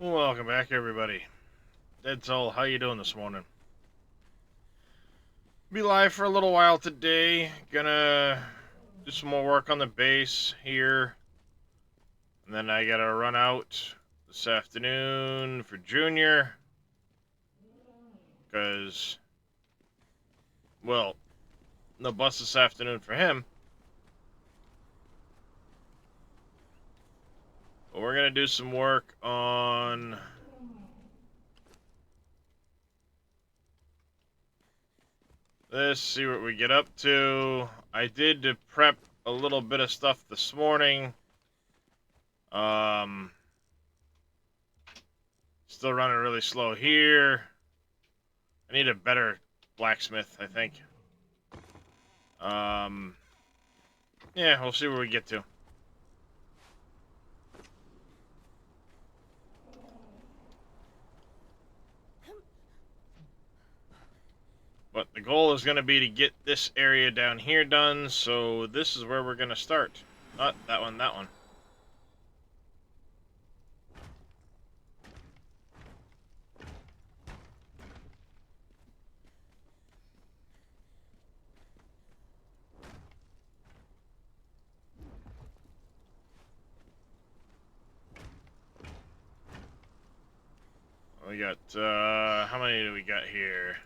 Welcome back, everybody. Dead Soul, how you doing this morning? Be live for a little while today. Gonna do some more work on the base here. And then I gotta run out this afternoon for Junior. Because, well, no bus this afternoon for him. But we're gonna do some work on... Let's see what we get up to. I did prep a little bit of stuff this morning. Still running really slow here. I need a better blacksmith, I think. Yeah, we'll see where we get to. But the goal is going to be to get this area down here done, so this is where we're going to start. Not that one, that one. We got, how many do we got here?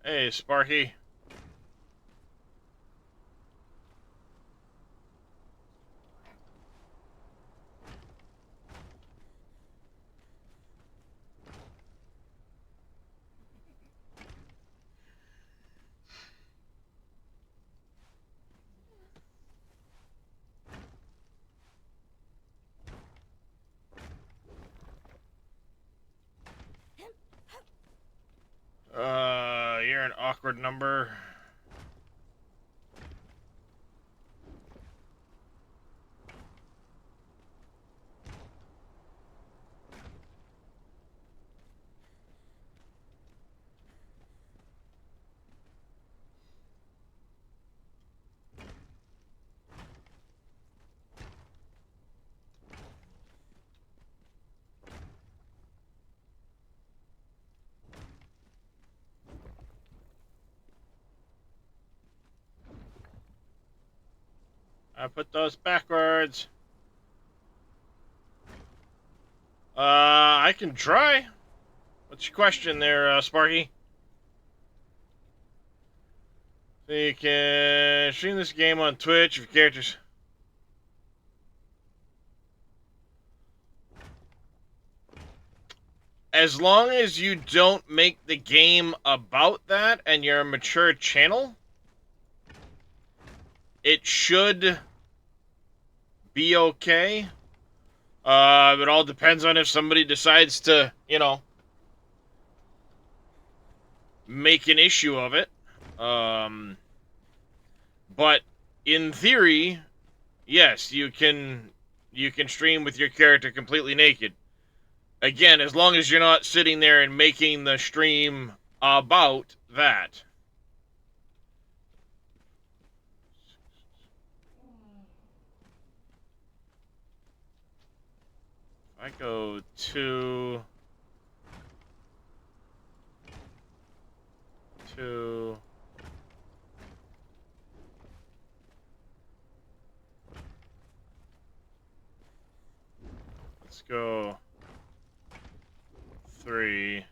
Hey, Sparky. You're an awkward number. I put those backwards. I can try. What's your question there, Sparky? So you can stream this game on Twitch with characters. As long as you don't make the game about that and you're a mature channel, it should be okay. It all depends on if somebody decides to, make an issue of it. But in theory, yes, you can stream with your character completely naked. Again, as long as you're not sitting there and making the stream about that. I go to... Let's go 3.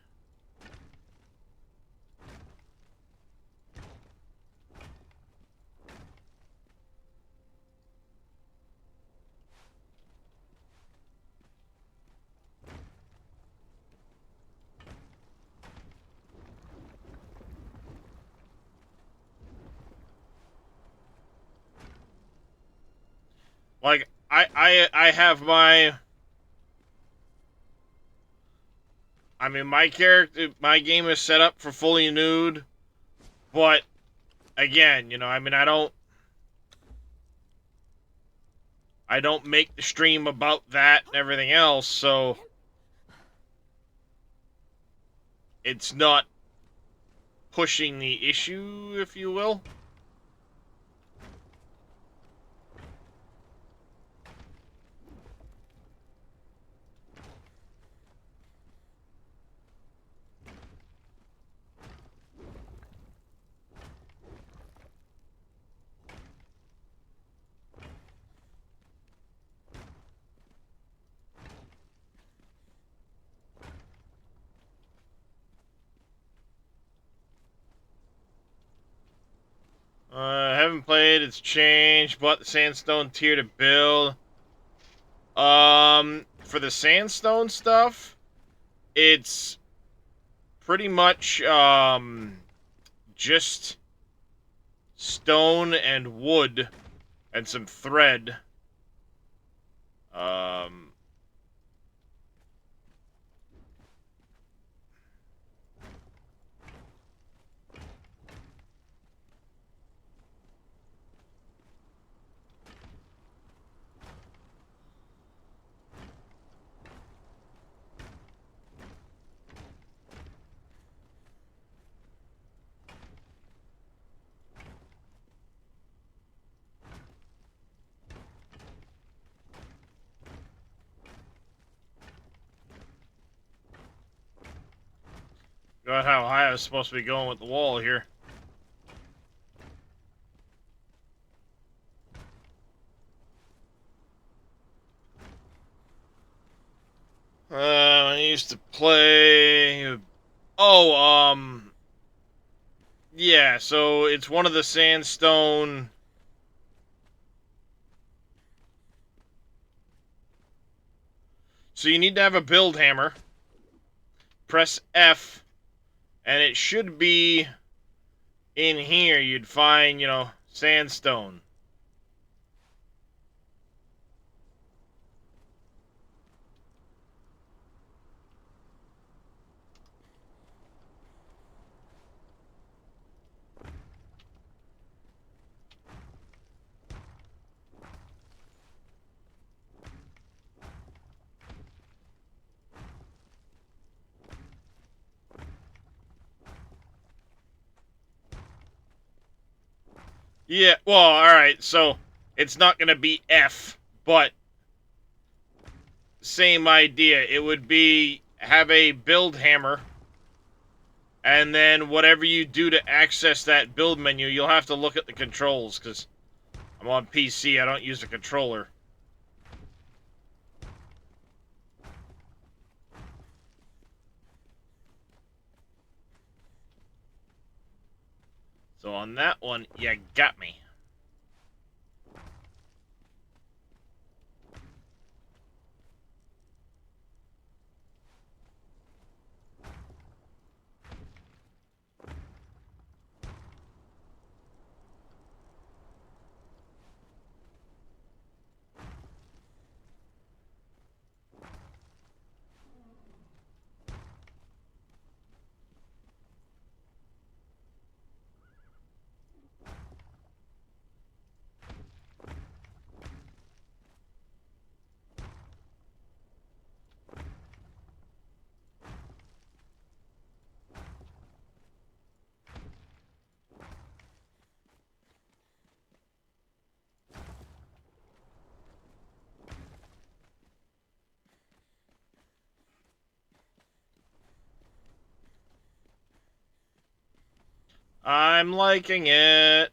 Like, I have my... I mean, my game is set up for fully nude, but again, you know, I mean, I don't make the stream about that and everything else, so it's not pushing the issue, if you will. Haven't played, it's changed, bought the sandstone tier to build. For the sandstone stuff, it's pretty much, just stone and wood and some thread. Um, Got how high I was supposed to be going with the wall here. I used to play. Oh, yeah. So it's one of the sandstone. So you need to have a build hammer. Press F, and it should be in here. You'd find, you know, sandstone. Yeah, well, alright, so it's not going to be F, but same idea. It would be have a build hammer, and then whatever you do to access that build menu, you'll have to look at the controls, because I'm on PC, I don't use a controller. So on that one, you got me. I'm liking it.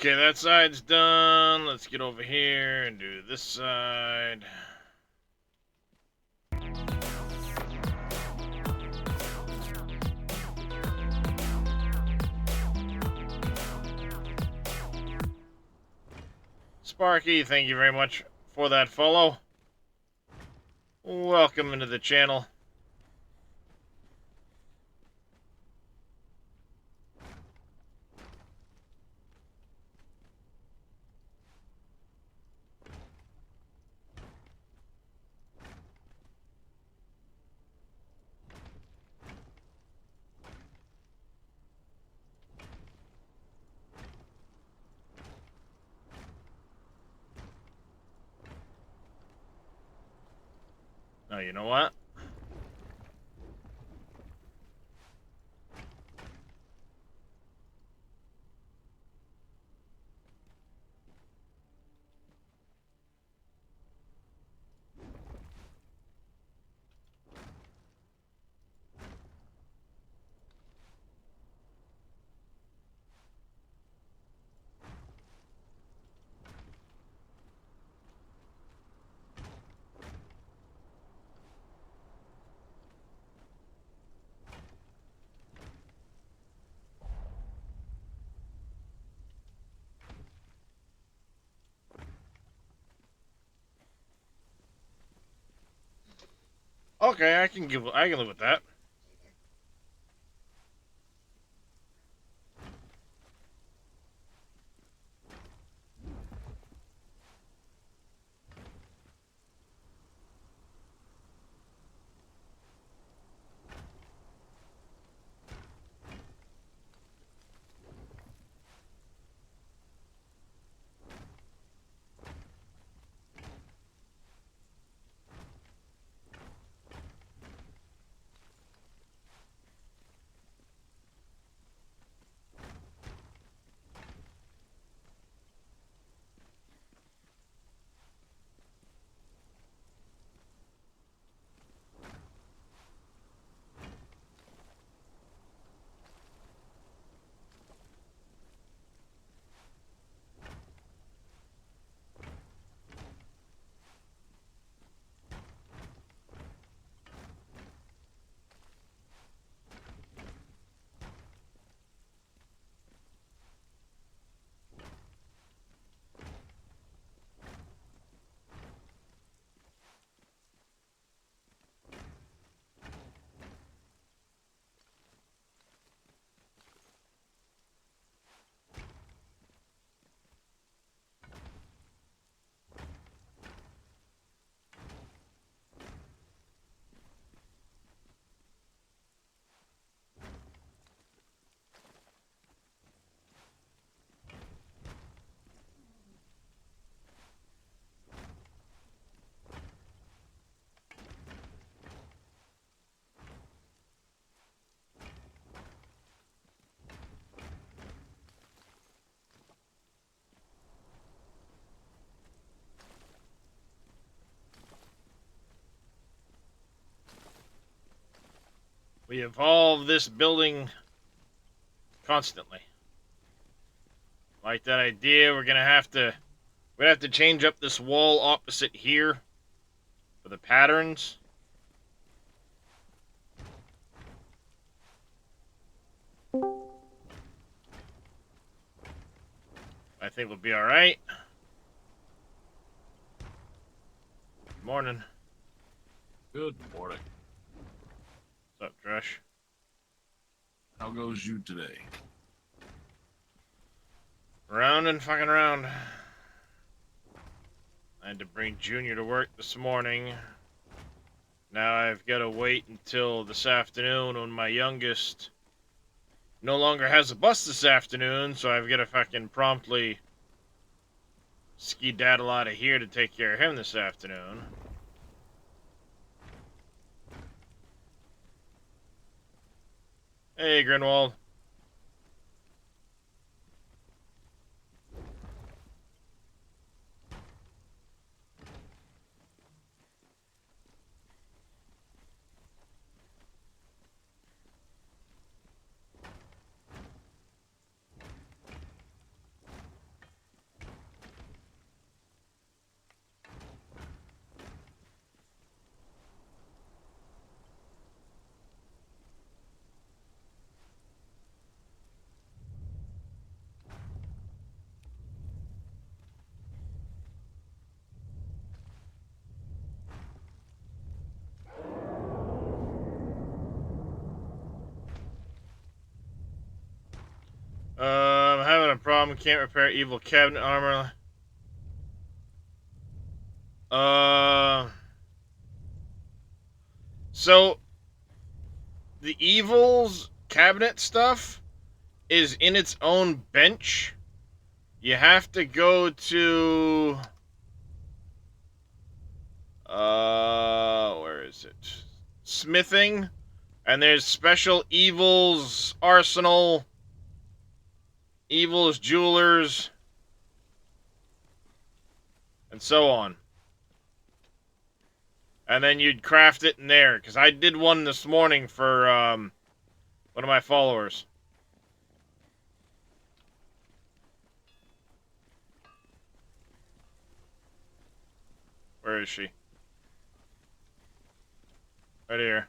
Okay, that side's done. Let's get over here and do this side. Sparky, thank you very much for that follow. Welcome into the channel. Oh, you know what? Okay, I can live with that. We evolve this building constantly. Like that idea, we're have to change up this wall opposite here for the patterns. I think we'll be all right. Good morning. Good morning. What's up, Dresh? How goes you today? Round and fucking round. I had to bring Junior to work this morning. Now I've got to wait until this afternoon when my youngest no longer has a bus this afternoon, so I've got to fucking promptly skedaddle out of here to take care of him this afternoon. Hey, Grinwald. room. Can't repair evil cabinet armor. Uh. So the evil's cabinet stuff is in its own bench. You have to go to where is it? Smithing, and there's special evils arsenal, evils jewelers, and so on. And then you'd craft it in there, because I did one this morning for one of my followers. Where is she? Right here.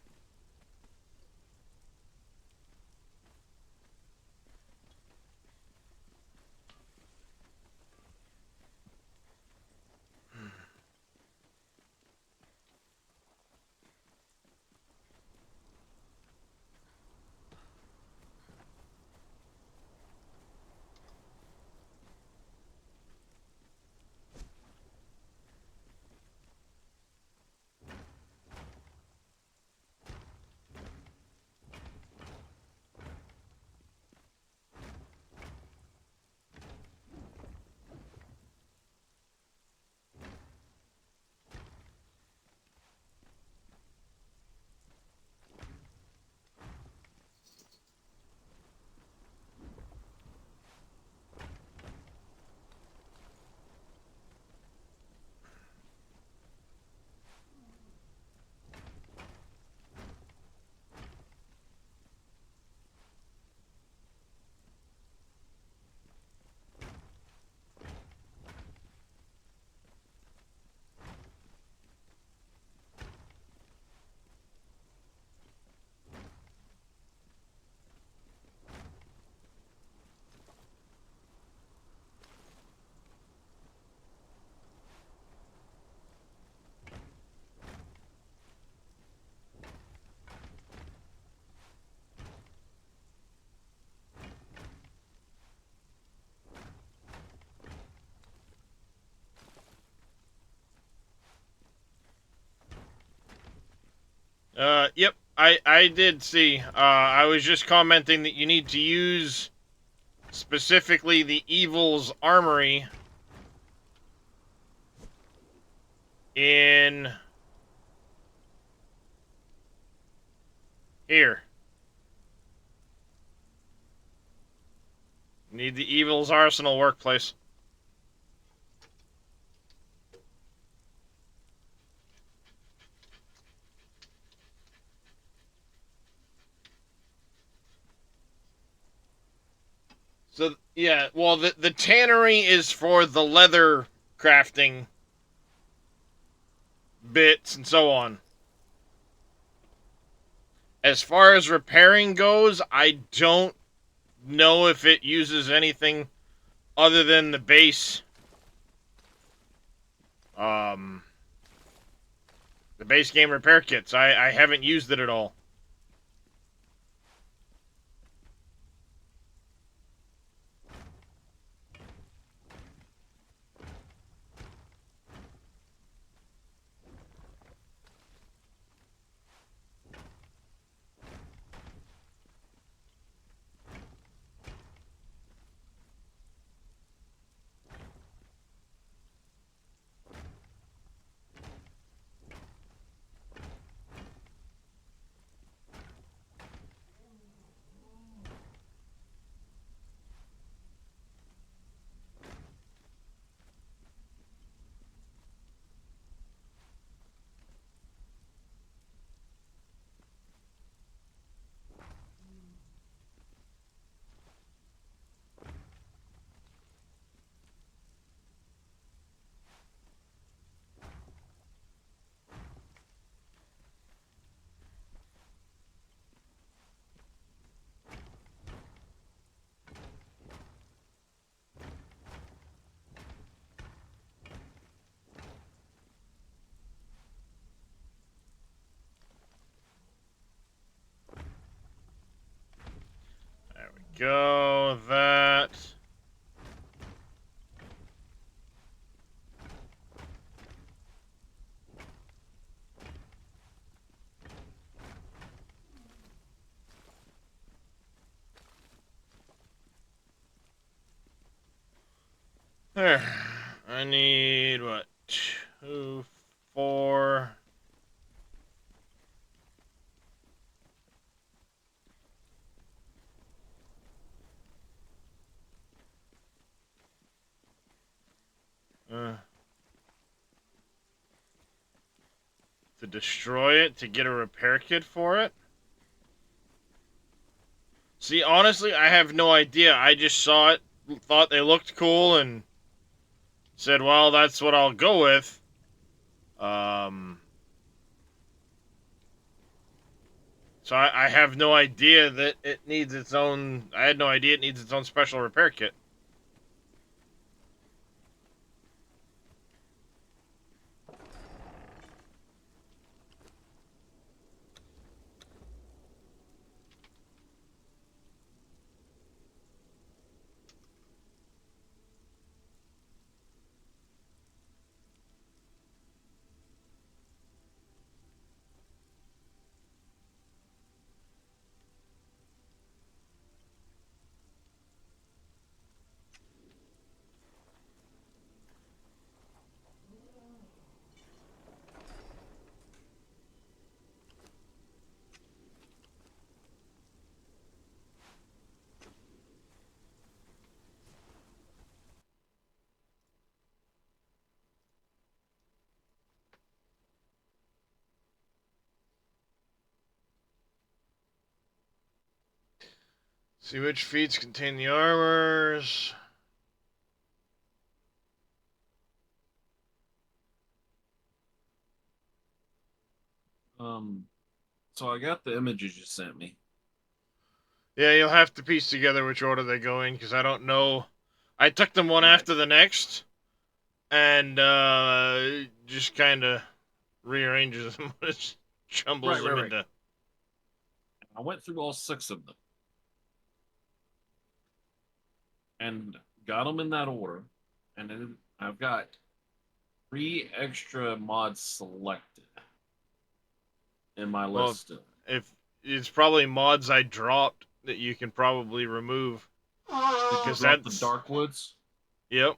Yep, I did see. I was just commenting that you need to use specifically the evil's armory in here. Need the evil's arsenal workplace. So yeah, well the tannery is for the leather crafting bits and so on. As far as repairing goes, I don't know if it uses anything other than the base um the base game repair kits. I haven't used it at all. There we go. That. There. I need what? Two, four. Uh, to destroy it to get a repair kit for it. See, honestly, I have no idea. I just saw it, thought they looked cool, and said, "Well, that's what I'll go with." Um, so I have no idea that it needs its own. I had no idea it needs its own special repair kit. See which feats contain the armors. So I got the images you sent me. Yeah, you'll have to piece together which order they go in, because I don't know. I took them one Right. after the next, and just kind of rearranges them, just jumbles them Right. into. I went through all 6 of them and got them in that order. And then I've got 3 extra mods selected in my Well, list still. if it's probably mods I dropped that you can probably remove, because Drop the that's. Darkwoods. Yep.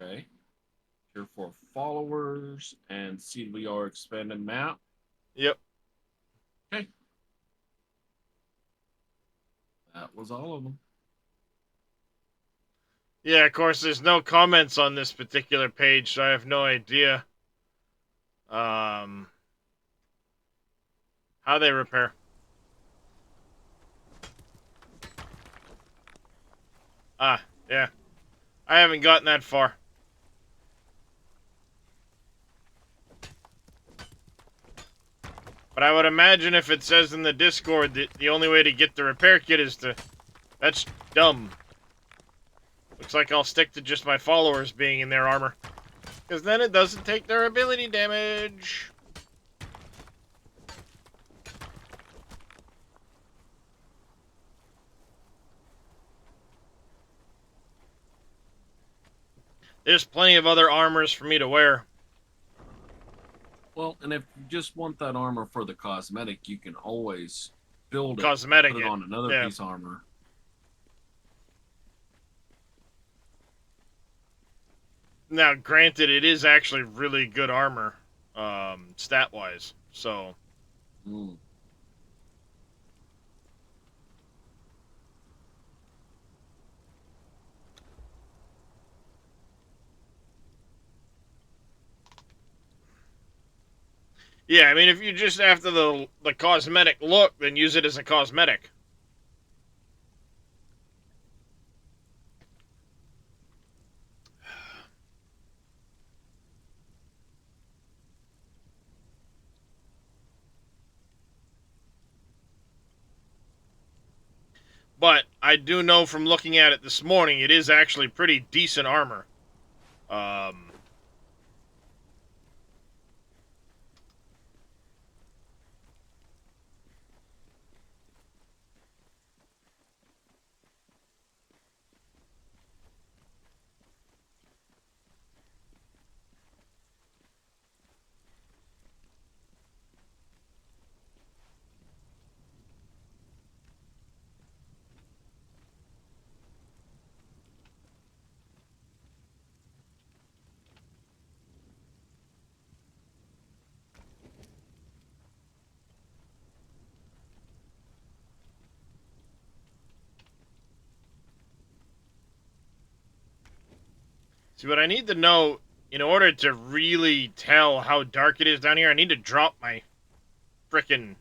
Okay. Tier 4 followers and CWR expanded map. Yep. Okay. That was all of them. Yeah, of course, there's no comments on this particular page, so I have no idea um, how they repair. Ah, yeah. I haven't gotten that far. But I would imagine if it says in the Discord that the only way to get the repair kit is to... That's dumb. Looks like I'll stick to just my followers being in their armor. Because then it doesn't take their ability damage. There's plenty of other armors for me to wear. Well, and if you just want that armor for the cosmetic, you can always build it, Cosmetic put it it. on another Yeah. piece of armor. Now, granted, it is actually really good armor, stat-wise. So, Mm. yeah, I mean, if you just after the cosmetic look, then use it as a cosmetic. But I do know from looking at it this morning, it is actually pretty decent armor. Um, See, what I need to know in order to really tell how dark it is down here, I need to drop my frickin'.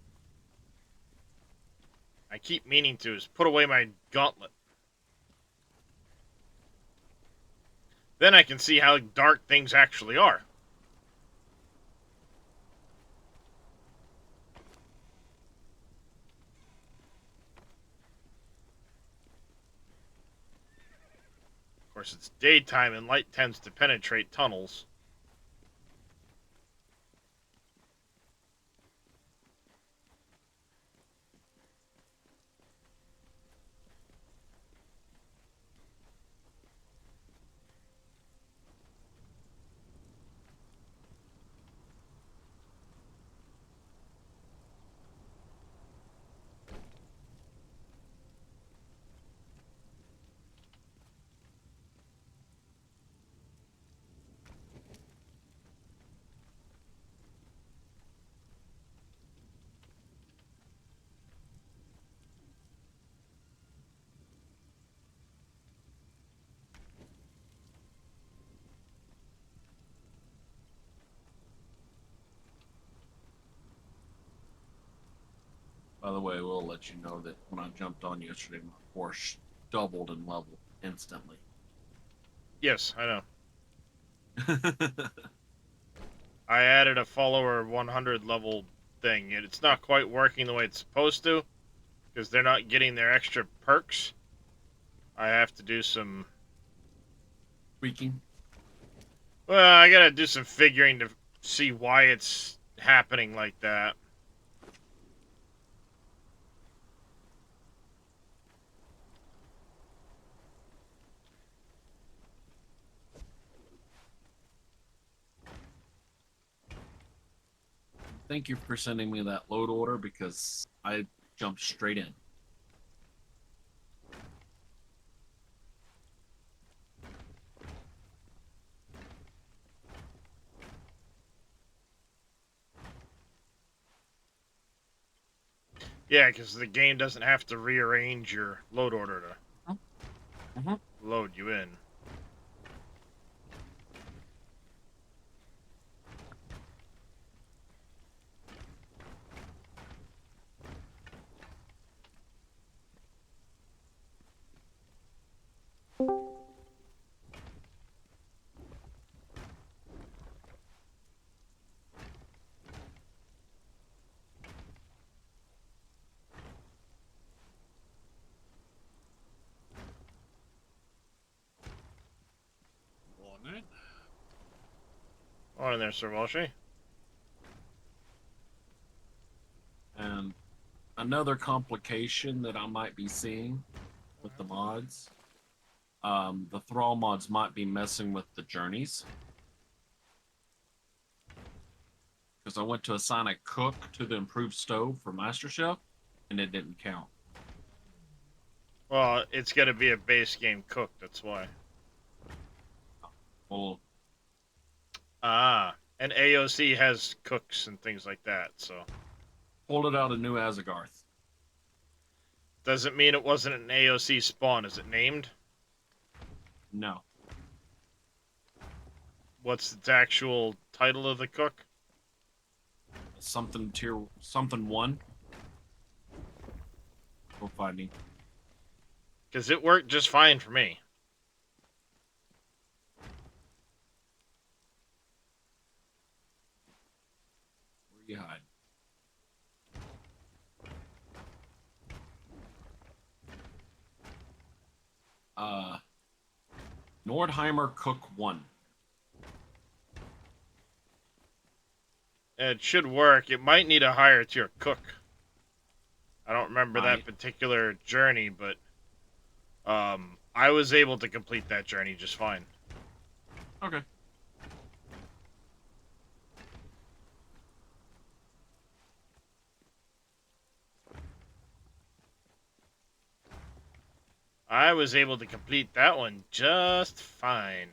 I keep meaning to is put away my gauntlet. Then I can see how dark things actually are. Of course, it's daytime and light tends to penetrate tunnels. By the way, we'll let you know that when I jumped on yesterday, my horse doubled in level instantly. Yes, I know. I added a follower 100 level thing, and it's not quite working the way it's supposed to, because they're not getting their extra perks. I have to do some... Tweaking. Well, I gotta do some figuring to see why it's happening like that. Thank you for sending me that load order because I jumped straight in. Yeah, because the game doesn't have to rearrange your load order to Mm-hmm. load you in. Morning. On in there, Sir Walshy. And another complication that I might be seeing with the mods, the thrall mods might be messing with the journeys. Because I went to assign a cook to the improved stove for Master Chef, and it didn't count. Well, it's gonna be a base game cook, that's why. Well, Ah, and AOC has cooks and things like that, so... pulled it out of New Azagarth. Doesn't mean it wasn't an AOC spawn. Is it named? No. What's the actual title of the cook? Something tier, something 1. Go find me. Because it worked just fine for me. Where you hide? Nordheimer Cook 1. It should work. It might need a higher tier cook. I don't remember that Might. particular journey, but I was able to complete that journey just fine. Okay. I was able to complete that one just fine.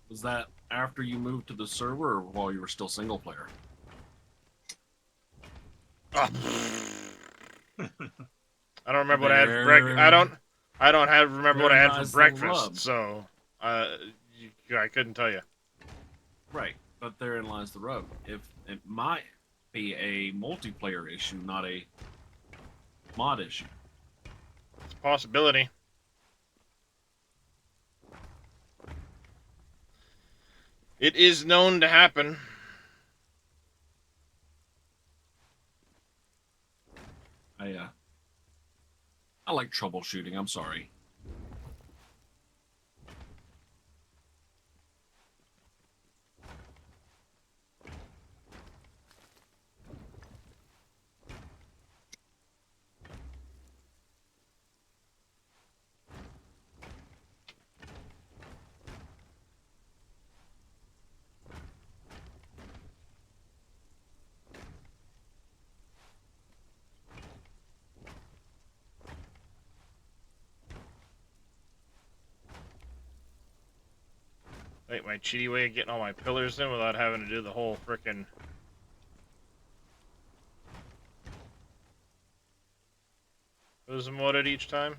Was that after you moved to the server or while you were still single player? I don't remember what I had for breakfast. I don't have remember what I Very had for nice little breakfast. rub. So, I couldn't tell you. Right, but therein lies the rub. If it might be a multiplayer issue, not a mod issue. It's a possibility. It is known to happen. I like troubleshooting. I'm sorry. Wait, my cheaty way of getting all my pillars in without having to do the whole frickin' lose them modded each time.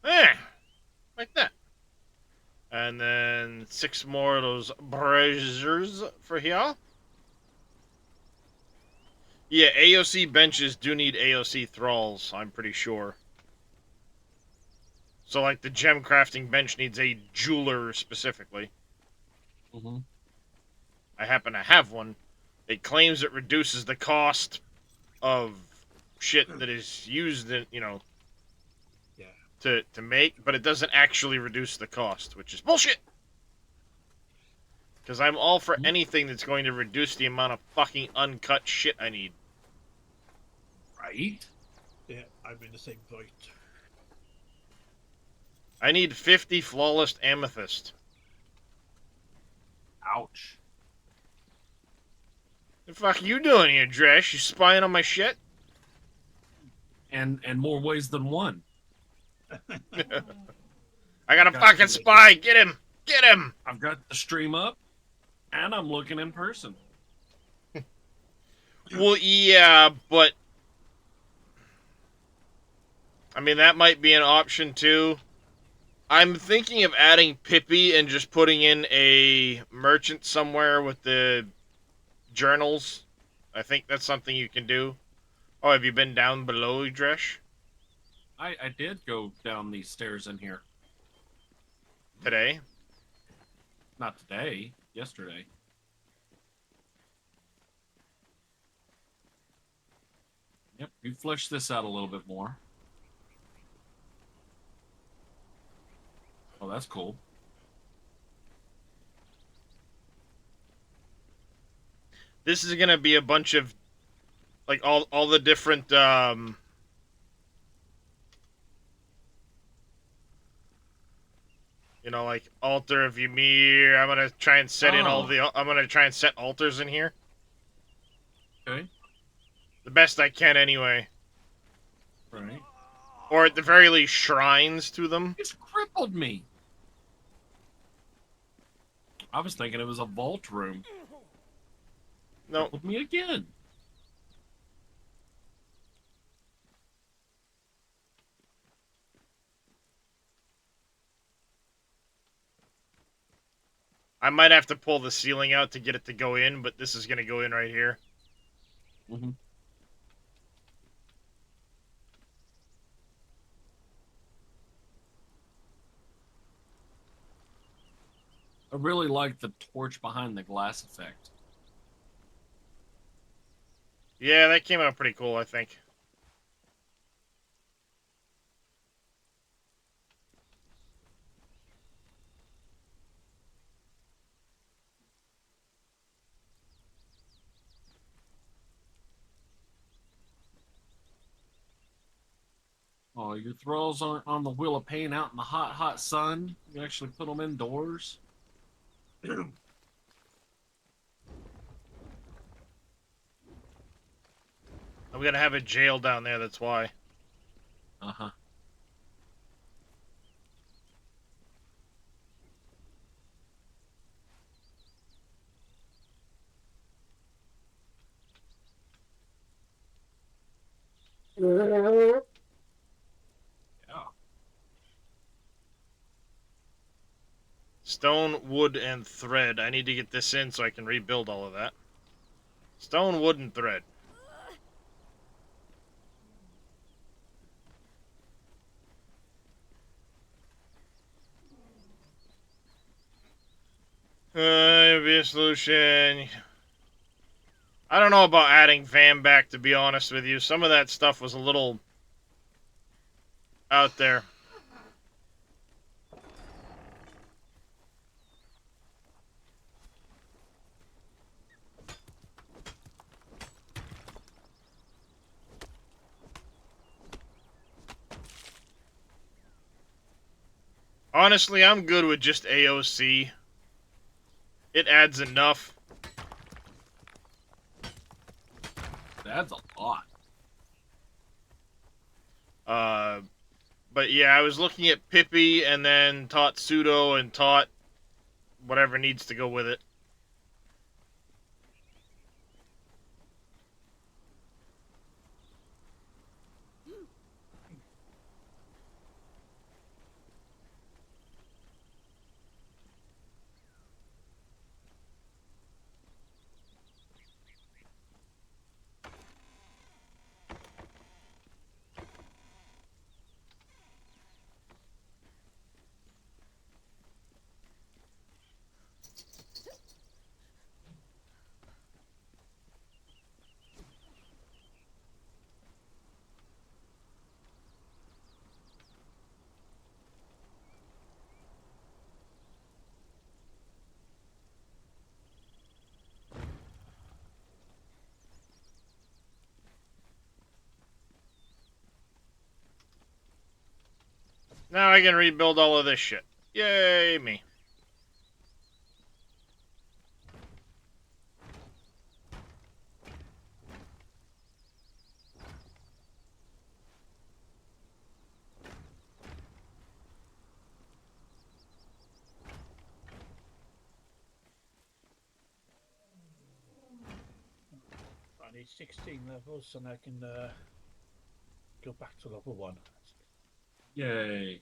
Eh, like that. And then 6 more of those braziers for here. Yeah, AOC benches do need AOC thralls, I'm pretty sure. So, like, the gem crafting bench needs a jeweler specifically. Mm-hmm. I happen to have one. It claims it reduces the cost of shit that is used in, Yeah. to make, but it doesn't actually reduce the cost, which is bullshit. Because I'm all for anything that's going to reduce the amount of fucking uncut shit I need. Right? Yeah, I'm in the same boat. I need 50 flawless amethyst. Ouch. The fuck you doing here, Dresh? You spying on my shit? And more ways than one. I got a Got fucking you. spy! Get him! Get him! I've got the stream up, and I'm looking in person. Well, yeah, but... I mean, that might be an option, too. I'm thinking of adding Pippi and just putting in a merchant somewhere with the journals. I think that's something you can do. Oh, have you been down below, Dresh? I did go down these stairs in here. Today? Not today, yesterday. Yep, you flesh this out a little bit more. Oh, that's cool. This is gonna be a bunch of, like, all the different, like, altar of Ymir. I'm gonna try and set in all the, I'm gonna try and set altars in here. Okay. The best I can, anyway. Right. Or at the very least, shrines to them. It's crippled me. I was thinking it was a vault room. No. With me again. I might have to pull the ceiling out to get it to go in, but this is going to go in right here. Mm-hmm. I really like the torch behind the glass effect. Yeah, that came out pretty cool, I think. Oh, your throws aren't on the wheel of pain out in the hot, hot sun. You actually put them indoors. I'm going to have a jail down there, that's why. Uh-huh. Yeah. Stone, wood, and thread. I need to get this in so I can rebuild all of that. Stone, wood, and thread. Be a solution. I don't know about adding Van back, to be honest with you. Some of that stuff was a little out there. Honestly, I'm good with just AOC. It adds enough. That's a lot. But yeah, I was looking at Pippi and then taught Pseudo and taught whatever needs to go with it. Now I can rebuild all of this shit. Yay, me. I need 16 levels and I can go back to level 1. Yay.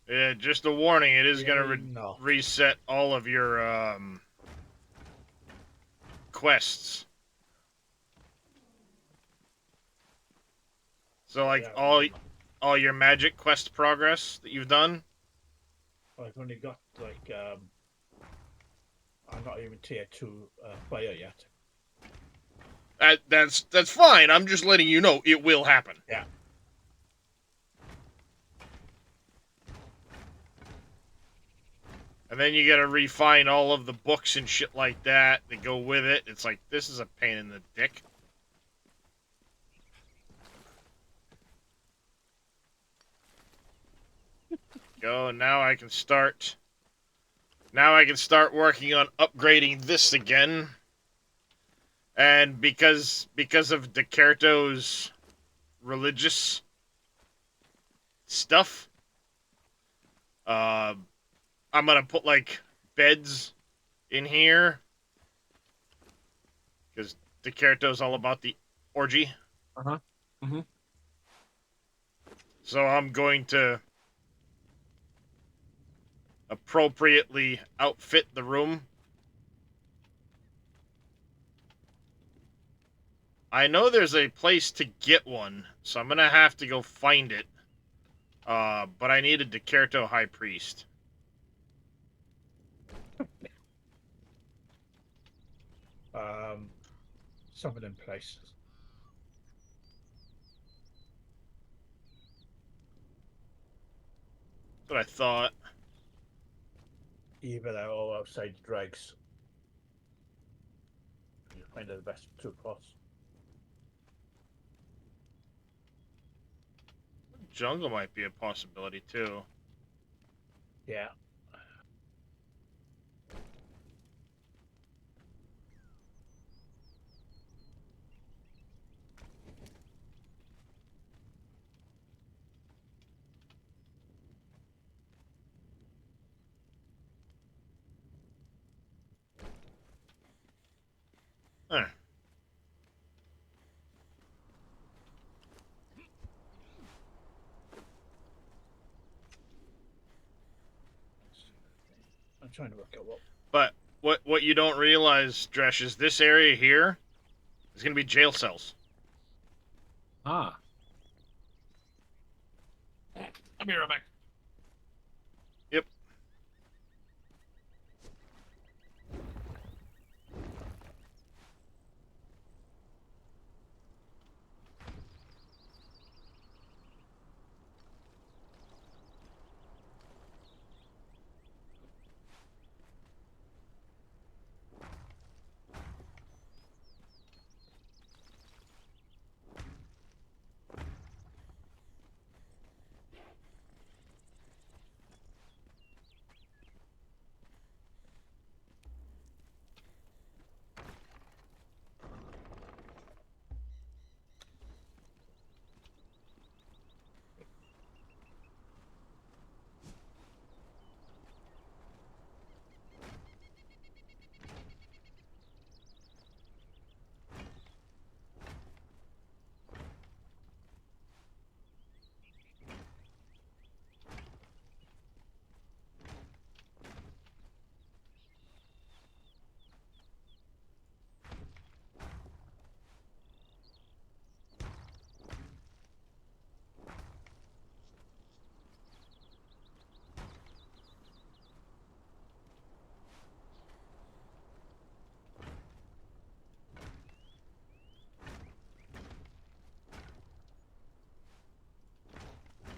Yeah, just a warning, it is gonna No. reset all of your, quests. So, like, Yeah, all your magic quest progress that you've done? I've only got like I'm not even tier 2 player yet. That's fine, I'm just letting you know it will happen. Yeah. And then you gotta refine all of the books and shit like that go with it. It's like, this is a pain in the dick. Go, now I can start... Now I can start working on upgrading this again. And because of Dekerto's religious stuff, I'm gonna put like beds in here because the character's all about the orgy. Uh-huh. Mm-hmm. So I'm going to appropriately outfit the room. I know there's a place to get one, so I'm gonna have to go find it. But I need a Dekerto High Priest. Something in place. That's what I thought. Either there or outside the dregs. You find the best two plots. Jungle might be a possibility too. Yeah. Huh. I'm trying to work out what. But what you don't realize, Dresh, is this area here is gonna be jail cells. Ah. I'll be right back. Yep.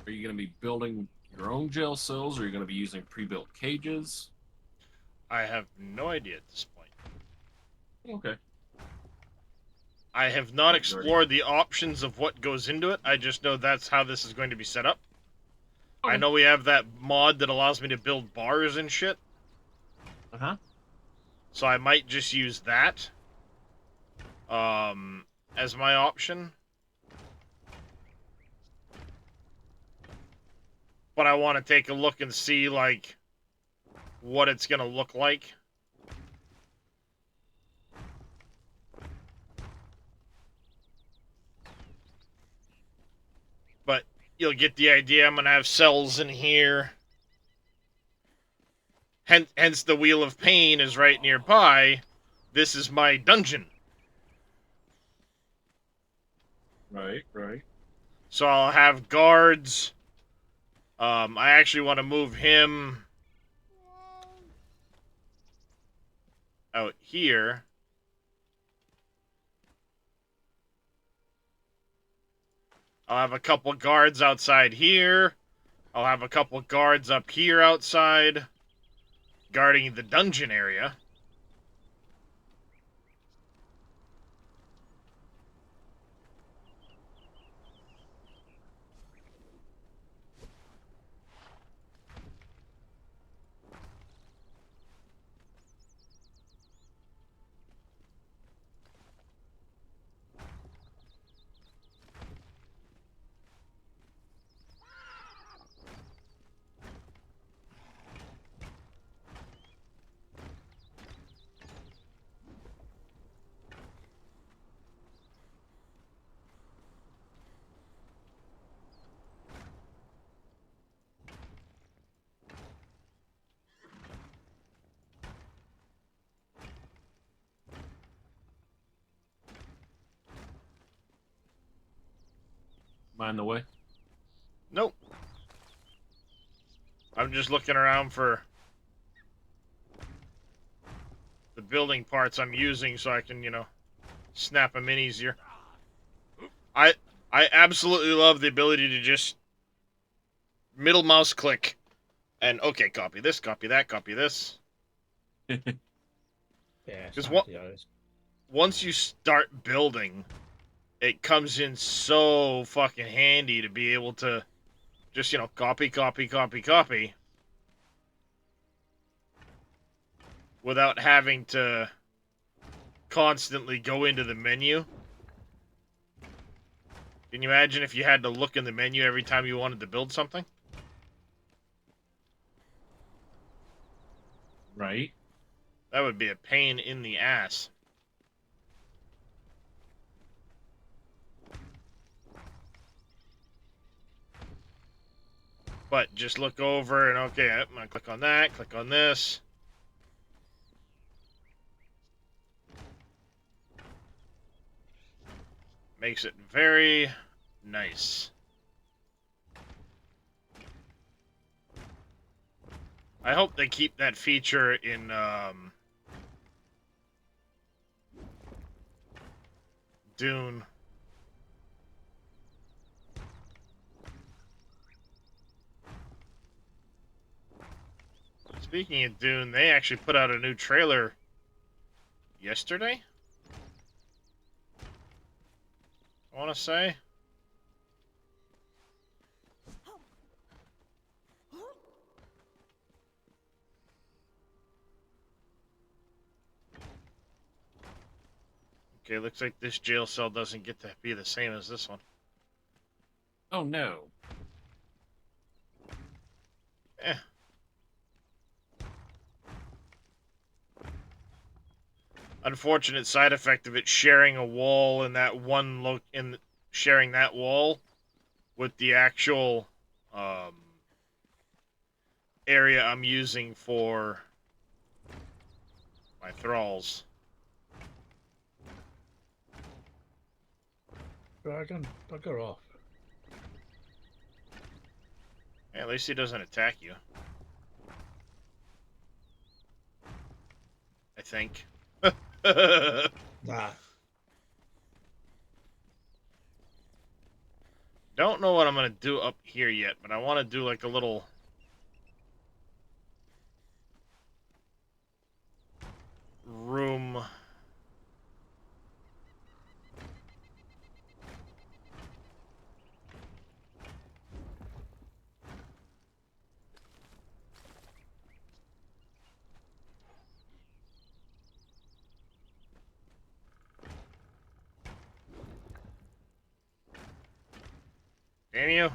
Are you going to be building your own jail cells, or are you going to be using pre-built cages? I have no idea at this point. Okay. I have not Like, already- explored the options of what goes into it. I just know that's how this is going to be set up. I Okay. know we have that mod that allows me to build bars and shit, Uh-huh. so I might just use that as my option. But I want to take a look and see like what it's gonna look like. But you'll get the idea. I'm gonna have cells in here. Hence the Wheel of Pain is right nearby. This is my dungeon. Right, right. So I'll have guards. I actually want to move him out here. I'll have a couple guards outside here. I'll have a couple guards up here outside, guarding the dungeon area. Mind the way? Nope. I'm just looking around for the building parts I'm using so I can, snap them in easier. I I absolutely love the ability to just middle mouse click and okay, copy this, copy that, copy this. Yeah, it's Because handy, that is. once you start building, it comes in so fucking handy to be able to just, copy, copy, copy, copy without having to constantly go into the menu. Can you imagine if you had to look in the menu every time you wanted to build something? Right. That would be a pain in the ass. But just look over and okay, I'm gonna click on that, click on this. Makes it very nice. I hope they keep that feature in Dune. Speaking of Dune, they actually put out a new trailer yesterday, I want to say. Okay, looks like this jail cell doesn't get to be the same as this one. Oh no. Eh. Unfortunate side effect of it sharing a wall in that one sharing that wall with the actual area I'm using for my thralls. Dragon, bugger off. Yeah, at least he doesn't attack you. I think. Nah. Don't know what I'm gonna do up here yet, but I want to do like a little room. Damn you.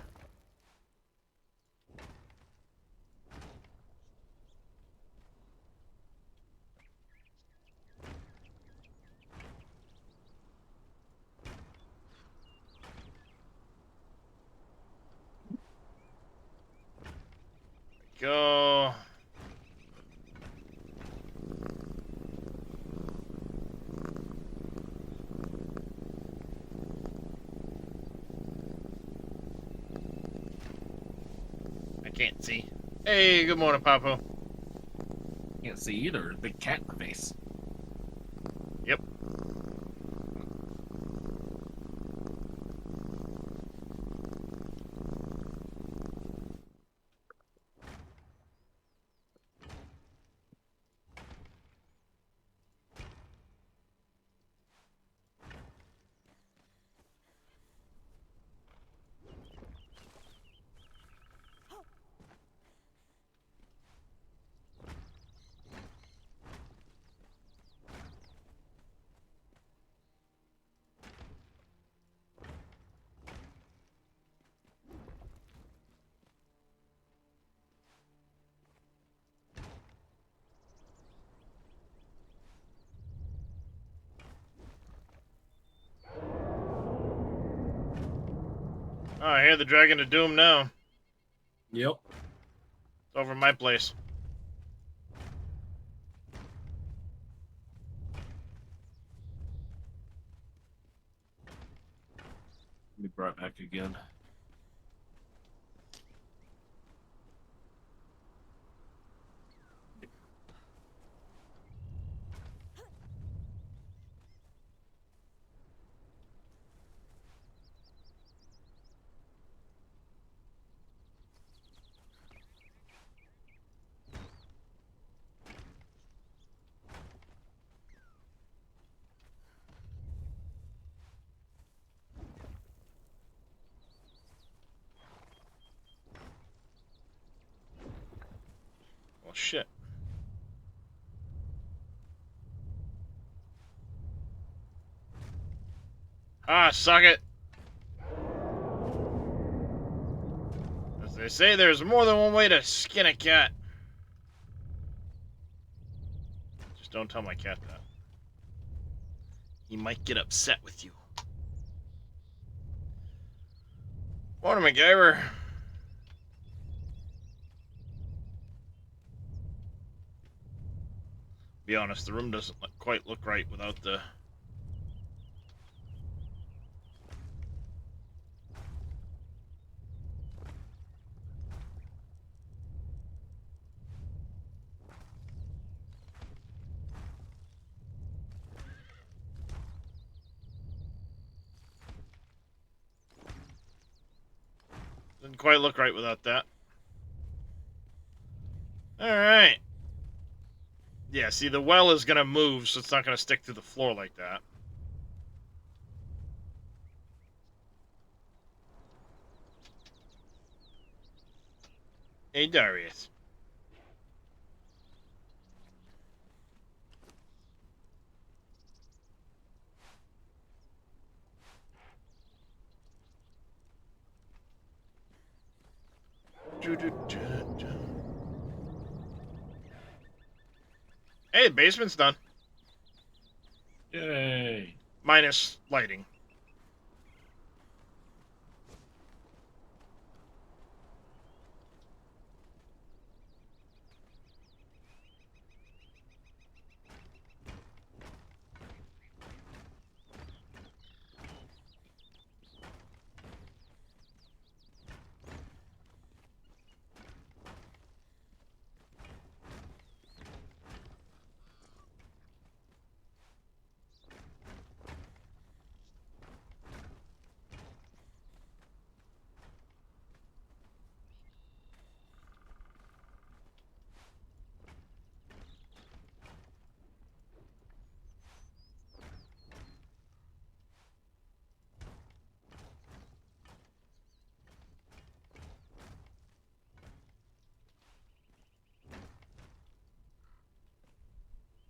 Go. I can't see. Hey, good morning, Papo. Can't see either. Big cat in the face. Yep. Oh, I hear the Dragon of Doom now. Yep. It's over my place. be right back again. Well, shit. Ah, suck it. As they say, there's more than one way to skin a cat. Just don't tell my cat that. He might get upset with you. Morning, MacGyver. Be honest, the room doesn't quite look right without the... Didn't quite look right without that. Alright. Yeah, see, the well is going to move, so it's not going to stick to the floor like that. Hey, Darius. Hey, the basement's done. Yay! Minus lighting.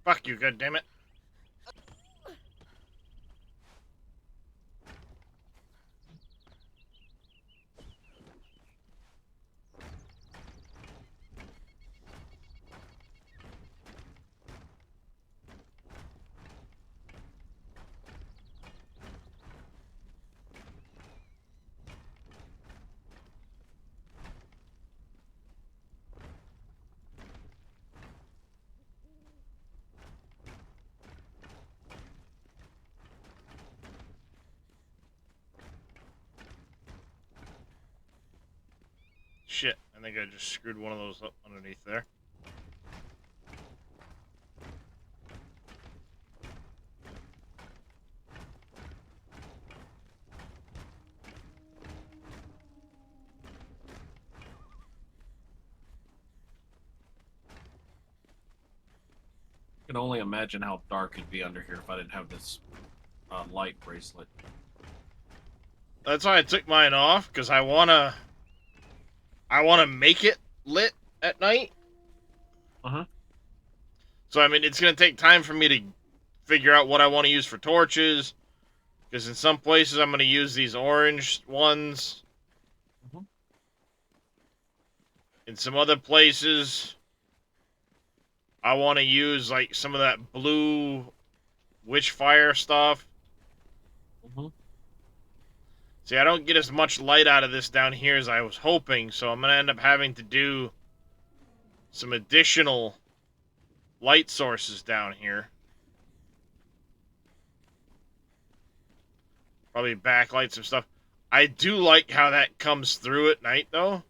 Fuck you, goddammit. Shit, I think I just screwed one of those up underneath there. I can only imagine how dark it'd be under here if I didn't have this light bracelet. That's why I took mine off, because I wanna make it lit at night. Uh-huh. So, I mean, it's gonna take time for me to figure out what I want to use for torches, because in some places I'm gonna use these orange ones. Mhm. In some other places, I want to use, like, some of that blue witchfire stuff. Mhm. See, I don't get as much light out of this down here as I was hoping, so I'm going to end up having to do some additional light sources down here. Probably backlight some stuff. I do like how that comes through at night, though.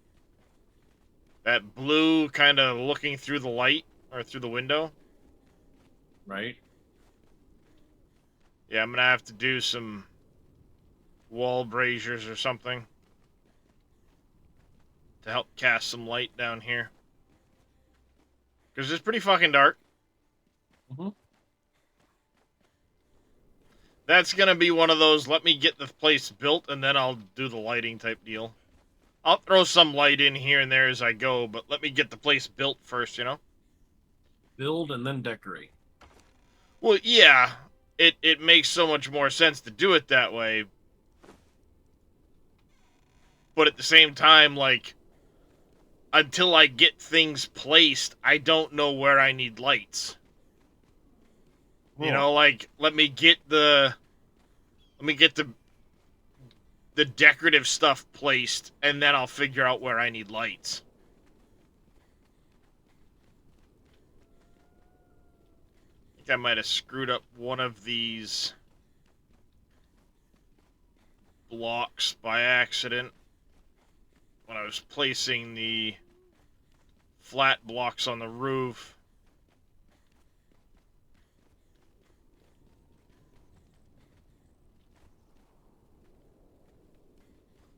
That blue kind of looking through the light, or through the window. Right? Yeah, I'm gonna have to do some wall braziers or something to help cast some light down here. Because it's pretty fucking dark. Mm-hmm. That's gonna be one of those, let me get the place built and then I'll do the lighting type deal. I'll throw some light in here and there as I go, but let me get the place built first, you know? Build and then decorate. Well, yeah, it makes so much more sense to do it that way. But at the same time, like, until I get things placed, I don't know where I need lights. You know, like, let me get the decorative stuff placed, and then I'll figure out where I need lights. I think I might have screwed up one of these blocks by accident when I was placing the flat blocks on the roof.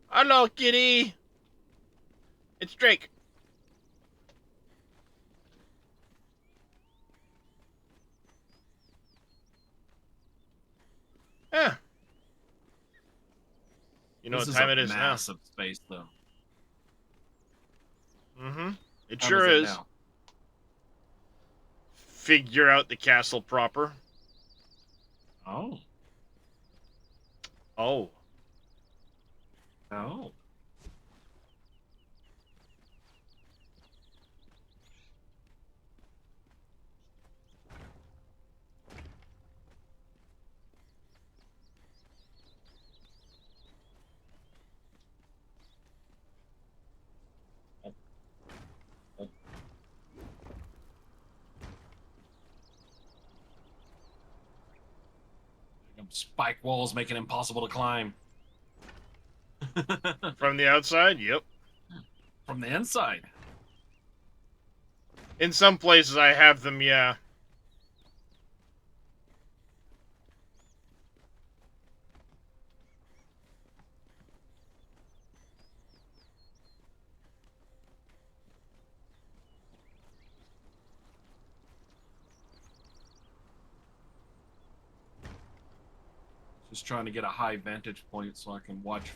Hello, kitty! It's Drake. Yeah. You know This what is time a it is now. massive space, though. Mm-hmm. It How sure is it is. now? Figure out the castle proper. Oh. Oh. Oh. Spike walls make it impossible to climb. From the outside? Yep. From the inside. In some places I have them, yeah. Just trying to get a high vantage point so I can watch.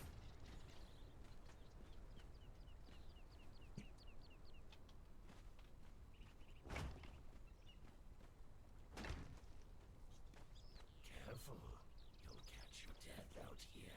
Careful, you'll catch your death out here.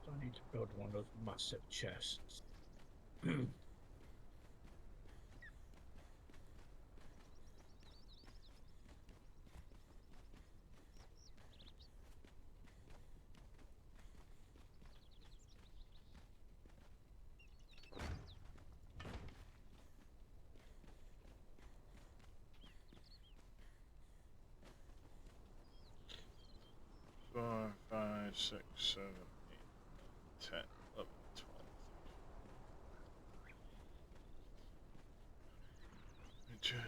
I need to build one of those massive chests. Four, five, six, 7, 8, 10, 11, 12, 2, 3,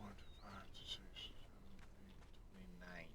4, 5, 6, 7, 8, 29.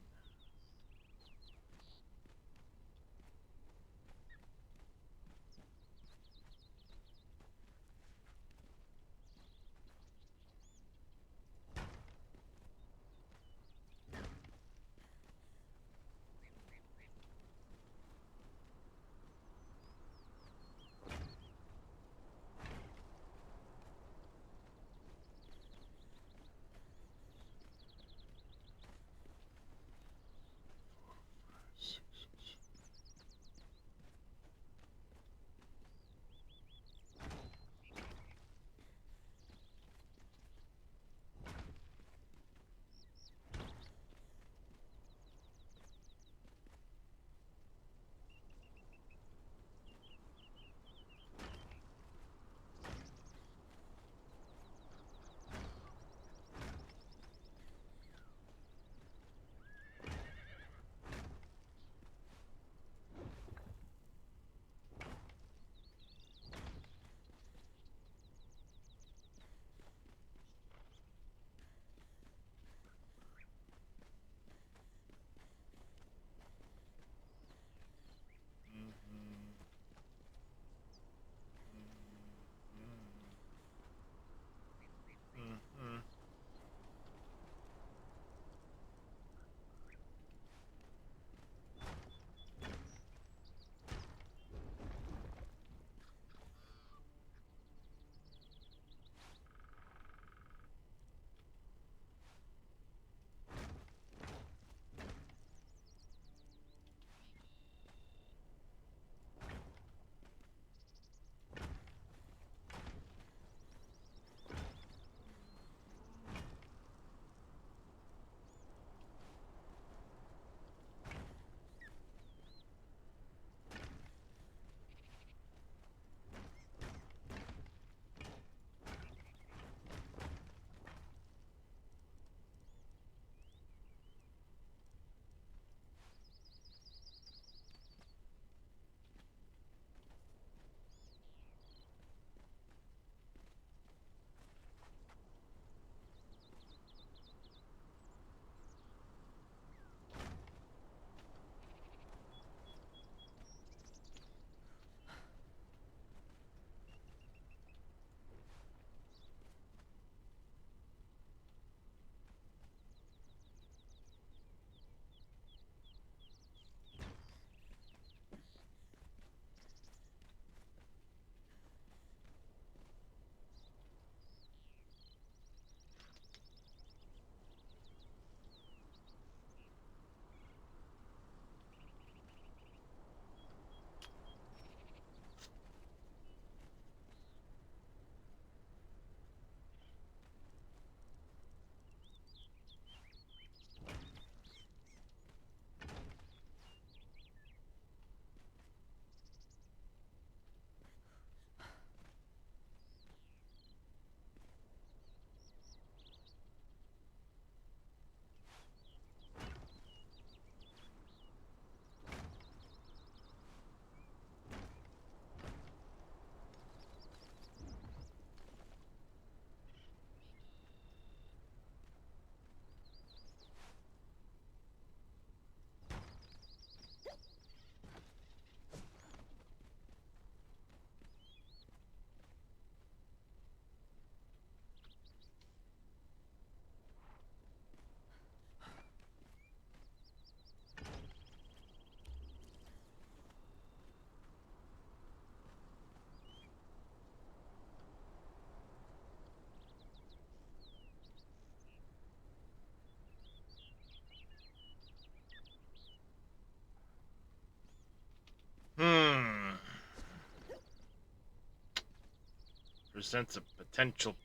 presents a potential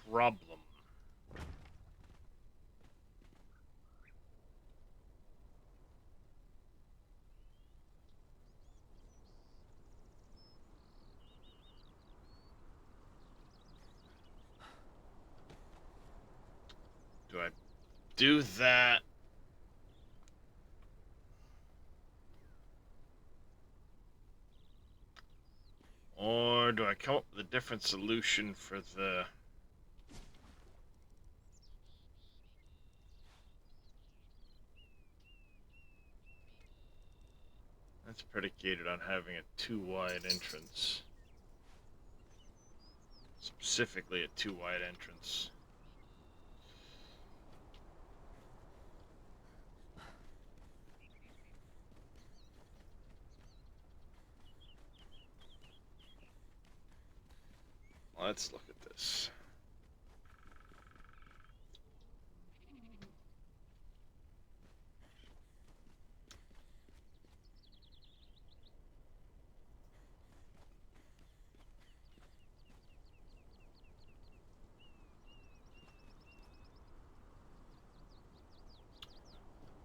problem. Do I do that? Or do I come up with a different solution for the... That's predicated on having a too wide entrance. Specifically a too wide entrance. Let's look at this.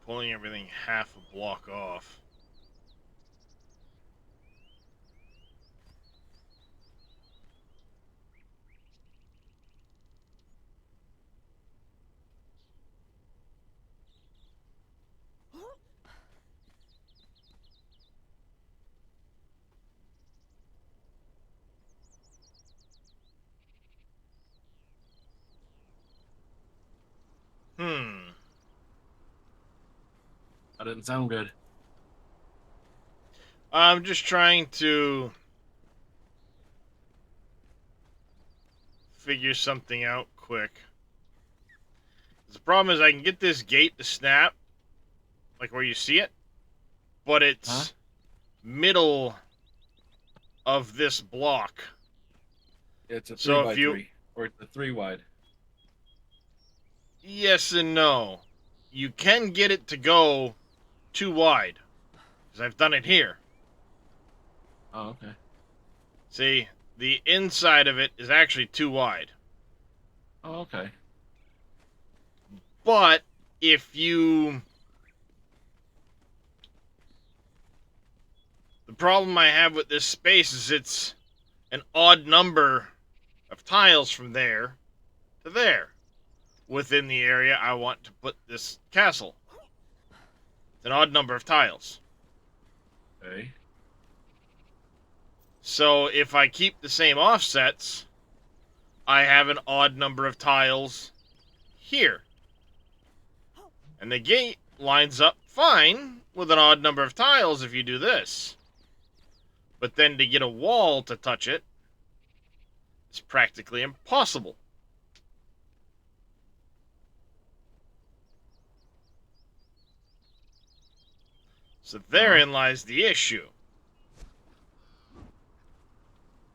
Pulling everything half a block off. That didn't sound good. I'm just trying to figure something out quick. The problem is I can get this gate to snap, like where you see it, but it's middle of this block. It's a 3 So by if you- 3, or it's a 3 wide. Yes and no. You can get it to go too wide, because I've done it here. Oh, okay. See, the inside of it is actually too wide. Oh, okay. But if you... The problem I have with this space is it's an odd number of tiles from there to there within the area I want to put this castle. It's an odd number of tiles. Okay. So if I keep the same offsets, I have an odd number of tiles here. And the gate lines up fine with an odd number of tiles if you do this. But then to get a wall to touch it is practically impossible. So therein lies the issue.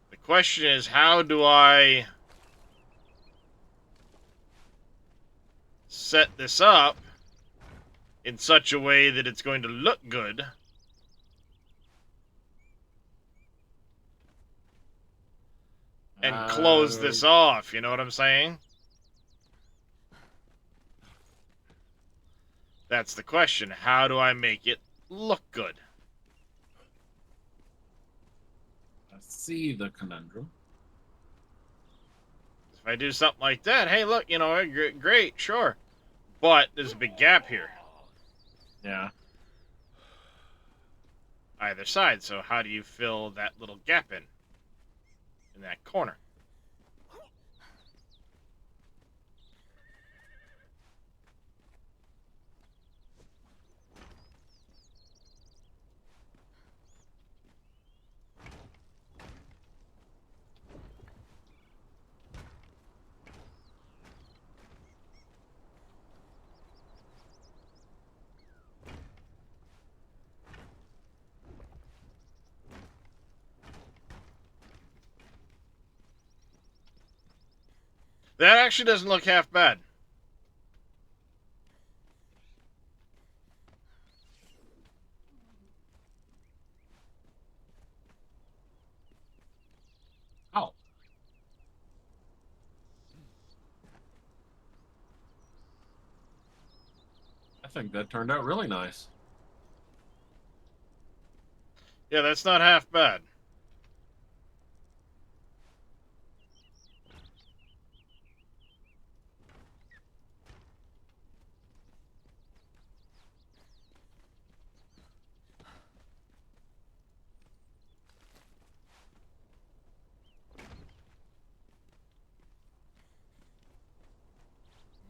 The question is, how do I set this up in such a way that it's going to look good and close this off, you know what I'm saying? That's the question. How do I make it look good? I see the conundrum. If I do something like that, hey, look, you know, great, sure. But there's a big gap here. Yeah. Either side, so how do you fill that little gap in that corner? That actually doesn't look half bad. Oh. think that turned out really nice. Yeah, that's not half bad.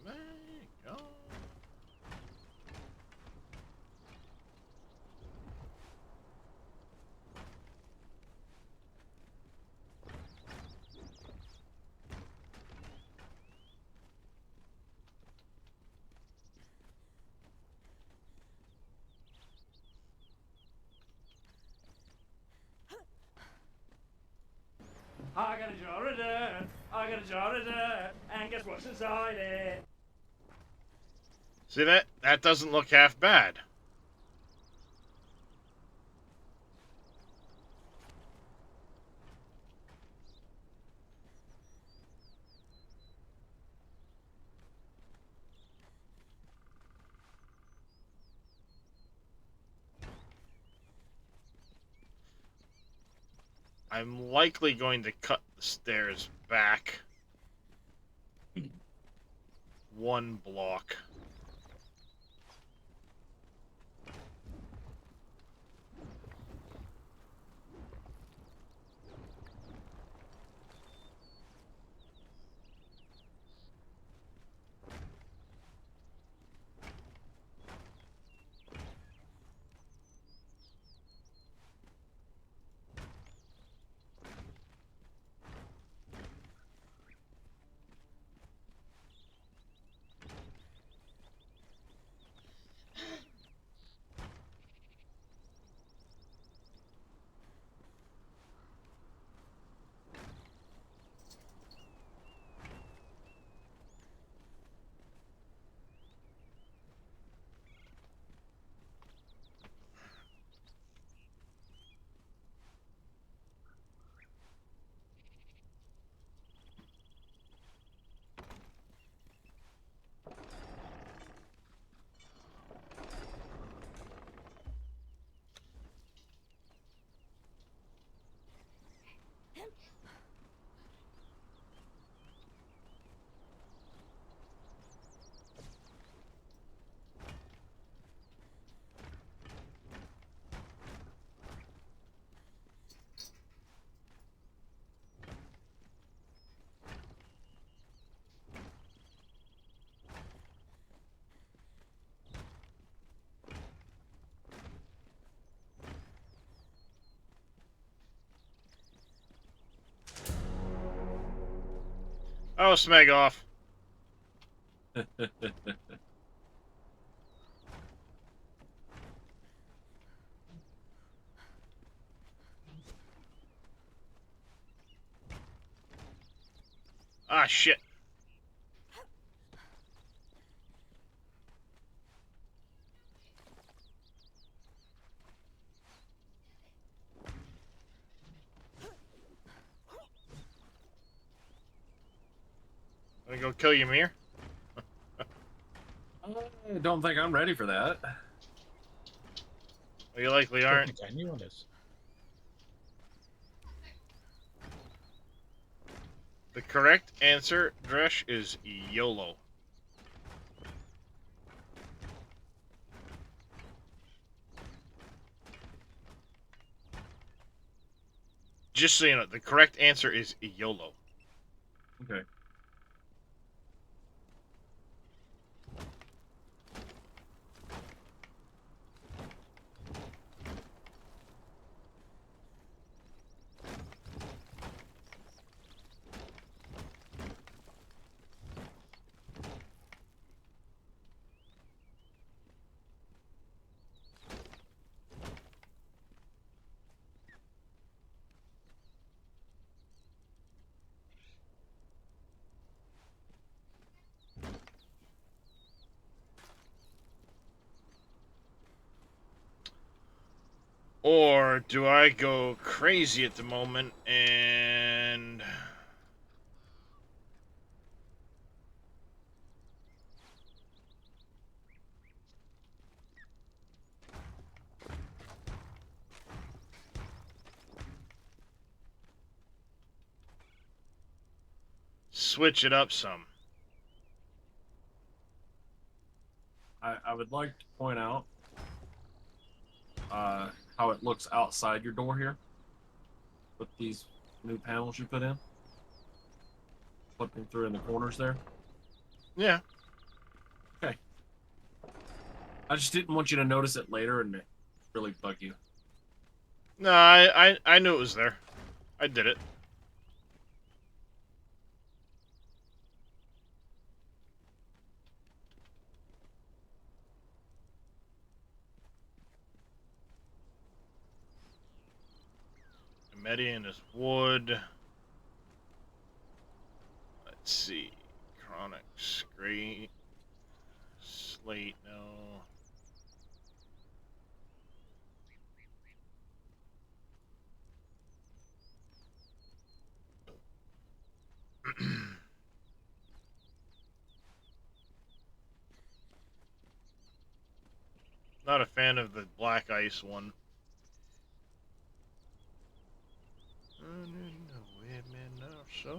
There you go. I got a jar of dirt, I got a jar of dirt, and guess what's inside it? See that? That doesn't look half bad. I'm likely going to cut the stairs back one block. Oh, smeg off. Ah, shit. Gonna go kill Ymir? I don't think I'm ready for that. Well, you likely I don't aren't. think anyone is. The correct answer, Dresh, is YOLO. Just so you know, the correct answer is YOLO. Okay. Or do I go crazy at the moment and... switch it up some. I would like to point out how it looks outside your door here with these new panels you put in. Flipping through in the corners there. Yeah. Okay. I just didn't want you to notice it later and it really bug you. No, I knew it was there. I did it. Median is wood. Let's see. Chronics, great. Slate, no. Not a fan of the black ice one. Women are so.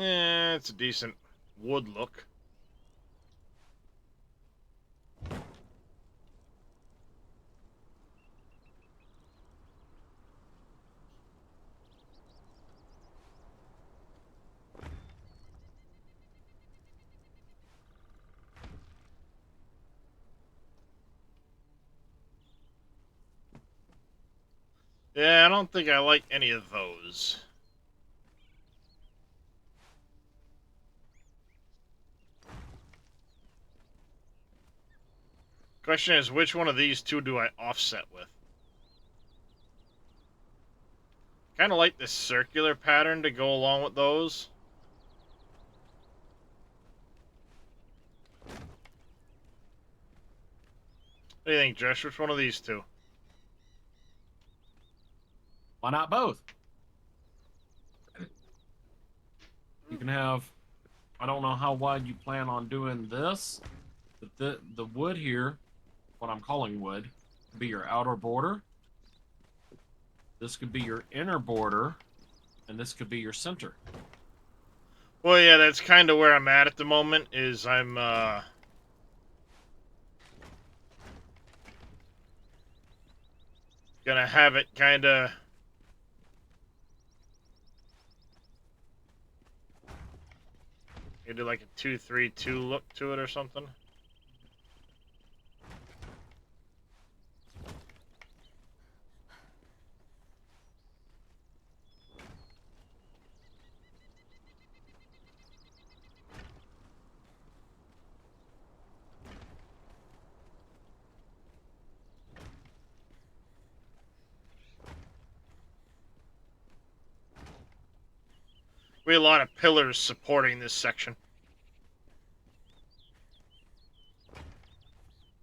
It's a decent wood look. Yeah, I don't think I like any of those. Question is, which one of these two do I offset with? Kind of like this circular pattern to go along with those. What do you think, Josh? Which one of these two? Why not both? You can have, I don't know how wide you plan on doing this, but the wood here, what I'm calling wood, could be your outer border. This could be your inner border, and this could be your center. Well, yeah, that's kind of where I'm at the moment, is I'm, gonna have it kind of... You do like a 2-3-2 look to it or something. We have a lot of pillars supporting this section.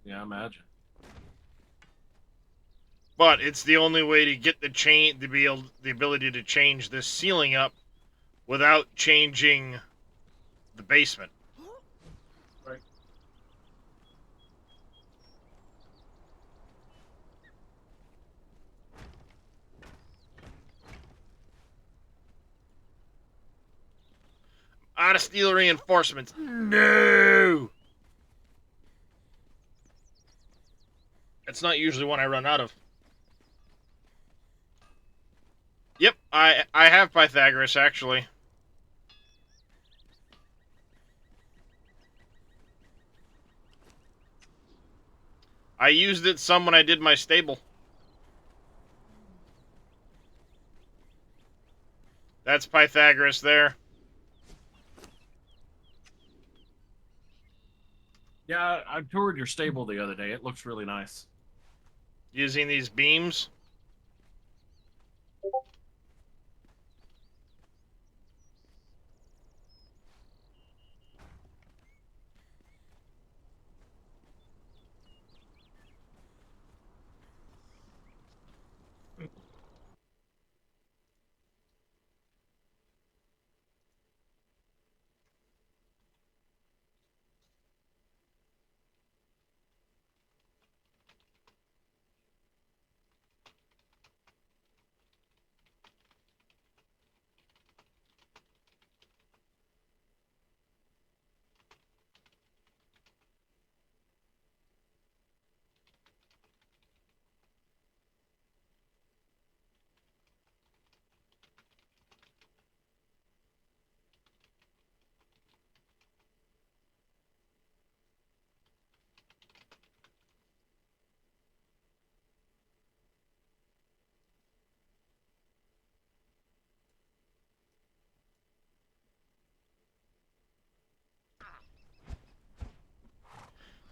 Yeah, I imagine. But it's the only way to get the ability to change this ceiling up without changing the basement. Right. Out of steel reinforcements. No! It's not usually one I run out of. Yep, I have Pythagoras, actually. I used it some when I did my stable. That's Pythagoras there. Yeah, I toured your stable the other day. It looks really nice. Using these beams.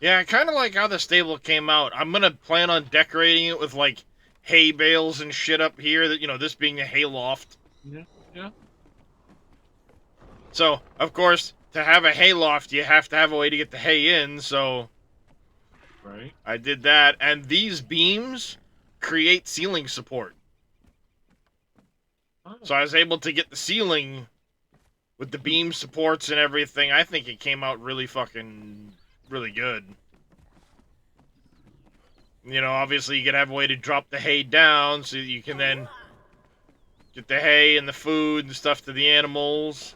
Yeah, I kind of like how the stable came out. I'm gonna plan on decorating it with like hay bales and shit up here. That this being a hay loft. Yeah, yeah. So of course, to have a hay loft, you have to have a way to get the hay in. So Right. I did that, and these beams create ceiling support. Oh, So I was able to get the ceiling with the beam supports and everything. I think it came out really really good. Obviously you could have a way to drop the hay down so you can then get the hay and the food and stuff to the animals.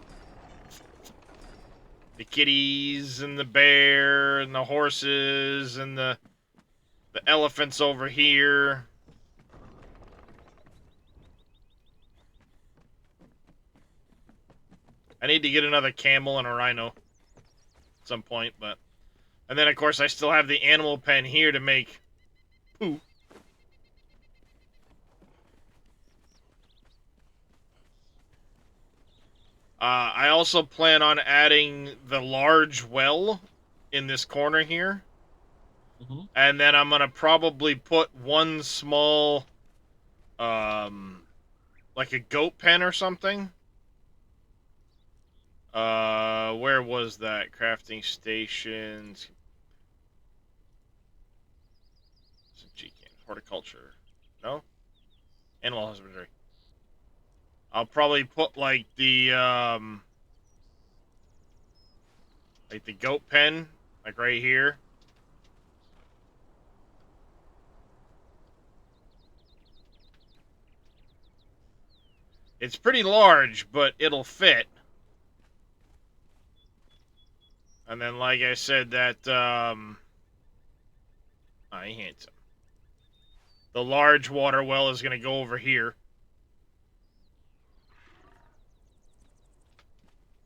The kitties and the bear and the horses and the elephants over here. I need to get another camel and a rhino at some point, but... And then, of course, I still have the animal pen here to make poo. I also plan on adding the large well in this corner here. mm-hmm. And then I'm going to probably put one small, like a goat pen or something. Where was that? Crafting stations. Horticulture. No? Animal husbandry. I'll probably put like the goat pen, like right here. It's pretty large, but it'll fit. And then, like I said, that handsome. The large water well is going to go over here.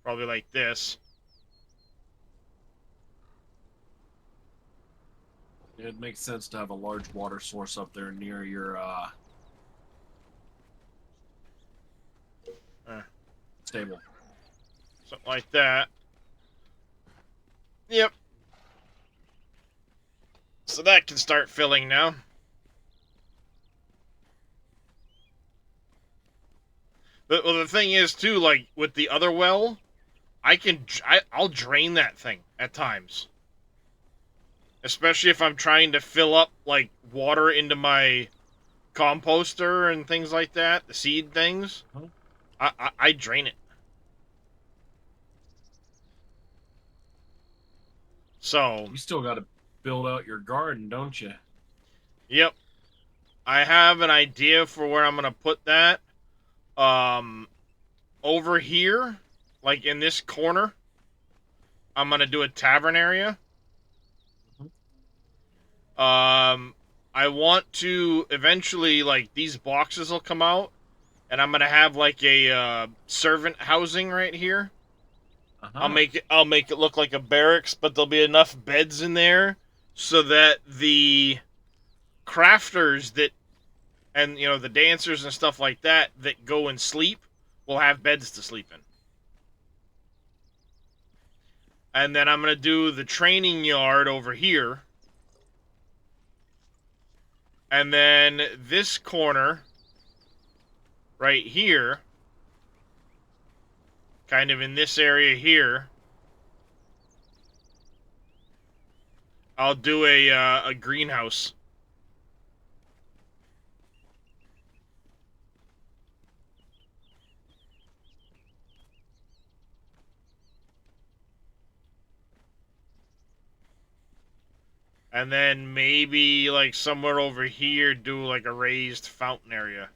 Probably like this. It makes sense to have a large water source up there near your stable. Something like that. Yep. So that can start filling now. But well, the thing is, too, like, with the other well, I'll drain that thing at times. Especially if I'm trying to fill up, like, water into my composter and things like that, the seed things. I drain it. So... You still got to build out your garden, don't you? Yep. I have an idea for where I'm going to put that. Over here, like in this corner, I'm going to do a tavern area. I want to eventually, like, these boxes will come out, and I'm going to have, like, a servant housing right here. I'll make it look like a barracks, but there'll be enough beds in there so that the crafters that and the dancers and stuff like that go and sleep will have beds to sleep in. And then I'm going to do the training yard over here. And then this corner right here, kind of in this area here, I'll do a greenhouse. And then maybe, like, somewhere over here, do, like, a raised fountain area.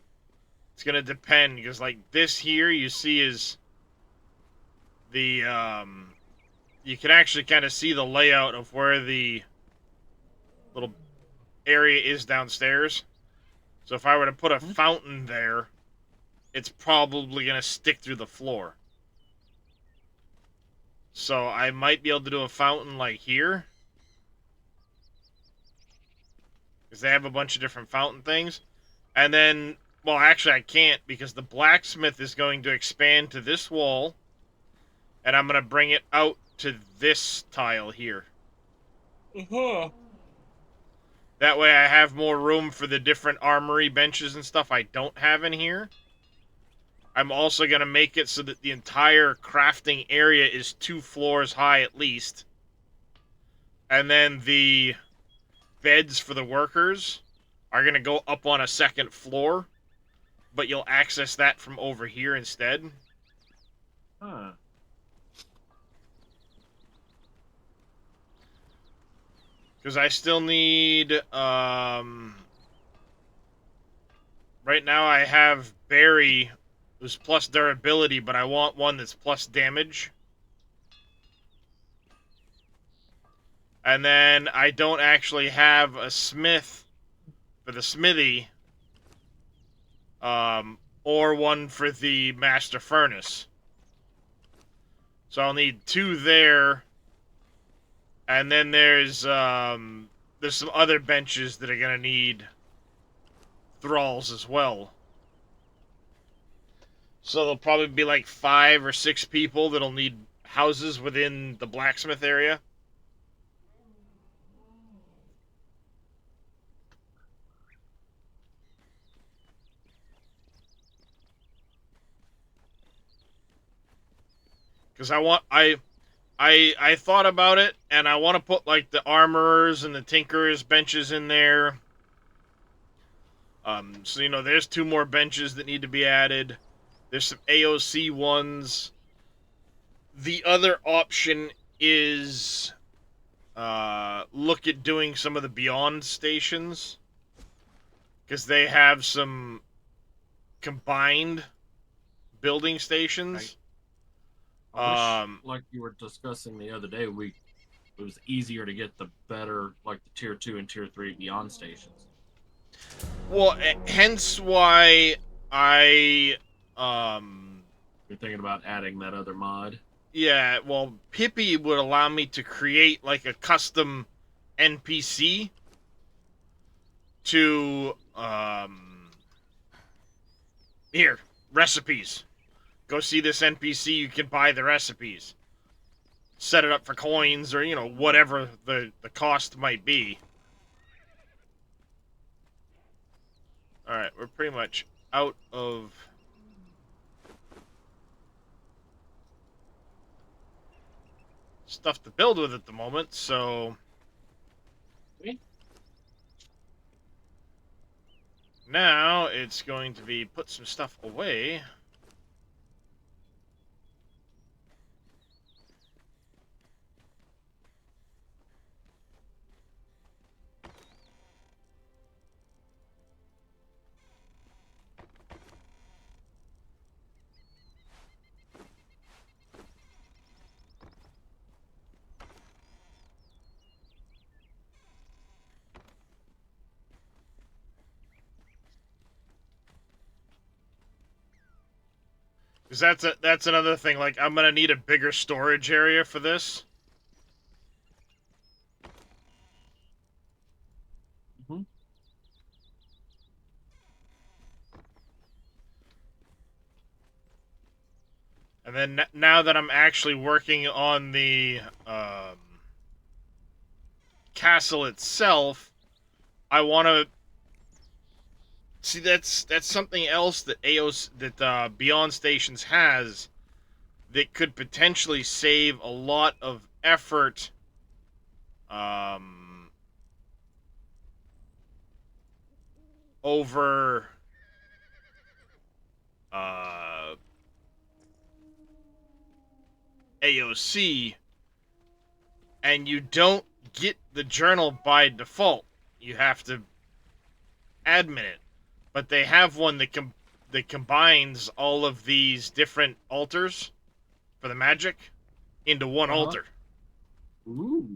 It's gonna depend, because, like, this here, you see, is the, you can actually kind of see the layout of where the little area is downstairs. So if I were to put a fountain there, it's probably gonna stick through the floor. So I might be able to do a fountain, like, here. Because they have a bunch of different fountain things. And then, well, actually I can't, because the blacksmith is going to expand to this wall. And I'm going to bring it out to this tile here. Uh-huh. That way I have more room for the different armory benches and stuff I don't have in here. I'm also going to make it so that the entire crafting area is 2 floors high at least. And then the beds for the workers are going to go up on a 2nd floor. But you'll access that from over here instead. Huh. Because I still need, right now I have Barry, who's plus durability, but I want one that's plus damage. And then I don't actually have a smith for the smithy, or one for the master furnace. So I'll need 2 there. And then there's some other benches that are gonna need thralls as well. So there'll probably be like 5 or 6 people that'll need houses within the blacksmith area. Because I thought about it, and I want to put like the armorers and the tinkerers benches in there. So you know, there's 2 more benches that need to be added. There's some AOC ones. The other option is look at doing some of the Beyond stations, because they have some combined building stations. I wish, like you were discussing the other day, it was easier to get the better, like the tier 2 and tier 3 beyond stations. Well, hence why I, You're thinking about adding that other mod. yeah, well, Pippi would allow me to create like a custom NPC to, here, recipes. Go see this NPC, you can buy the recipes. Set it up for coins or, you know, whatever the cost might be. Alright, we're pretty much out of stuff to build with at the moment, so now it's going to be put some stuff away. Because that's another thing. Like, I'm gonna need a bigger storage area for this. Mm-hmm. And then now that I'm actually working on the castle itself, I want to see that's something else that Beyond Stations has that could potentially save a lot of effort over AOC, and you don't get the journal by default. You have to admin it. But they have one that combines all of these different altars for the magic into one altar. Ooh.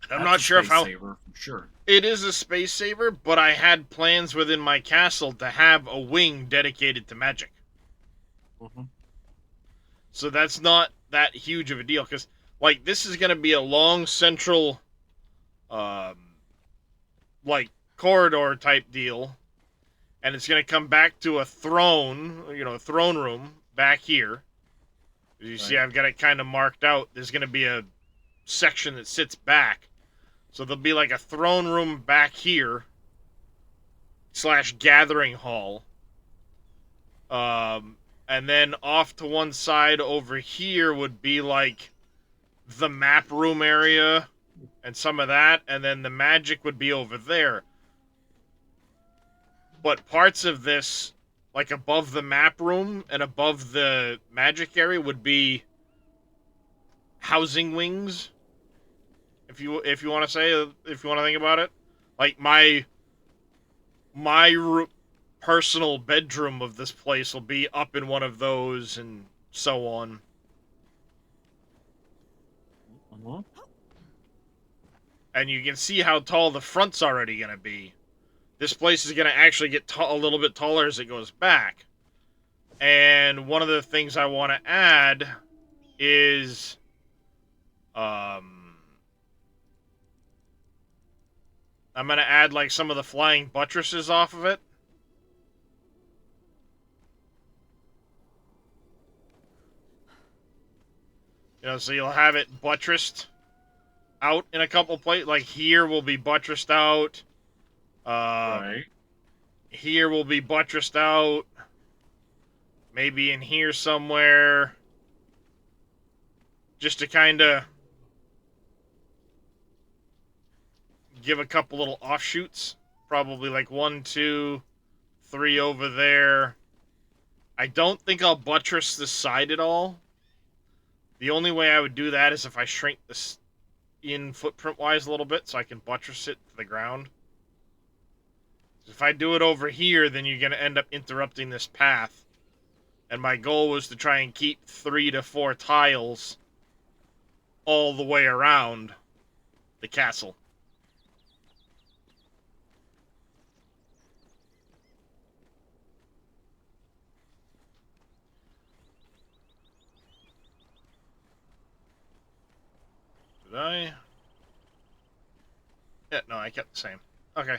I'm not sure if how saver, for sure. it is a space saver, but I had plans within my castle to have a wing dedicated to magic. Mm-hmm. So that's not that huge of a deal, because like this is going to be a long central like corridor type deal, and it's going to come back to a throne, you know, a throne room back here. You see, I've got it kind of marked out. There's going to be a section that sits back. So there'll be like a throne room back here, / gathering hall. And then off to one side over here would be like the map room area and some of that. And then the magic would be over there. But parts of this, like above the map room and above the magic area, would be housing wings. If you want to say, if you want to think about it, like my personal bedroom of this place will be up in one of those, and so on. And you can see how tall the front's already going to be. This place is going to actually get a little bit taller as it goes back. And one of the things I want to add is, I'm going to add like some of the flying buttresses off of it. You know, so you'll have it buttressed out in a couple places. Like here will be buttressed out. Right. Here will be buttressed out. Maybe in here somewhere. Just to kind of give a couple little offshoots. Probably like 1, 2, 3 over there. I don't think I'll buttress this side at all. The only way I would do that is if I shrink this in footprint-wise a little bit so I can buttress it to the ground. If I do it over here, then you're going to end up interrupting this path. And my goal was to try and keep 3 to 4 tiles all the way around the castle. Did I? Yeah, no, I kept the same. Okay.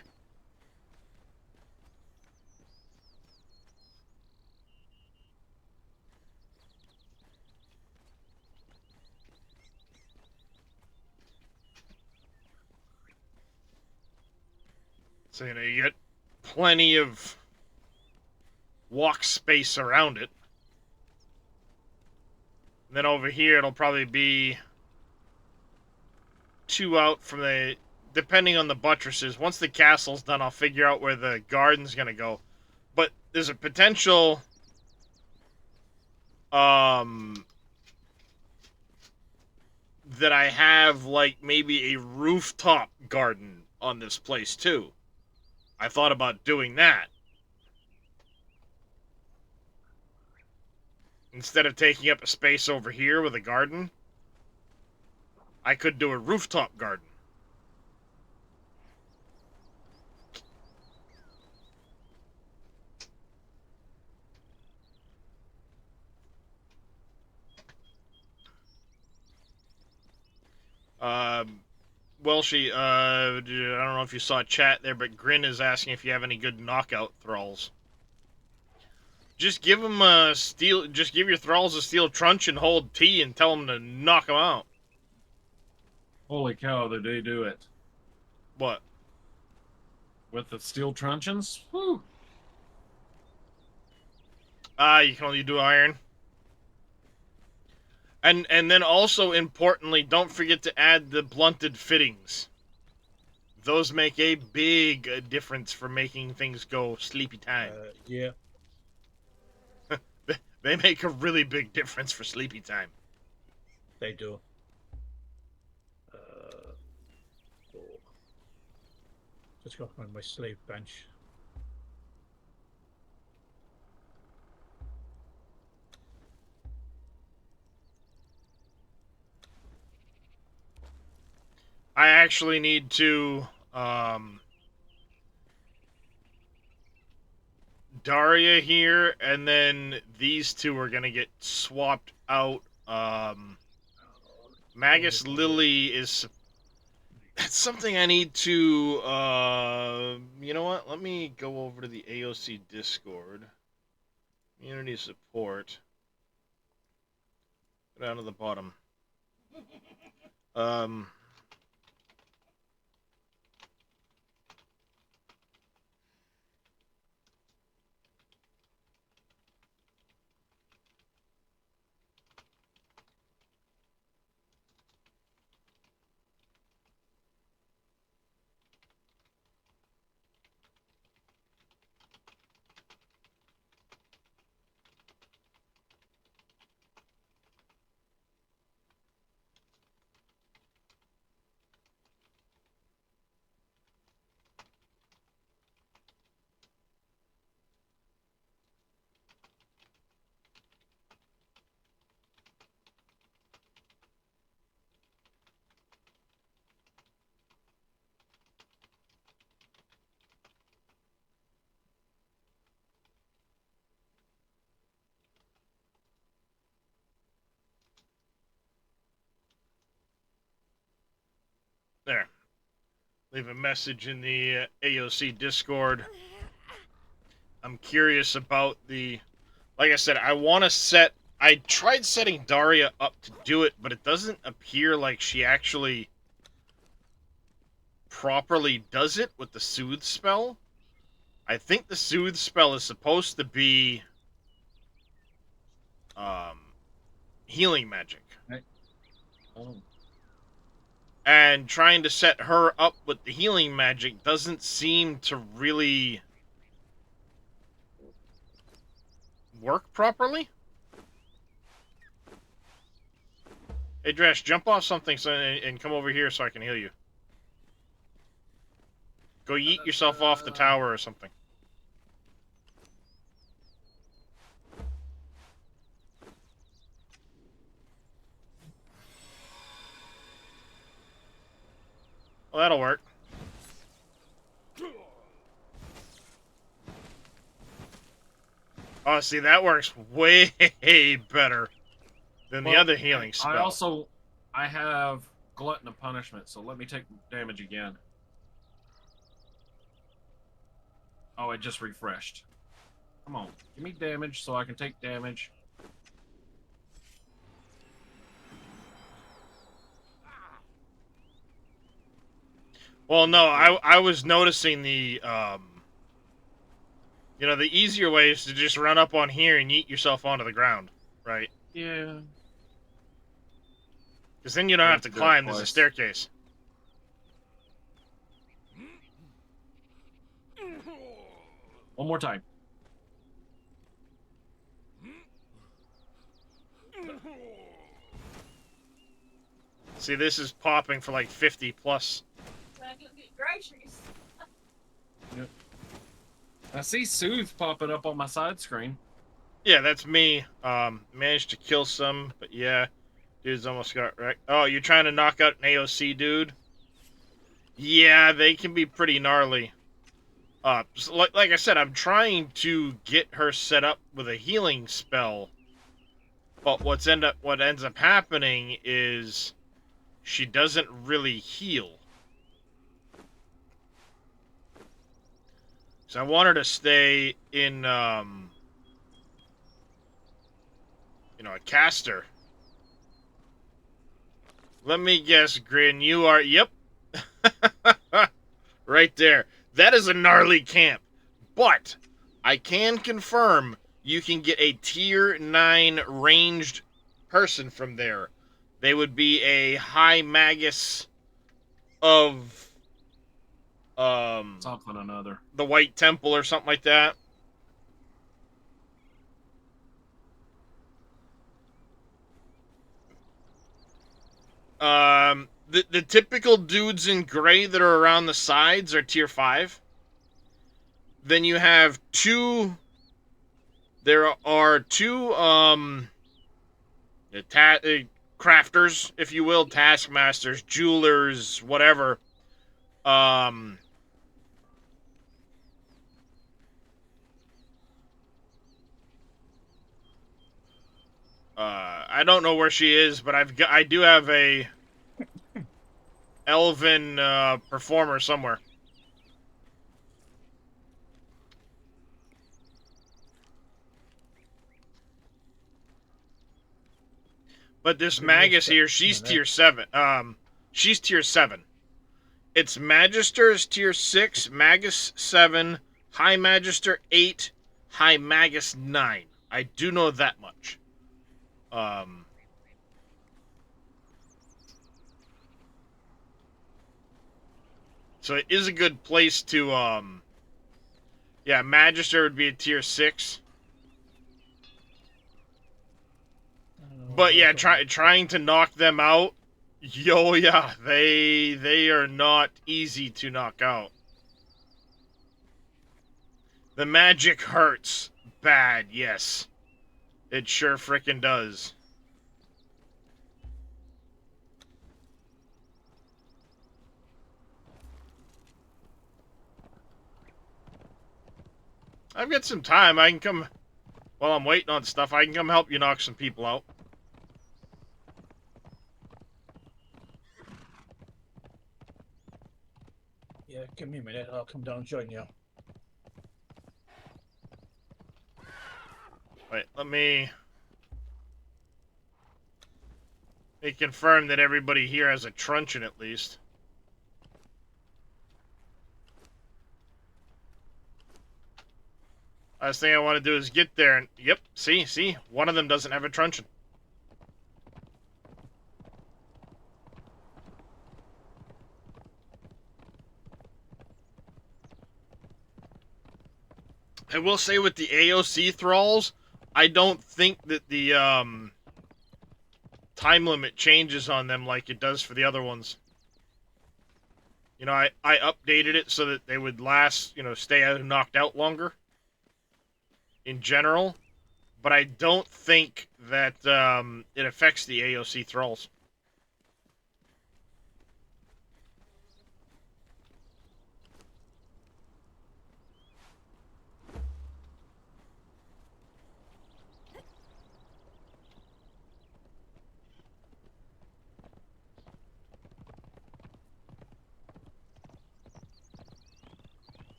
So, you know, you get plenty of walk space around it. And then over here, it'll probably be 2 out from the... Depending on the buttresses. Once the castle's done, I'll figure out where the garden's going to go. But there's a potential... that I have, like, maybe a rooftop garden on this place, too. I thought about doing that. Instead of taking up a space over here with a garden, I could do a rooftop garden. Welshie, I don't know if you saw chat there, but Grin is asking if you have any good knockout thralls. Just give them a steel. Just give your thralls a steel trunch and hold T and tell them to knock them out. Holy cow, did they do it? What? With the steel truncheons? Whew. You can only do iron. And then also, importantly, don't forget to add the blunted fittings. Those make a big difference for making things go sleepy time. Yeah. They make a really big difference for sleepy time. They do. Just got on my slave bench. I actually need to, Daria here, and then these two are gonna get swapped out. Magus Lily is... That's something I need to, you know what? Let me go over to the AOC Discord. Community support. Go down to the bottom. Um... There. Leave a message in the AOC Discord. I'm curious about the... Like I said, I want to set... I tried setting Daria up to do it, but it doesn't appear like she actually properly does it with the Soothe spell. I think the Soothe spell is supposed to be healing magic. Right. Oh. And trying to set her up with the healing magic doesn't seem to really work properly. Hey, Dresh, jump off something and come over here so I can heal you. Go yeet yourself off the tower or something. Well, that'll work. Oh, see, that works way better than the other healing spell. I have Glutton of Punishment, so let me take damage again. Oh, it just refreshed. Come on, give me damage so I can take damage. Well, no, I was noticing the, you know, the easier way is to just run up on here and yeet yourself onto the ground, right? Yeah. Because then you don't have to climb, there's a staircase. One more time. See, this is popping for like 50 plus. So I can get groceries. Yep. I see Soothe popping up on my side screen. Yeah, that's me. Managed to kill some, but yeah. Dude's almost got wrecked. Oh, you're trying to knock out an AOC dude? Yeah, they can be pretty gnarly. So like I said, I'm trying to get her set up with a healing spell. But what ends up happening is she doesn't really heal. So I want her to stay in, you know, a caster. Let me guess, Grin, you are... Yep. Right there. That is a gnarly camp. But I can confirm you can get a tier 9 ranged person from there. They would be a high magus of... Something or another. the White Temple or something like that. The typical dudes in gray that are around the sides are tier 5. Then you have two... There are two, crafters, if you will, taskmasters, jewelers, whatever. I don't know where she is, but I do have a elven performer somewhere. But this So Magus yes, here, but- she's no, no. tier 7. She's tier 7. It's Magister is tier 6, Magus 7, High Magister 8, High Magus 9. I do know that much. So it is a good place to, yeah, Magister would be a tier 6. But yeah, trying to knock them out, yeah, they are not easy to knock out. The magic hurts bad, yes. It sure frickin' does. I've got some time. I can come, while I'm waiting on stuff, I can come help you knock some people out. Yeah, give me a minute. I'll come down and join you. Wait, let me confirm that everybody here has a truncheon at least. Last thing I want to do is get there and, yep, see, one of them doesn't have a truncheon. I will say with the AOC thralls, I don't think that the time limit changes on them like it does for the other ones. You know, I updated it so that they would last, you know, stay out knocked out longer in general, but I don't think that it affects the AOC thralls.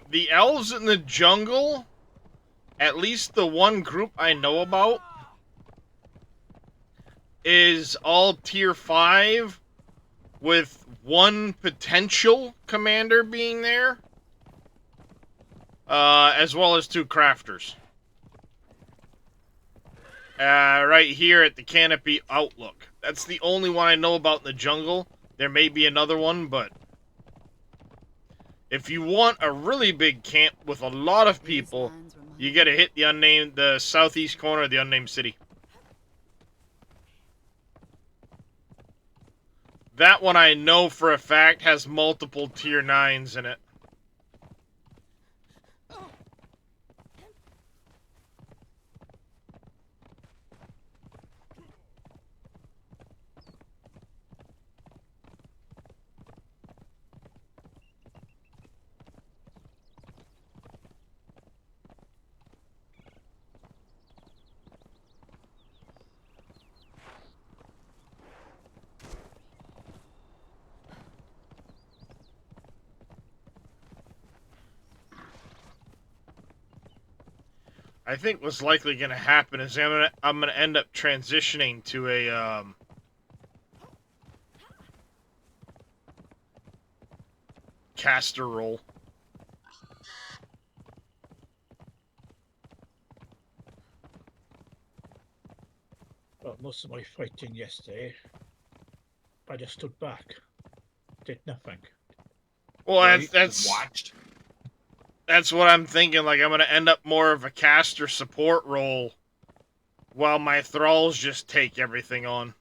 The elves in the jungle, at least the one group I know about, is all tier 5 with one potential commander being there, as well as 2 crafters. Right here at the Canopy Outlook. That's the only one I know about in the jungle. There may be another one, but if you want a really big camp with a lot of people, you gotta hit the southeast corner of the unnamed city. That one I know for a fact has multiple tier 9s in it. I think what's likely going to happen is I'm gonna end up transitioning to a caster role. Well, most of my fighting yesterday, I just stood back, did nothing. Well, Right? that's Watched. that's what I'm thinking. Like I'm gonna end up more of a caster support role, while my thralls just take everything on.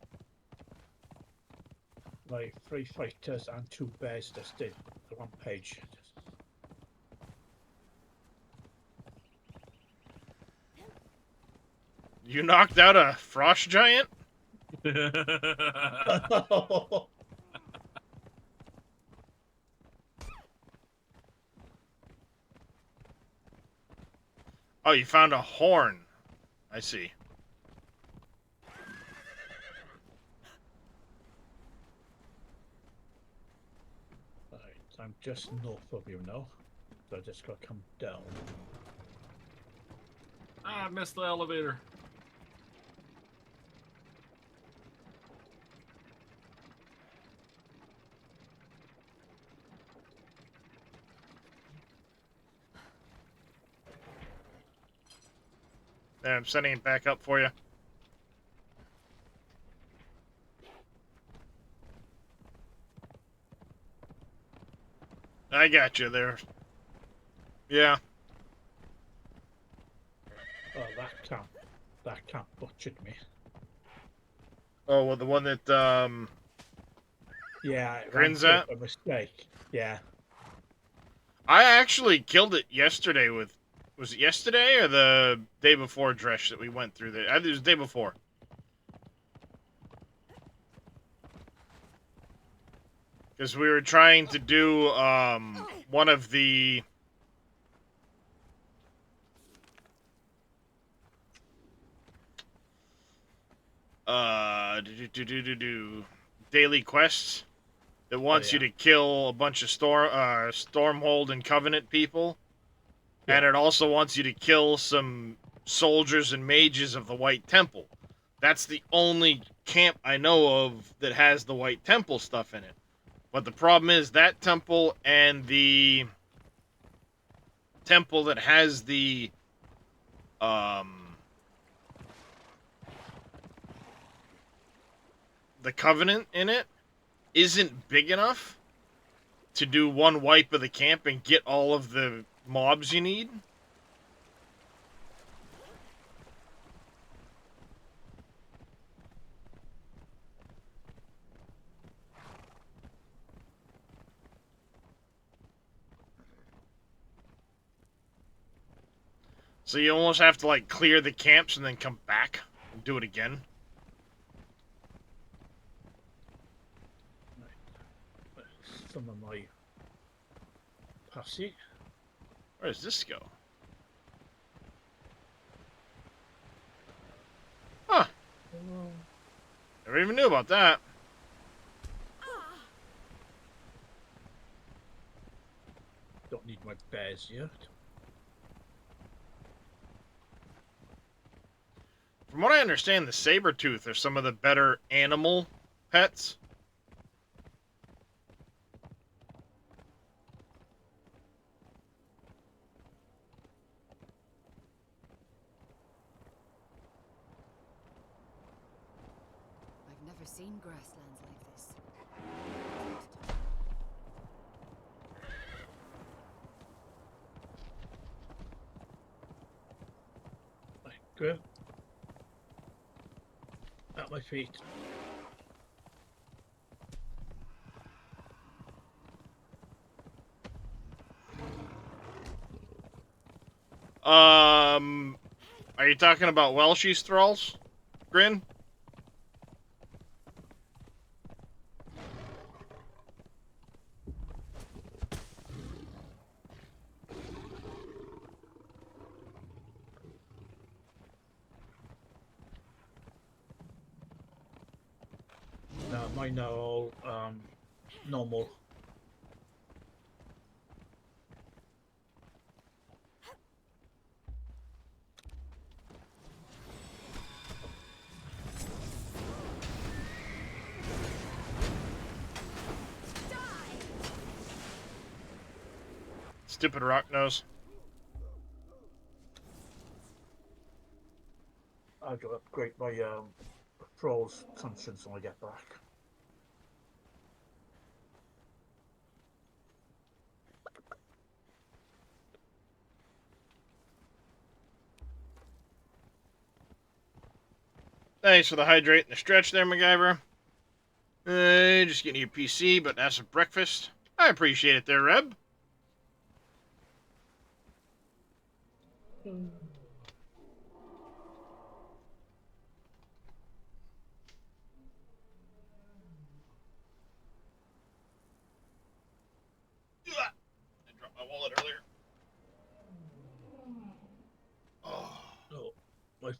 My 3 fighters and 2 bears just did the one page. You knocked out a frost giant? Oh, Oh, you found a horn. I see. right, I'm just north of you now. So I just gotta come down. I missed the elevator. There, I'm setting it back up for you. I got you there. Yeah. Oh, that camp butchered me. Oh, well, the one that, Yeah, it Grins ran at? through by mistake. Yeah. I actually killed it yesterday with... Was it yesterday or the day before Dresh that we went through there? I think it was the day before. Because we were trying to do, one of the... daily quests that wants you yeah. to kill a bunch of Stormhold and Covenant people. And Yeah. it also wants you to kill some soldiers and mages of the White Temple. That's the only camp I know of that has the White Temple stuff in it. But the problem is that temple and the temple that has the Covenant in it isn't big enough to do one wipe of the camp and get all of the mobs you need. So you almost have to, like, clear the camps and then come back and do it again. Some of my posse. Where does this go? Huh. Never even knew about that. Don't need my bears yet. From what I understand, the saber-tooth are some of the better animal pets. I've never seen grasslands like this. Right, go. At my feet. Are you talking about Welshy's thralls, Grin? No, mine are all normal. Stupid rock nose. I've got to upgrade my thralls conscience when I get back. Thanks for the hydrate and the stretch there, MacGyver. Just getting your PC, but have some breakfast. I appreciate it there, Reb.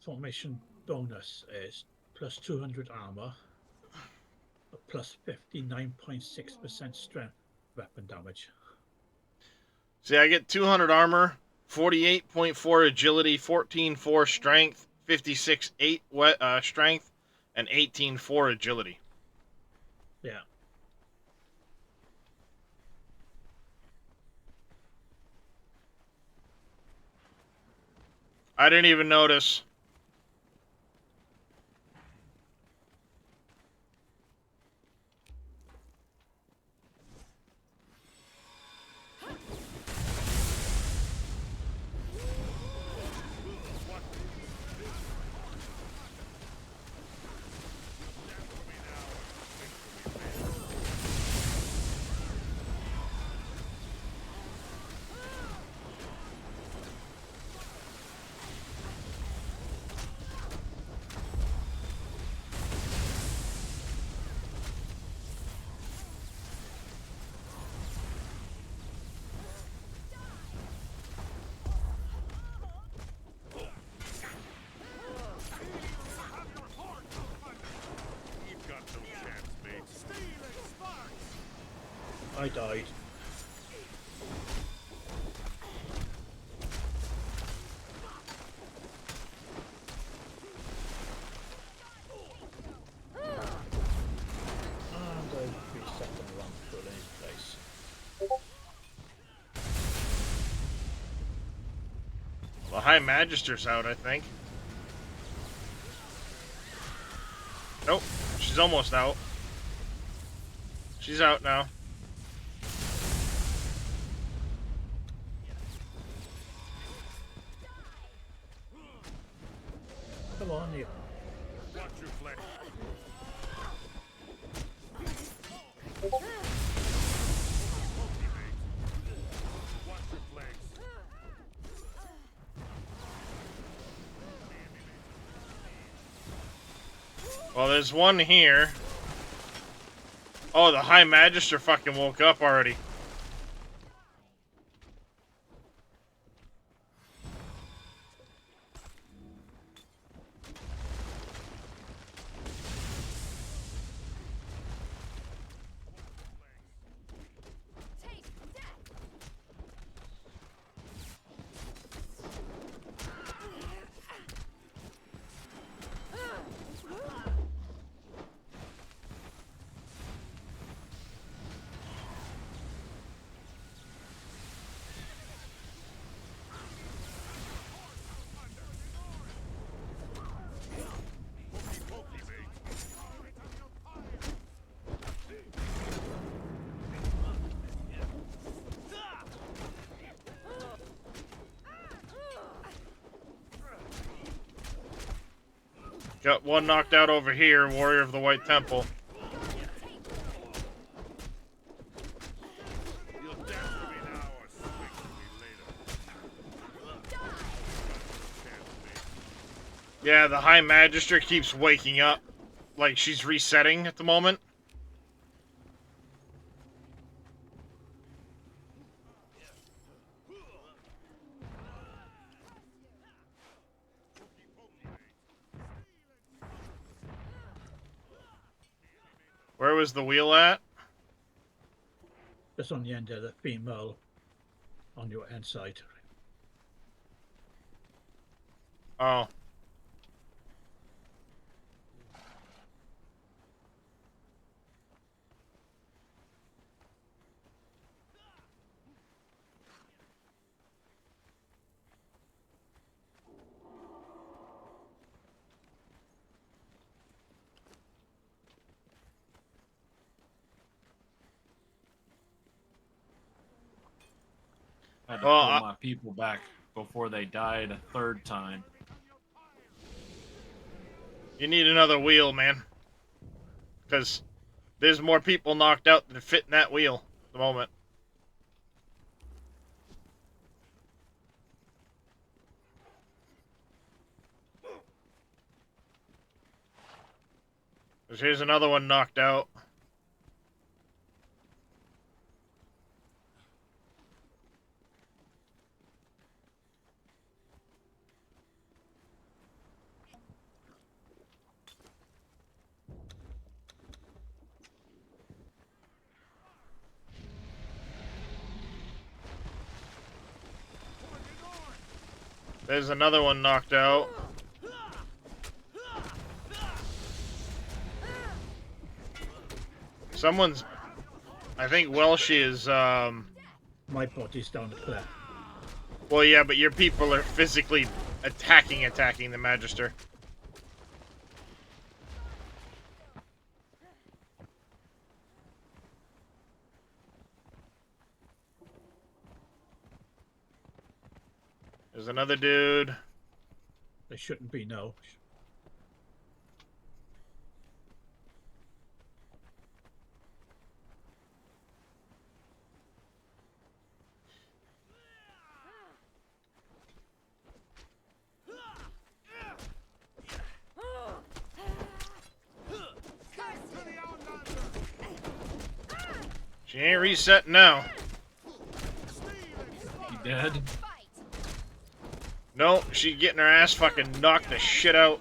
formation bonus is plus 200 armor, plus 59.6% strength weapon damage. See, I get 200 armor, 48.4 agility, 14.4 strength, 56.8 strength, and 18.4 agility. Yeah. I didn't even notice. I died. And I'll be second around for any place. The High Magister's out, I think. Nope, she's almost out. She's out now. Come on, you. Watch your flex. Watch your flex. Well, there's one here. Oh, the High Magister fucking woke up already. Got one knocked out over here, Warrior of the White Temple. You'll dance to me now or swing to me later. Yeah, the High Magister keeps waking up. Like she's resetting at the moment. Where was the wheel at? Just on the end of the female on your end side. Oh. I had to Well, pull my people back before they died a third time. You need another wheel, man. Because there's more people knocked out than fit in that wheel at the moment. Because here's another one knocked out. There's another one knocked out. Someone's... I think Welsh is, My body's down the cliff. well, yeah, but your people are physically attacking the Magister. There's another dude. They shouldn't be now. She ain't resetting now. You dead? No, she's getting her ass fucking knocked the shit out.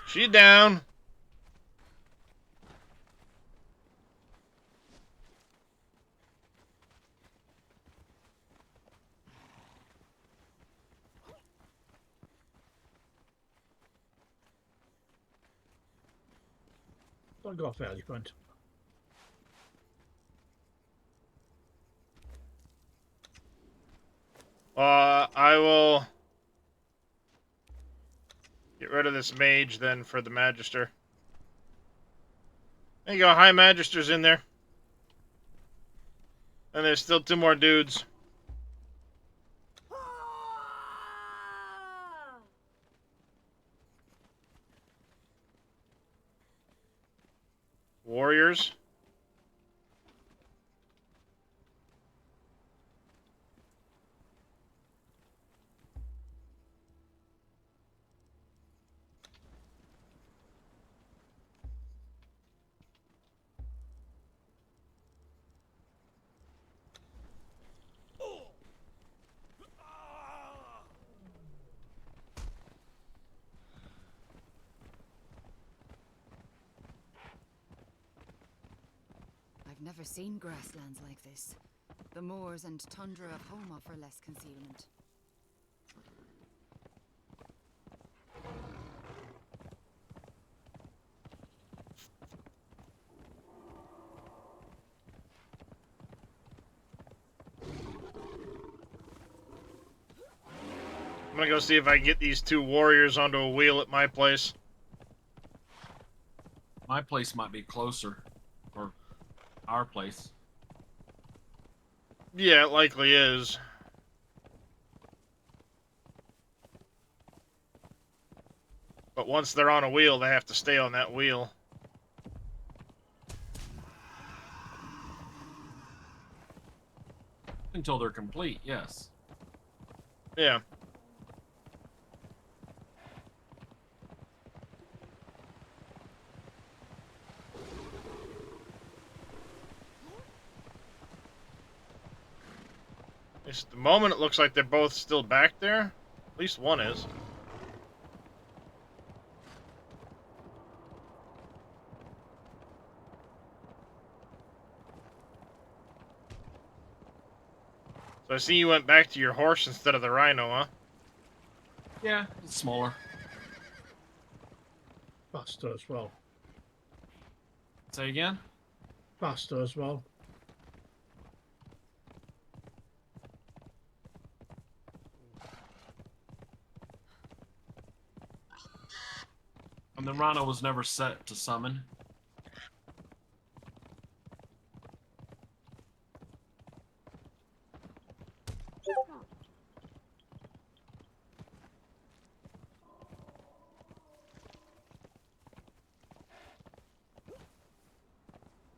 She down. Bug off, elephant. I will get rid of this mage then for the Magister. There you go, High Magister's in there. And there's still 2 more dudes. Warriors. I've never seen grasslands like this. The moors and tundra of home offer less concealment. I'm gonna go see if I can get these 2 warriors onto a wheel at my place. My place might be closer. Or our place. Yeah, it likely is. But once they're on a wheel, they have to stay on that wheel. Until they're complete, yes. Yeah. At the moment, it looks like they're both still back there. At least one is. So I see you went back to your horse instead of the rhino, huh? Yeah, it's smaller. Faster as well. Say again? Faster as well. And the rhino was never set to summon.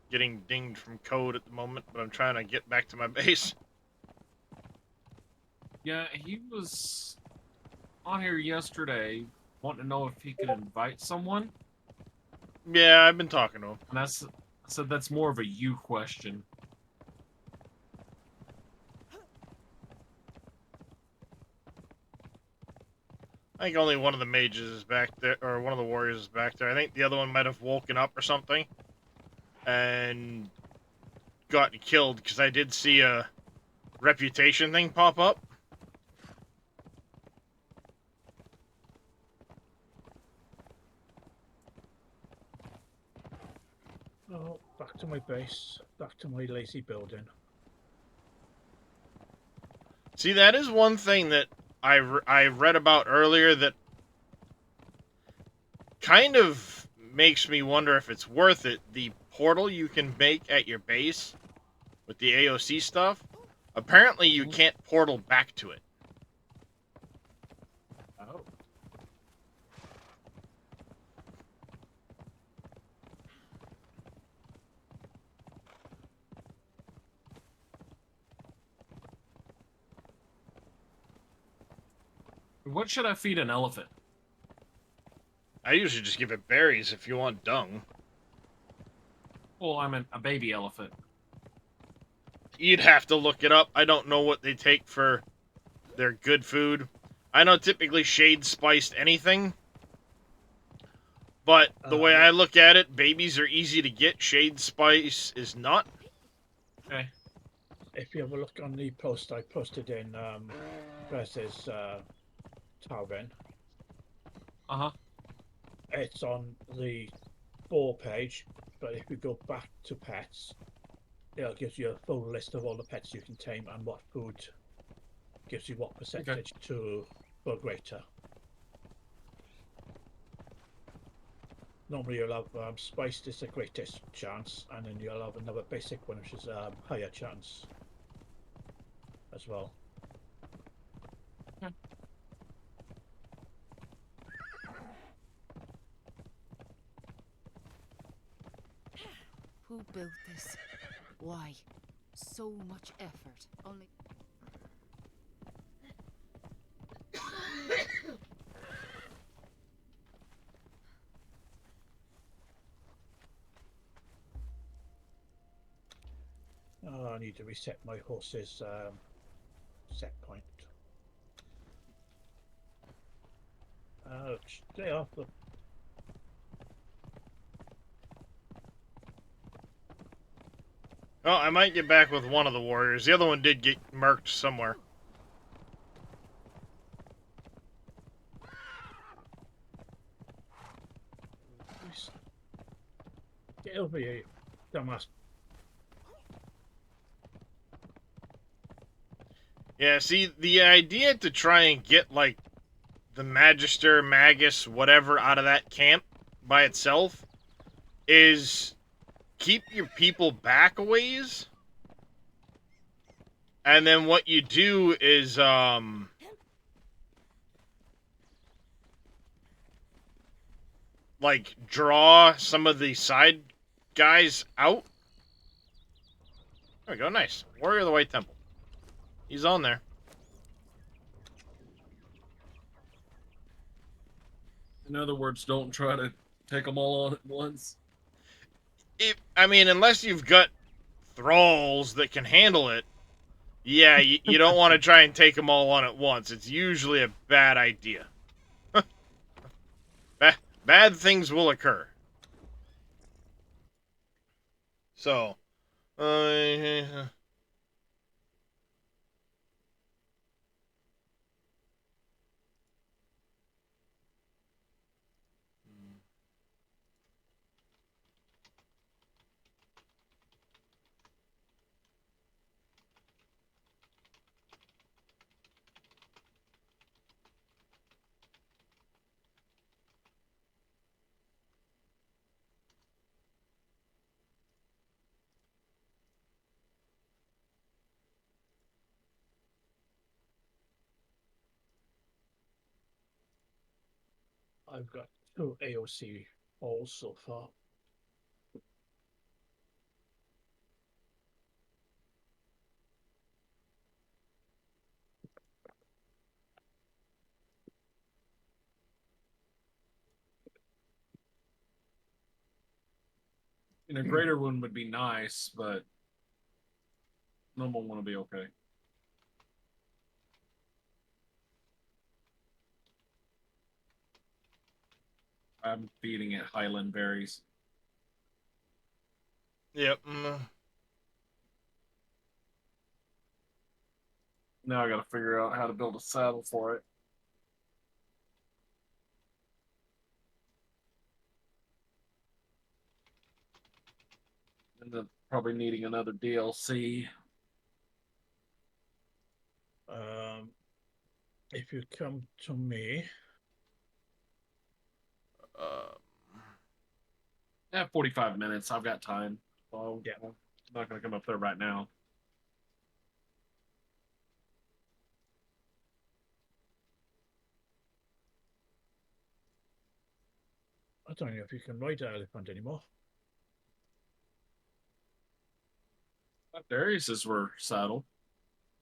Getting dinged from code at the moment, but I'm trying to get back to my base. Yeah, he was on here yesterday wanting to know if he could invite someone. Yeah, I've been talking to him. And I said that's more of a you question. I think only one of the mages is back there, or one of the warriors is back there. I think the other one might have woken up or something. and got killed because I did see a reputation thing pop up. Oh, back to my base. Back to my lazy building. See, that is one thing that I read about earlier that kind of makes me wonder if it's worth it. The portal you can make at your base with the AOC stuff, apparently you can't portal back to it. Oh. What should I feed an elephant? I usually just give it berries if you want dung. Well, I'm a baby elephant. You'd have to look it up. I don't know what they take for their good food. I know typically shade spiced anything. But the way I look at it, babies are easy to get. Shade spice is not. Okay. If you have a look on the post I posted in Prez's tavern, Uh-huh. it's on the boar page, but if you go back to pets, it'll give you a full list of all the pets you can tame and what food gives you what percentage to go greater. Normally you'll have spiced is the greatest chance, and then you'll have another basic one which is higher chance as well. Who built this? Why? So much effort. Only. Oh, I need to reset my horse's set point. Stay off the. Well, I might get back with one of the warriors. The other one did get murked somewhere. Get over here, you dumbass. Yeah, see, the idea to try and get, like, the Magister, Magus, whatever, out of that camp by itself is keep your people back a ways. And then what you do is, like, draw some of the side guys out. There we go, nice. Warrior of the White Temple. He's on there. In other words, don't try to take them all on at once. I mean, unless you've got thralls that can handle it, yeah, you don't want to try and take them all on at once. It's usually a bad idea. Bad things will occur. So, I've got 2 AOC balls so far. You know, greater one would be nice, but normal one will be okay. I'm feeding it Highland berries. Yep. Now I got to figure out how to build a saddle for it. And then probably needing another DLC. If you come to me, Uh, Yeah, 45 minutes. I've got time. So Yeah. I'm not going to come up there right now. I don't know if you can ride an elephant anymore. Darius's were saddled.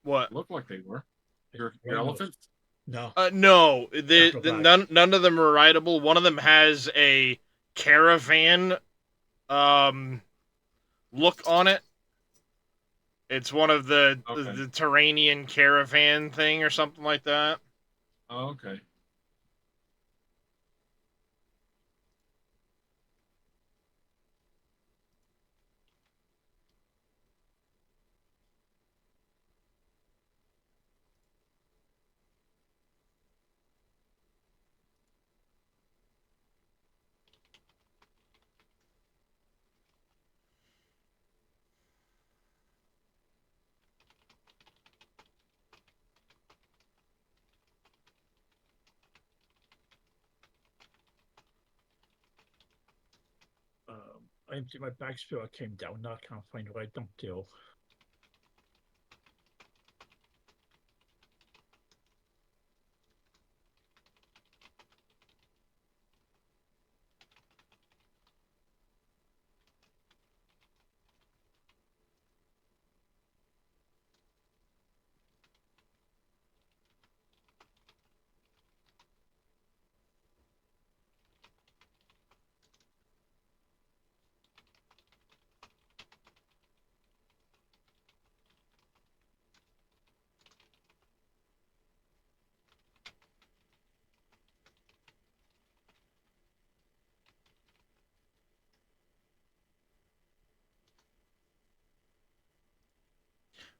what? Looked like they were. Your Rhinos. elephant? No. No. Saddlebags. None of them are rideable. One of them has a caravan look on it. It's one of Okay. the Terranian caravan thing or something like that. Oh, okay. I emptied my bags before I came down. Now I can't find where I dumped it all.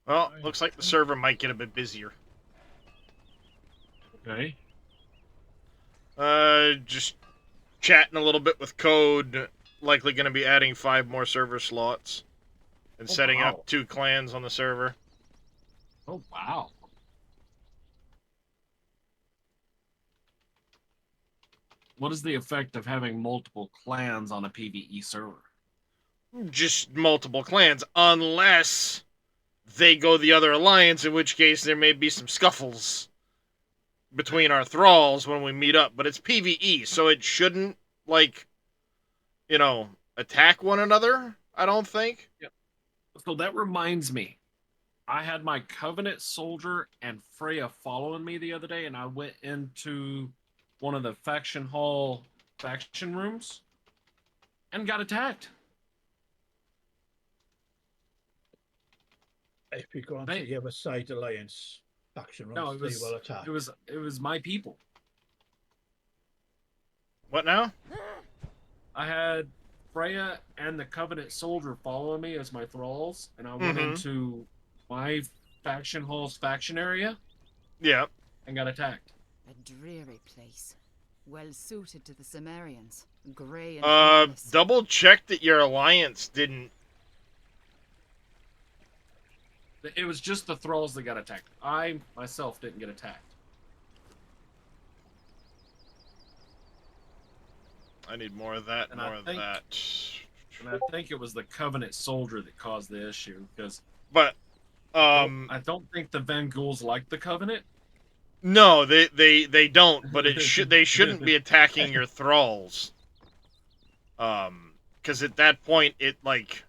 Well, looks like the server might get a bit busier. Okay. Just chatting a little bit with Code. Likely going to be adding 5 more server slots and Oh, setting wow. up 2 clans on the server. Oh, wow. What is the effect of having multiple clans on a PvE server? Just multiple clans, unless they go the other alliance, in which case there may be some scuffles between our thralls when we meet up. But it's PvE, so it shouldn't, like, attack one another, I don't think. Yep. So that reminds me. I had my Covenant soldier and Freya following me the other day, and I went into one of the faction hall faction rooms and got attacked. If you go onto They- the other side alliance faction rooms, No, they will attack. it was my people. What now? I had Freya and the Covenant soldier following me as my thralls, and I went Mhm. into my faction hall's faction area Yeah. and got attacked. A dreary place. Well suited to the Cimmerians. Grey and homeless. Double check that your alliance didn't. It was just the thralls that got attacked. I myself didn't get attacked. I need more of that, And more I of think- that. And I think it was the Covenant soldier that caused the issue because But, I don't think the Van Ghouls like the Covenant. no, they don't. But they shouldn't be attacking your thralls. Because at that point it like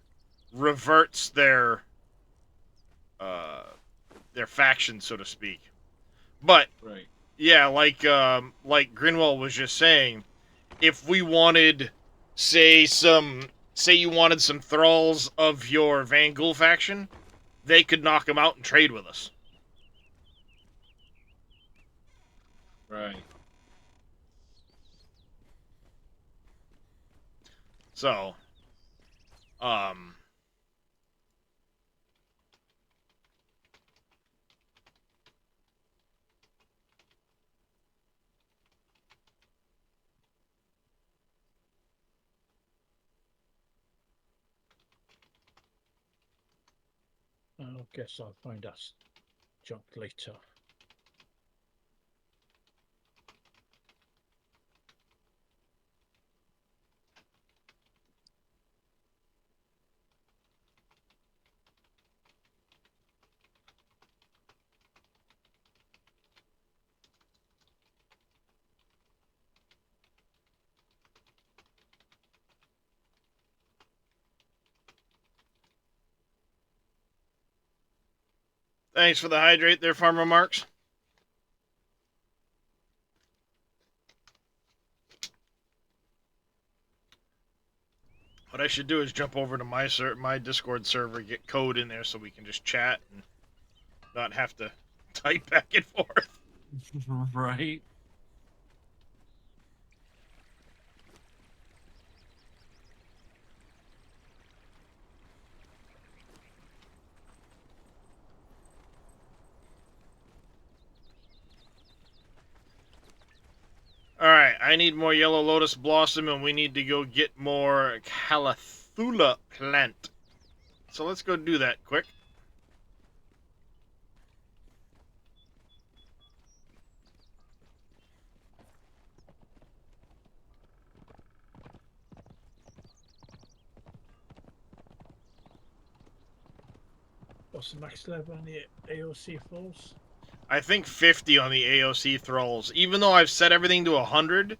reverts their faction, so to speak. But Right. yeah, like Grinwell was just saying, if we wanted, say you wanted some thralls of your Van Ghoul faction, they could knock them out and trade with us. Right. So, I guess I'll find that junk later. Thanks for the hydrate there, Farmer Marks. What I should do is jump over to my Discord server, get code in there so we can just chat and not have to type back and forth. Right? Alright, I need more Yellow Lotus Blossom, and we need to go get more Calathula plant. So let's go do that quick. What's the max level on the AOC falls? I think 50 on the AOC thralls. Even though I've set everything to 100,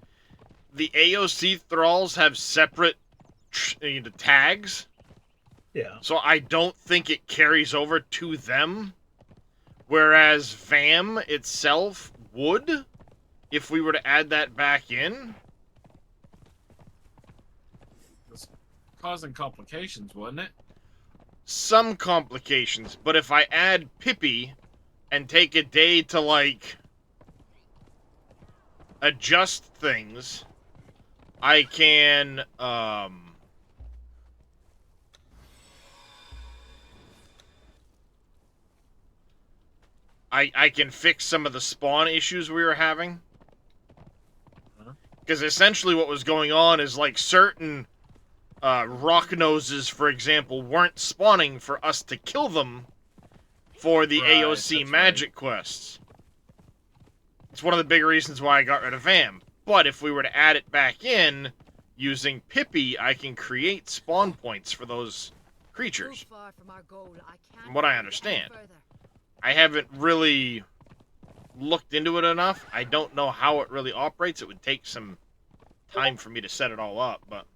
the AOC thralls have separate tags. Yeah. So I don't think it carries over to them. Whereas VAM itself would, if we were to add that back in. It's causing complications, wasn't it? Some complications, but if I add Pippi and take a day to, like, adjust things, I can, I can fix some of the spawn issues we were having. Because essentially what was going on is, like, certain rock noses, for example, weren't spawning for us to kill them for the Right, AOC that's magic quests. It's one of the big reasons why I got rid of VAM. But if we were to add it back in, using Pippi, I can create spawn points for those creatures. So far from our goal, I can't From what I go any understand. further. I haven't really looked into it enough. I don't know how it really operates. It would take some time for me to set it all up, but...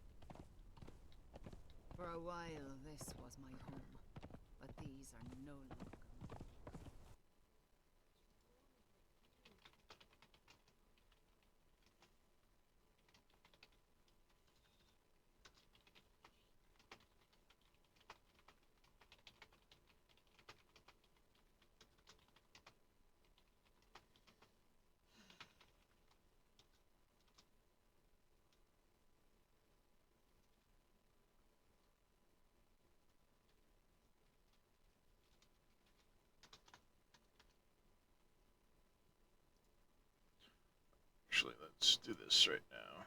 For a while, this was my home, but these are no longer. Actually, let's do this right now.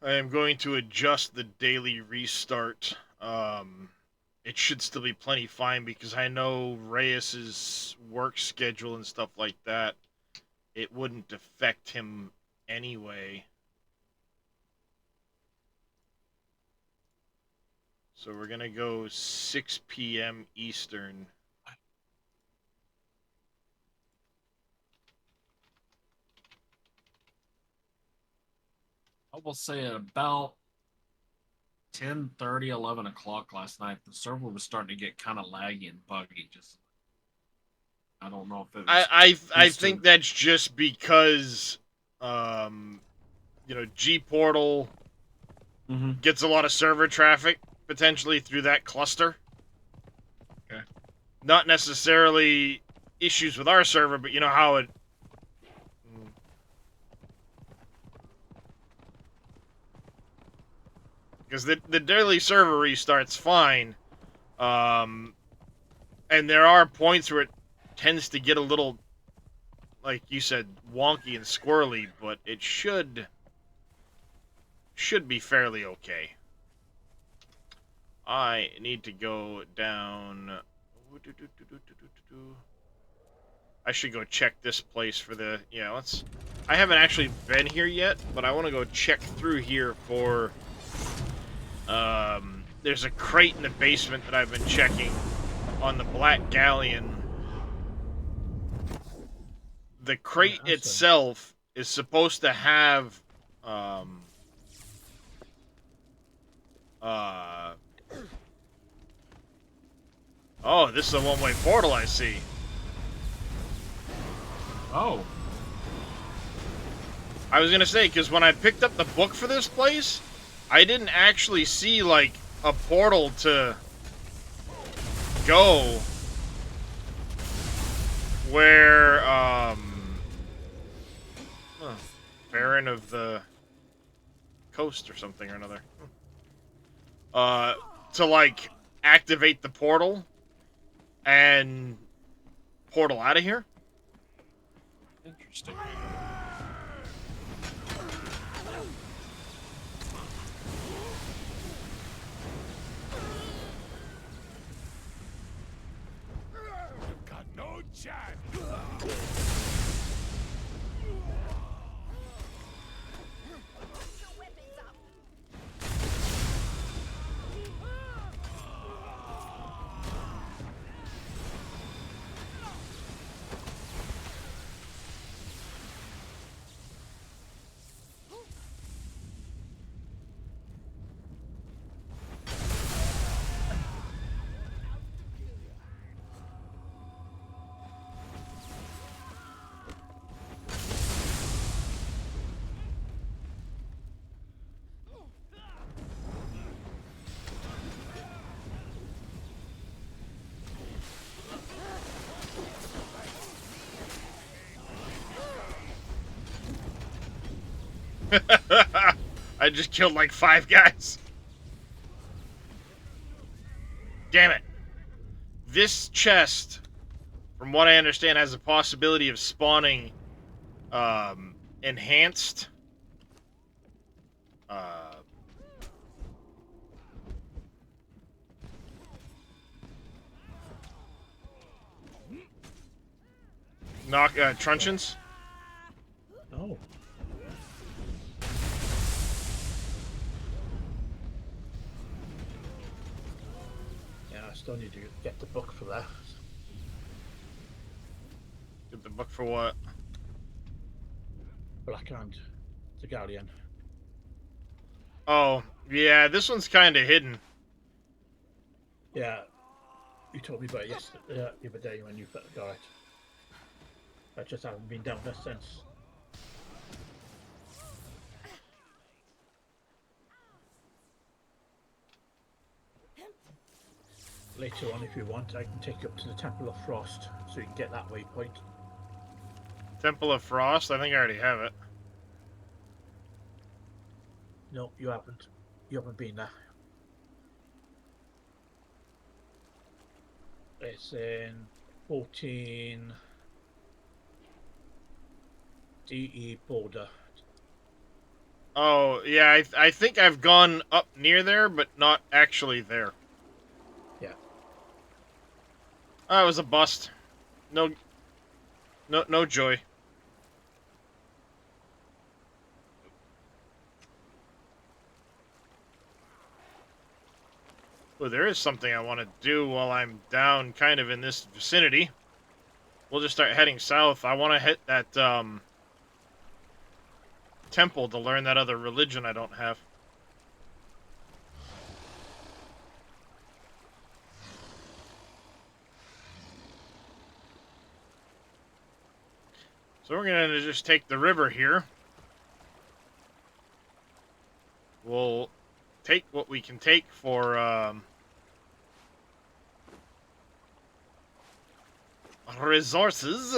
I am going to adjust the daily restart. It should still be plenty fine because I know Reyes's work schedule and stuff like that. It wouldn't affect him anyway. So we're gonna go 6 p.m. Eastern. I will say at about 10:30, 11 o'clock last night, the server was starting to get kind of laggy and buggy. Just, I don't know if it was. I think that's just because, G Portal gets a lot of server traffic potentially through that cluster. Okay. Not necessarily issues with our server, but you know how it. Because the daily server restarts fine, and there are points where it tends to get a little, like you said, wonky and squirrely, but it should be fairly okay. I need to go down. I should go check this place for the... Yeah, let's... I haven't actually been here yet, but I want to go check through here for... There's a crate in the basement that I've been checking on the Black Galleon. The crate Yeah, itself is supposed to have... Oh, this is a one-way portal, I see. Oh, I was gonna say, because when I picked up the book for this place, I didn't actually see, like, a portal to go where, Baron of the Coast or something or another. To, like, activate the portal and portal out of here. interesting. You've got no chance. I just killed like 5 guys. Damn it. This chest, from what I understand, has a possibility of spawning enhanced truncheons. Oh. Yeah, I still need to get the book for that. Get the book for what? Blackhand, the Galleon. Oh, yeah, this one's kind of hidden. Yeah, you told me about it yesterday, the other day when you got it. I just haven't been down there since. Later on, if you want, I can take you up to the Temple of Frost so you can get that waypoint. Temple of Frost? I think I already have it. No, you haven't. You haven't been there. It's in 14 DE border. Oh, yeah, I think I've gone up near there, but not actually there. Yeah. Oh, it was a bust. No joy. Well, there is something I want to do while I'm down kind of in this vicinity. We'll just start heading south. I want to hit that, temple to learn that other religion I don't have. So we're going to just take the river here. We'll take what we can take for, resources.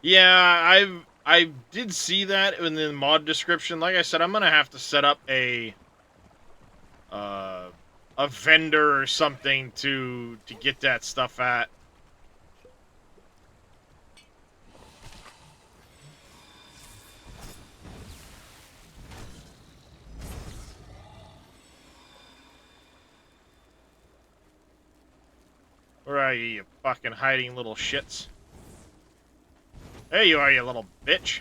Yeah, I did see that in the mod description. Like I said, I'm gonna have to set up a vendor or something to get that stuff at. Where are you, you fucking hiding little shits? There you are, you little bitch.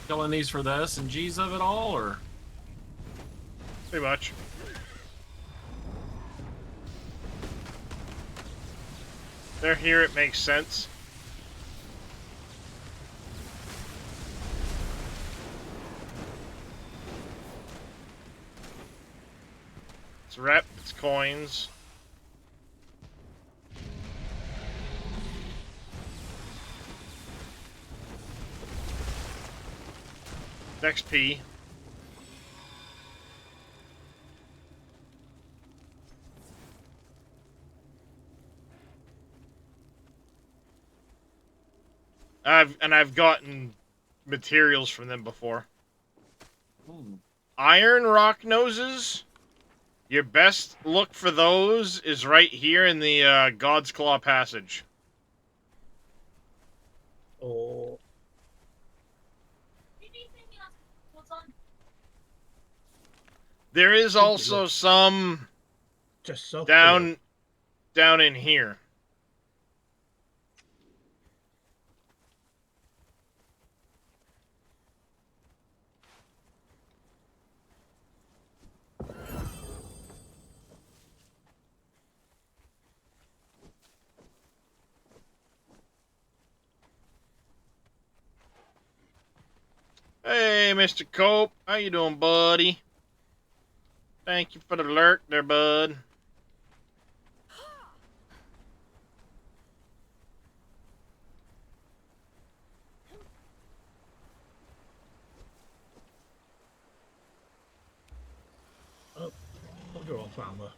Killing these for the S&Gs of it all, or? Pretty much. They're here, it makes sense. It's rep, it's coins. It's XP. I've gotten materials from them before. Hmm. Iron rock noses. Your best look for those is right here in the God's Claw passage. Or What's on? There is Think it also looks- some just so down in here. Hey, Mr. Cope. How you doing, buddy? Thank you for the lurk there, bud. Oh, I'll go off armor.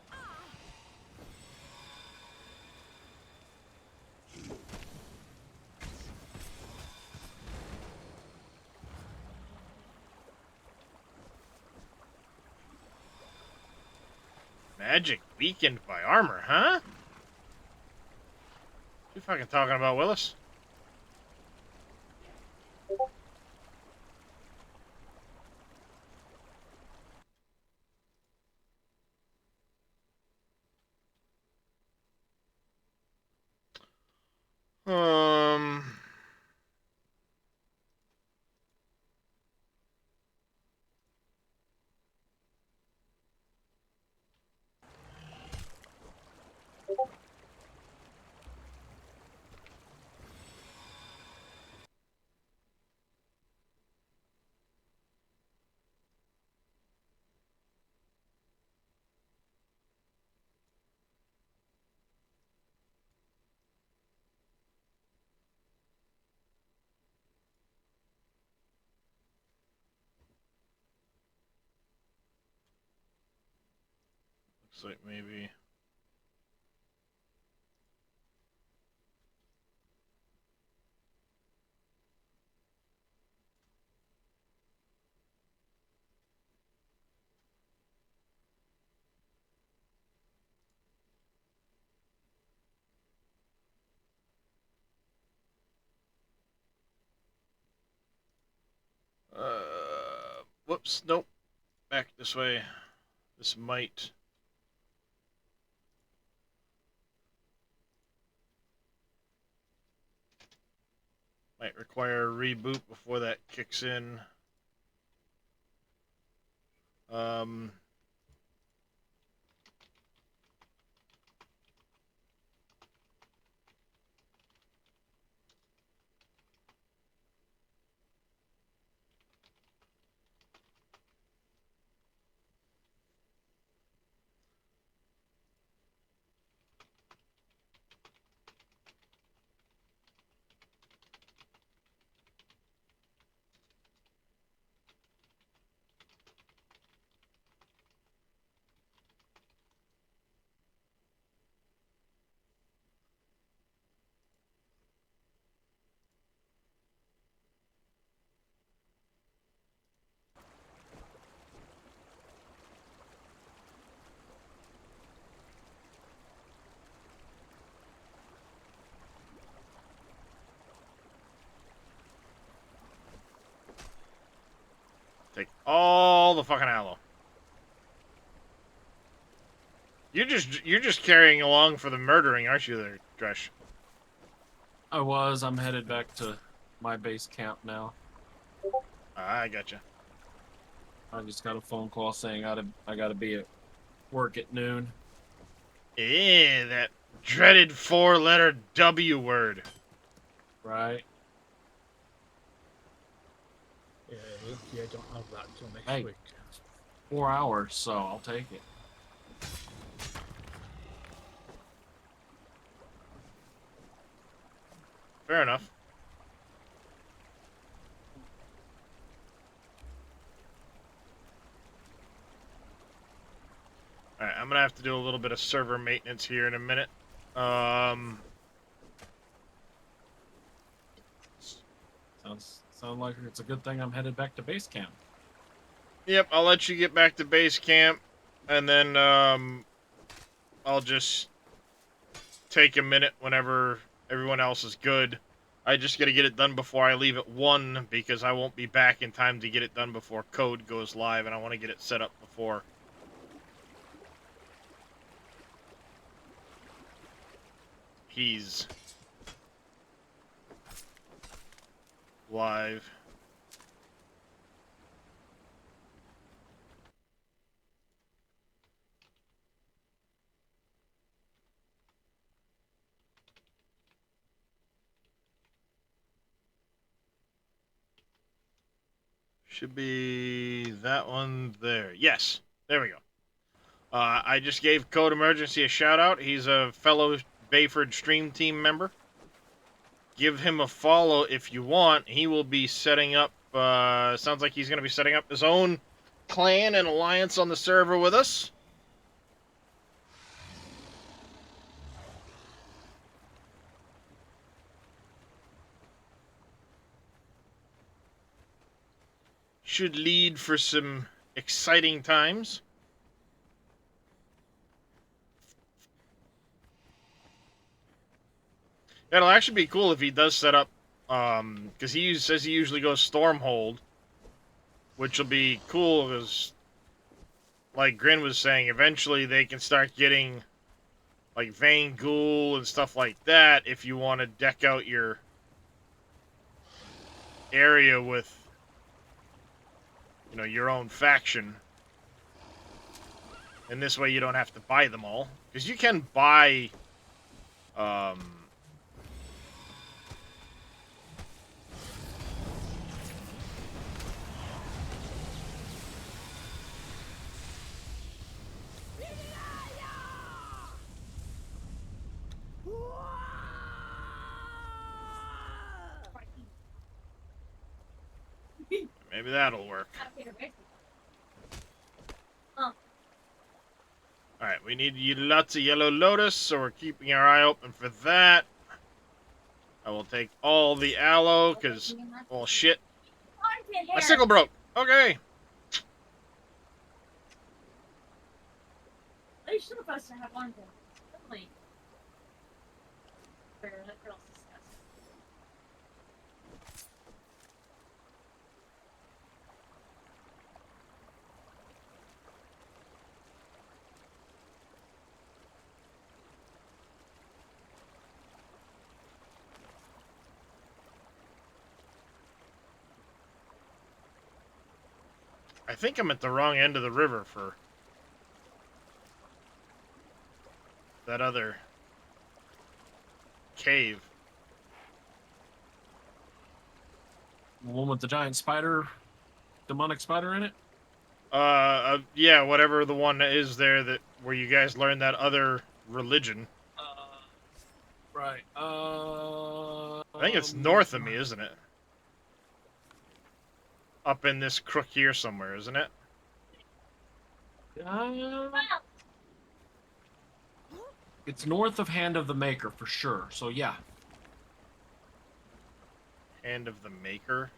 Magic weakened by armor, huh? What you fucking talking about, Willis? Um... Looks like maybe... Whoops, nope. Back this way. This might... Might require a reboot before that kicks in. Um... All the fucking aloe. You're just carrying along for the murdering, aren't you there, Dresh? I'm headed back to my base camp now. I gotcha. I just got a phone call saying I gotta be at work at noon. Yeah, that dreaded 4-letter W word. Right? Yeah, lucky I don't have that until next Hey. week. 4 hours, so I'll take it. Fair enough. Alright, I'm gonna have to do a little bit of server maintenance here in a minute. Sound like it's a good thing I'm headed back to base camp. Yep, I'll let you get back to base camp, and then, I'll just take a minute whenever everyone else is good. I just gotta get it done before I leave at 1, because I won't be back in time to get it done before code goes live, and I want to get it set up before. He's live. Should be that one there. Yes, there we go. I just gave Code Emergency a shout out. He's a fellow Bayford Stream Team member. Give him a follow if you want. He will be setting up, sounds like he's going to be setting up his own clan and alliance on the server with us. Should lead for some exciting times. It'll actually be cool if he does set up, because he says he usually goes Stormhold, which will be cool because, like Grin was saying, eventually they can start getting, like, Vain Ghoul and stuff like that if you want to deck out your area with, you know, your own faction. And this way you don't have to buy them all. Because you can buy, maybe that'll work. Alright, we need lots of Yellow Lotus, so we're keeping our eye open for that. I will take all the aloe, because, well, shit. My sickle broke. Okay. They should have supposed to have one thing. Really. That girl's disgusting. I think I'm at the wrong end of the river for that other cave. The one with the giant spider, demonic spider in it? Yeah, whatever the one is there that where you guys learned that other religion. Right. I think it's north of me, isn't it? Up in this crook here somewhere, isn't it? It's north of Hand of the Maker for sure. So yeah. Hand of the Maker.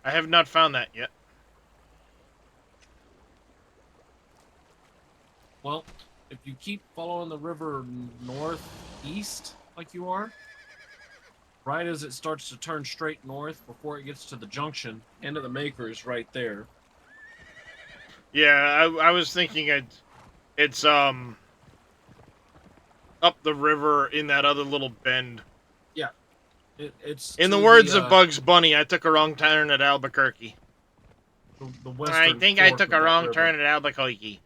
I have not found that yet. Well, if you keep following the river northeast like you are, right as it starts to turn straight north before it gets to the junction, end of the Maker is right there. Yeah, I was thinking it's up the river in that other little bend. Yeah, it's In to the words of the, Bugs Bunny, I took a wrong turn at Albuquerque. the I western think I fork took of a that wrong river. turn at Albuquerque.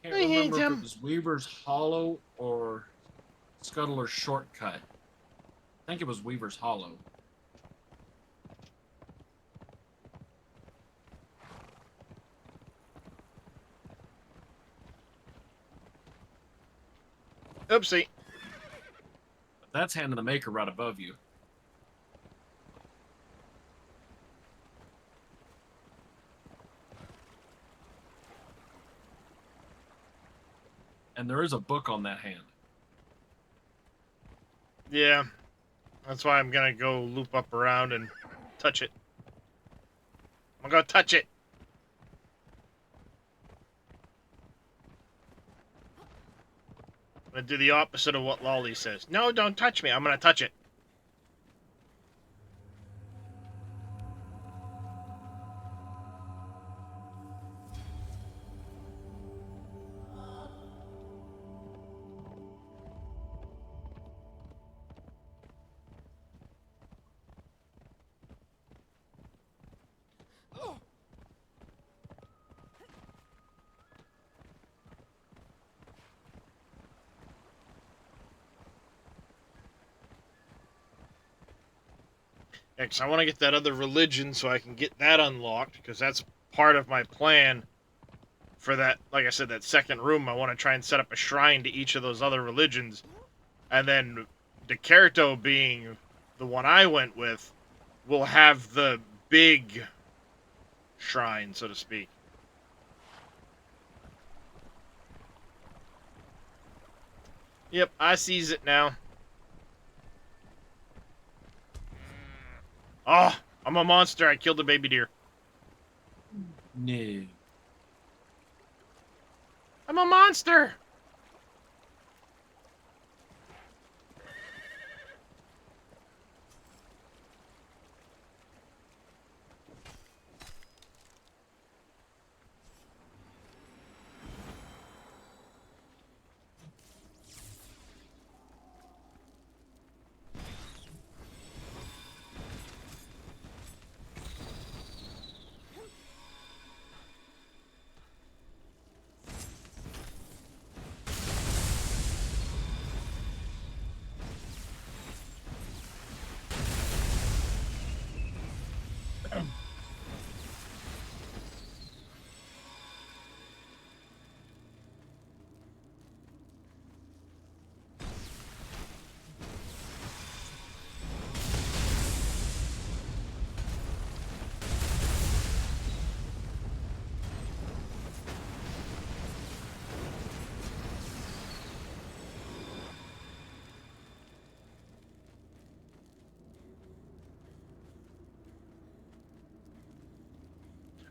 Can't remember if it was Weaver's Hollow or Scuttler's Shortcut. I think it was Weaver's Hollow. Oopsie. But that's Hand of the Maker right above you. And there is a book on that hand. Yeah. That's why I'm gonna go loop up around and touch it. I'm gonna touch it. I'm gonna do the opposite of what Lolly says. No, don't touch me. I'm gonna touch it. Next, I want to get that other religion so I can get that unlocked, because that's part of my plan for that, like I said, that second room. I want to try and set up a shrine to each of those other religions. And then Dekerto, being the one I went with, will have the big shrine, so to speak. Yep, I sees it now. Oh, I'm a monster. I killed a baby deer. No. I'm a monster.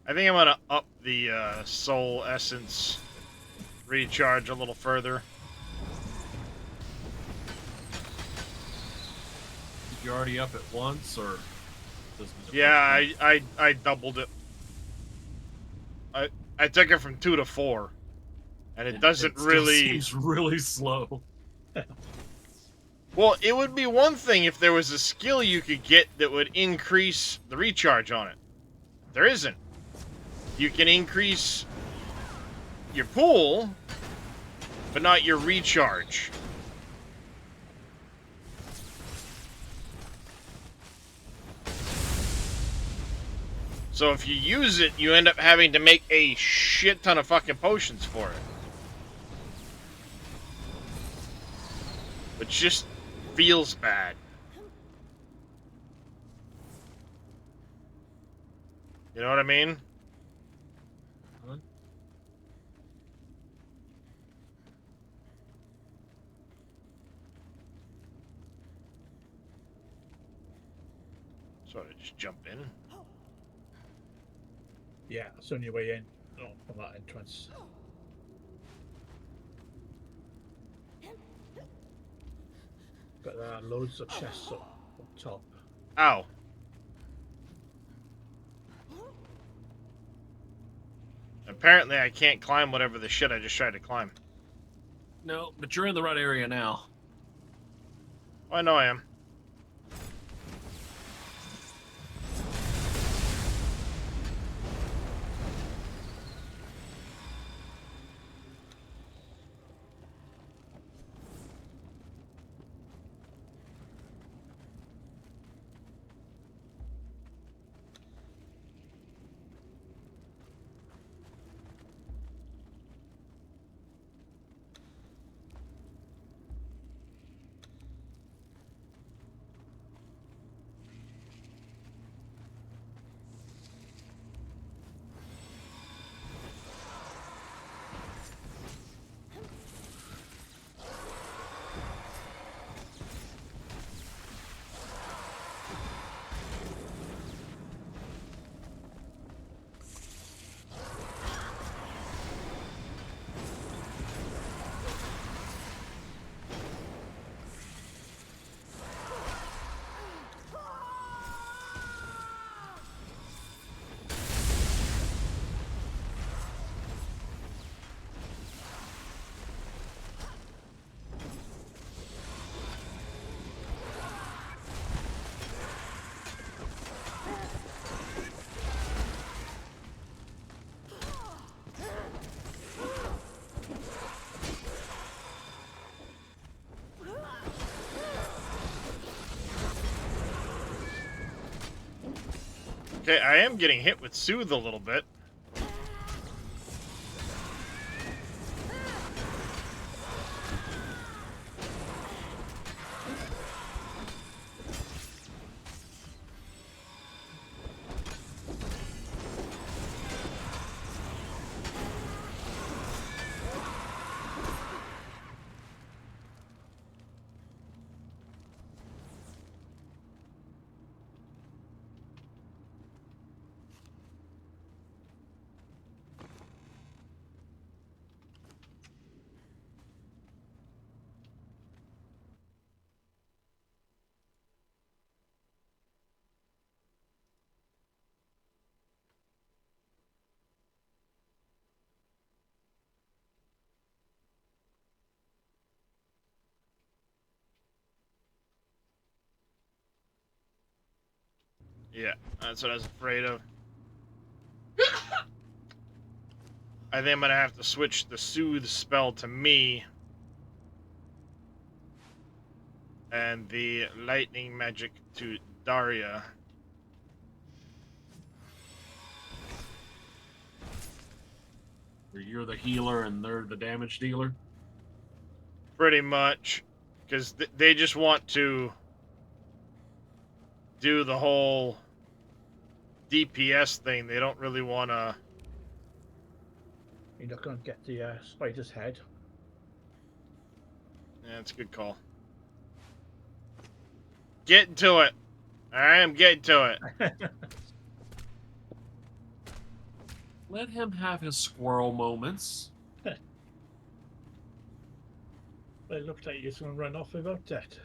I think I'm gonna up the soul essence recharge a little further. Did you already up it once, or this was your Yeah, first time? I doubled it. I took it from 2 to 4, and it doesn't still really. seems really slow. Well, it would be one thing if there was a skill you could get that would increase the recharge on it. There isn't. You can increase your pool, but not your recharge. So if you use it, you end up having to make a shit ton of fucking potions for it. Which just feels bad. You know what I mean? Huh? So I just jump in. Yeah, it's on your way in. Oh, from that entrance. But there are loads of chests up top. Ow. Apparently I can't climb whatever the shit I just tried to climb. No, but you're in the right area now. Oh, I know I am. Okay, I am getting hit with Soothe a little bit. Yeah, that's what I was afraid of. I think I'm gonna have to switch the Soothe spell to me. And the lightning magic to Daria. Where you're the healer and they're the damage dealer. Pretty much. Because they just want to do the whole DPS thing. They don't really want to... You're not going to get the spider's head. Yeah, that's a good call. Getting to it. Alright, I'm getting to it. Let him have his squirrel moments. It looks like you're just going to run off without that.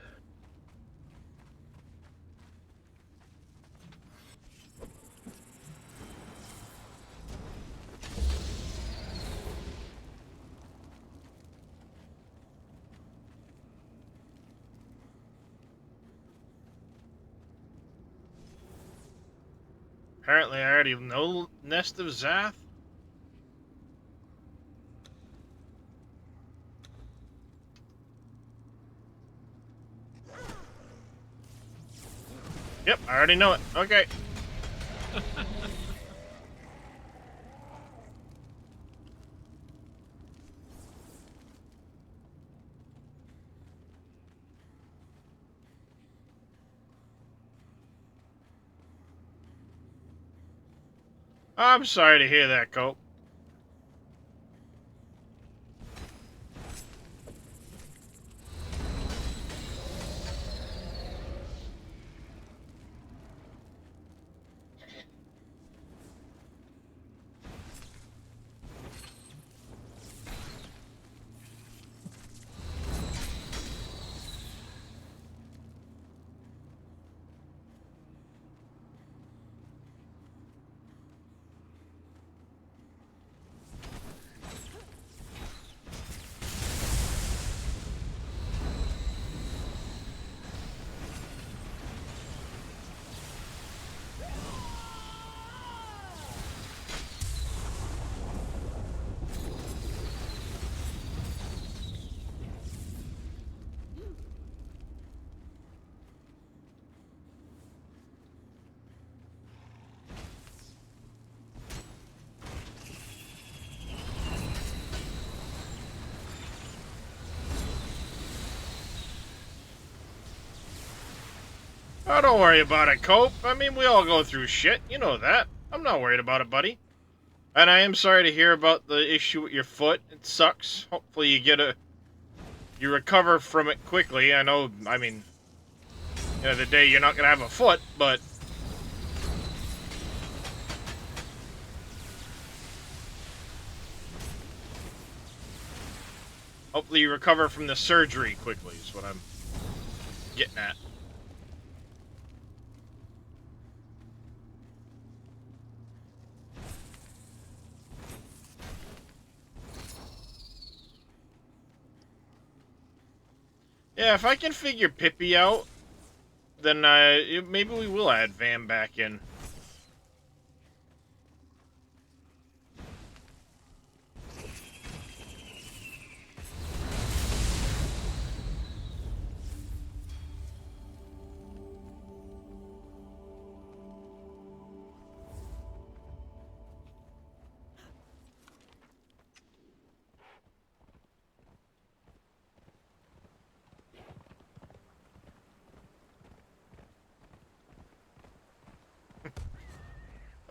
Apparently I already know Nest of Zath. Yep, I already know it. Okay. I'm sorry to hear that, Cope. Oh, don't worry about it, Cope. I mean, we all go through shit. You know that. I'm not worried about it, buddy. And I am sorry to hear about the issue with your foot. It sucks. Hopefully you recover from it quickly. I know, I mean, the end of the day, you're not gonna have a foot, but hopefully you recover from the surgery quickly is what I'm getting at. Yeah, if I can figure Pippi out, then maybe we will add Vam back in.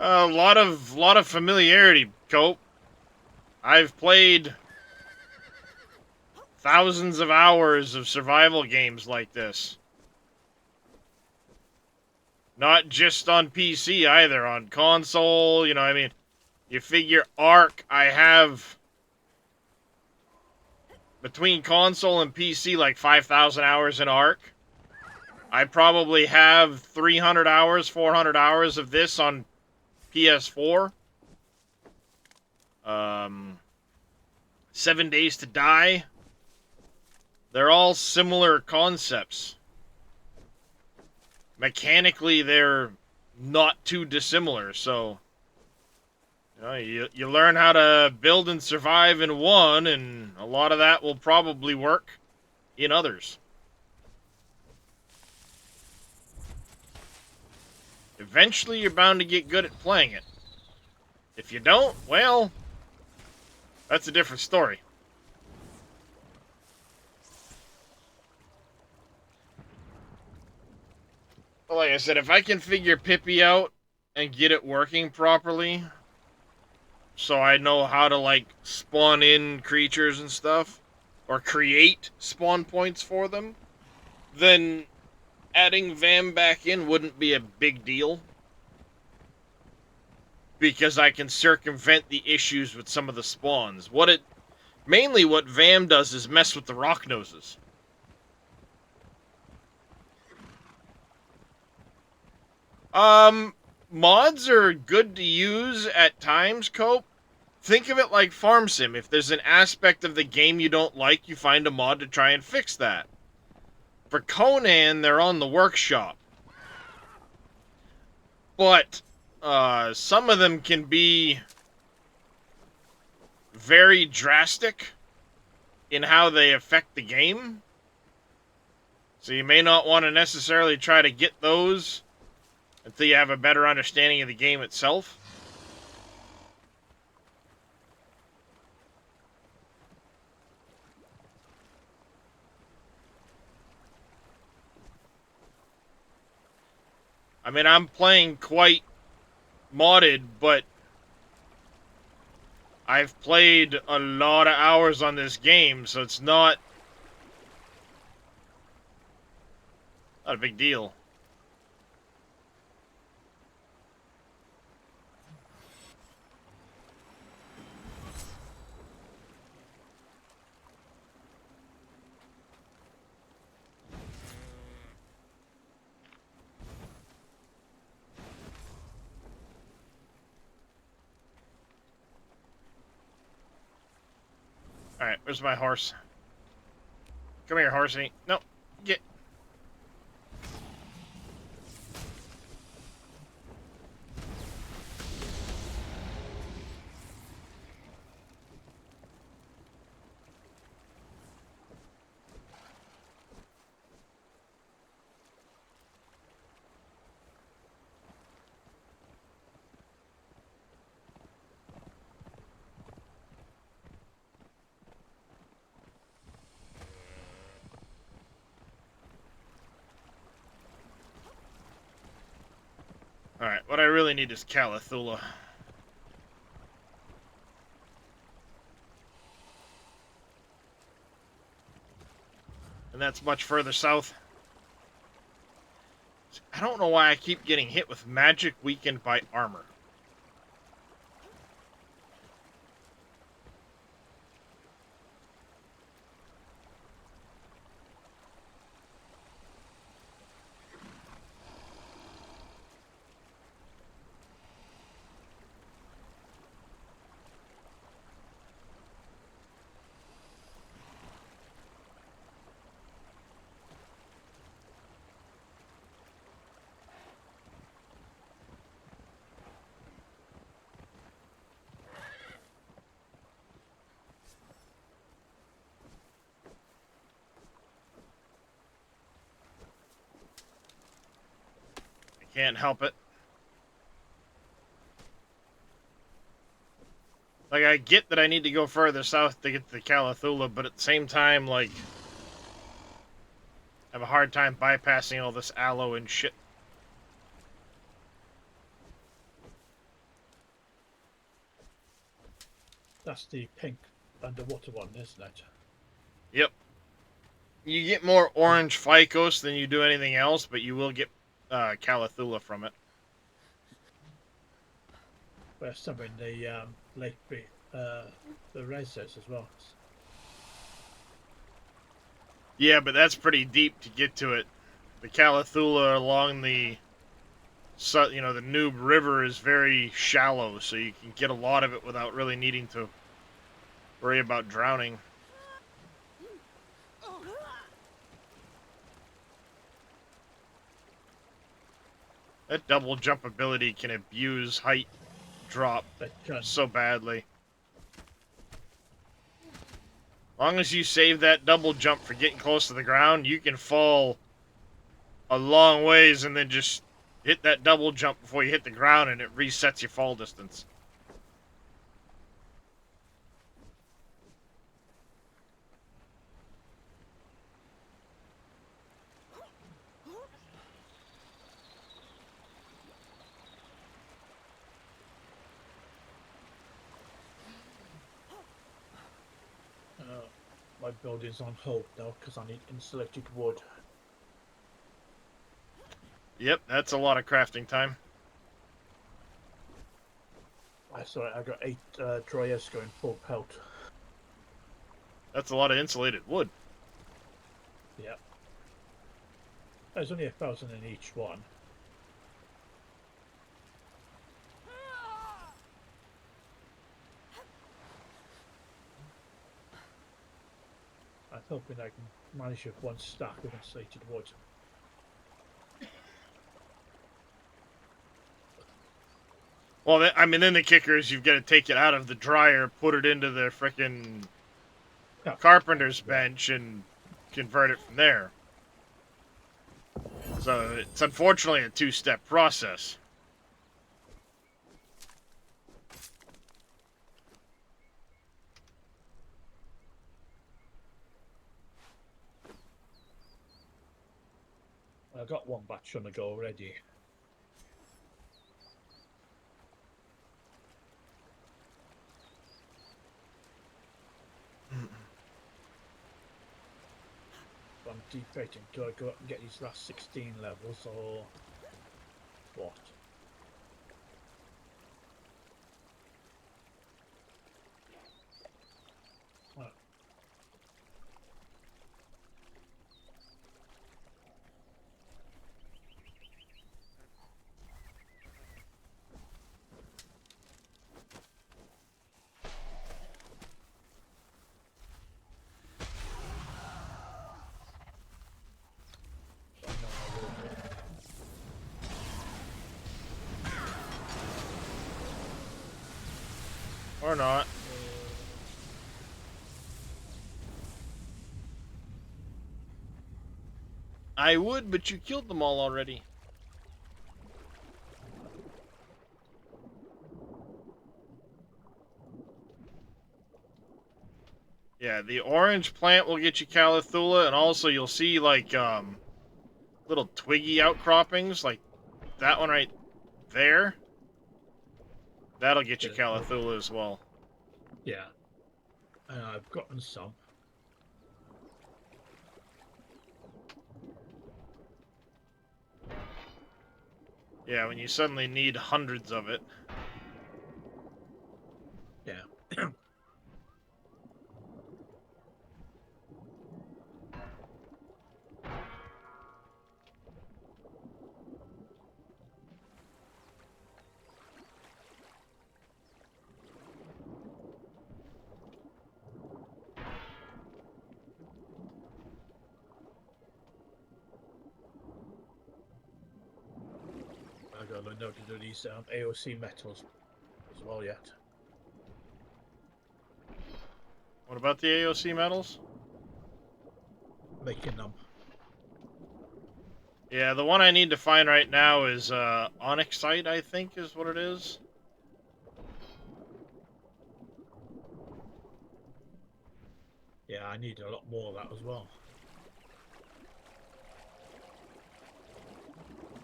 A lot of familiarity, Cope. I've played thousands of hours of survival games like this. Not just on PC either, on console, you know, I mean, you figure Ark, I have between console and PC like 5,000 hours in Ark. I probably have 300 hours, 400 hours of this on PS4. 7 Days to Die. They're all similar concepts. Mechanically, they're not too dissimilar, so you learn how to build and survive in one, and a lot of that will probably work in others. Eventually, you're bound to get good at playing it. If you don't, well, that's a different story. But like I said, if I can figure Pippi out and get it working properly, so I know how to, like, spawn in creatures and stuff, or create spawn points for them, then adding Vam back in wouldn't be a big deal. Because I can circumvent the issues with some of the spawns. Mainly what Vam does is mess with the rock noses. Mods are good to use at times, Cope. Think of it like Farm Sim. If there's an aspect of the game you don't like, you find a mod to try and fix that. For Conan, they're on the workshop. But, some of them can be very drastic in how they affect the game. So you may not want to necessarily try to get those until you have a better understanding of the game itself. I mean, I'm playing quite modded, but I've played a lot of hours on this game, so it's not a big deal. Alright, where's my horse? Come here, horsey. No, get... what I really need is Calathula. And that's much further south. I don't know why I keep getting hit with magic weakened by armor. Can't help it. Like, I get that I need to go further south to get to the Calathula, but at the same time, like, I have a hard time bypassing all this aloe and shit. That's the pink underwater one, isn't it? Yep. You get more orange Phycos than you do anything else, but you will get Calathula from it. There's some in the lake, the reses as well. Yeah, but that's pretty deep to get to it. The Calathula along the, the Noob River is very shallow, so you can get a lot of it without really needing to worry about drowning. That double jump ability can abuse height drop so badly. Long as you save that double jump for getting close to the ground, you can fall a long ways and then just hit that double jump before you hit the ground and it resets your fall distance. My build is on hold now because I need insulated wood. Yep, that's a lot of crafting time. Sorry, I got 8 dryers going full pelt. That's a lot of insulated wood. Yeah. There's only 1,000 in each one. I'm hoping I can manage with 1 stack of insulated wood. Well, I mean, then the kicker is you've got to take it out of the dryer, put it into the frickin' carpenter's bench, and convert it from there. So it's unfortunately a 2-step process. I got 1 batch on the go already. I'm debating, do I go up and get these last 16 levels or what? Or not. I would, but you killed them all already. Yeah, the orange plant will get you Calathula, and also you'll see, like, little twiggy outcroppings, like that one right there, that'll get you Yeah. Calathula as well. Yeah. And I've gotten some. Yeah, when you suddenly need hundreds of it. Yeah. I got a note to do these AOC metals as well yet. What about the AOC metals? Making them. Yeah, the one I need to find right now is Onyxite, I think is what it is. Yeah, I need a lot more of that as well.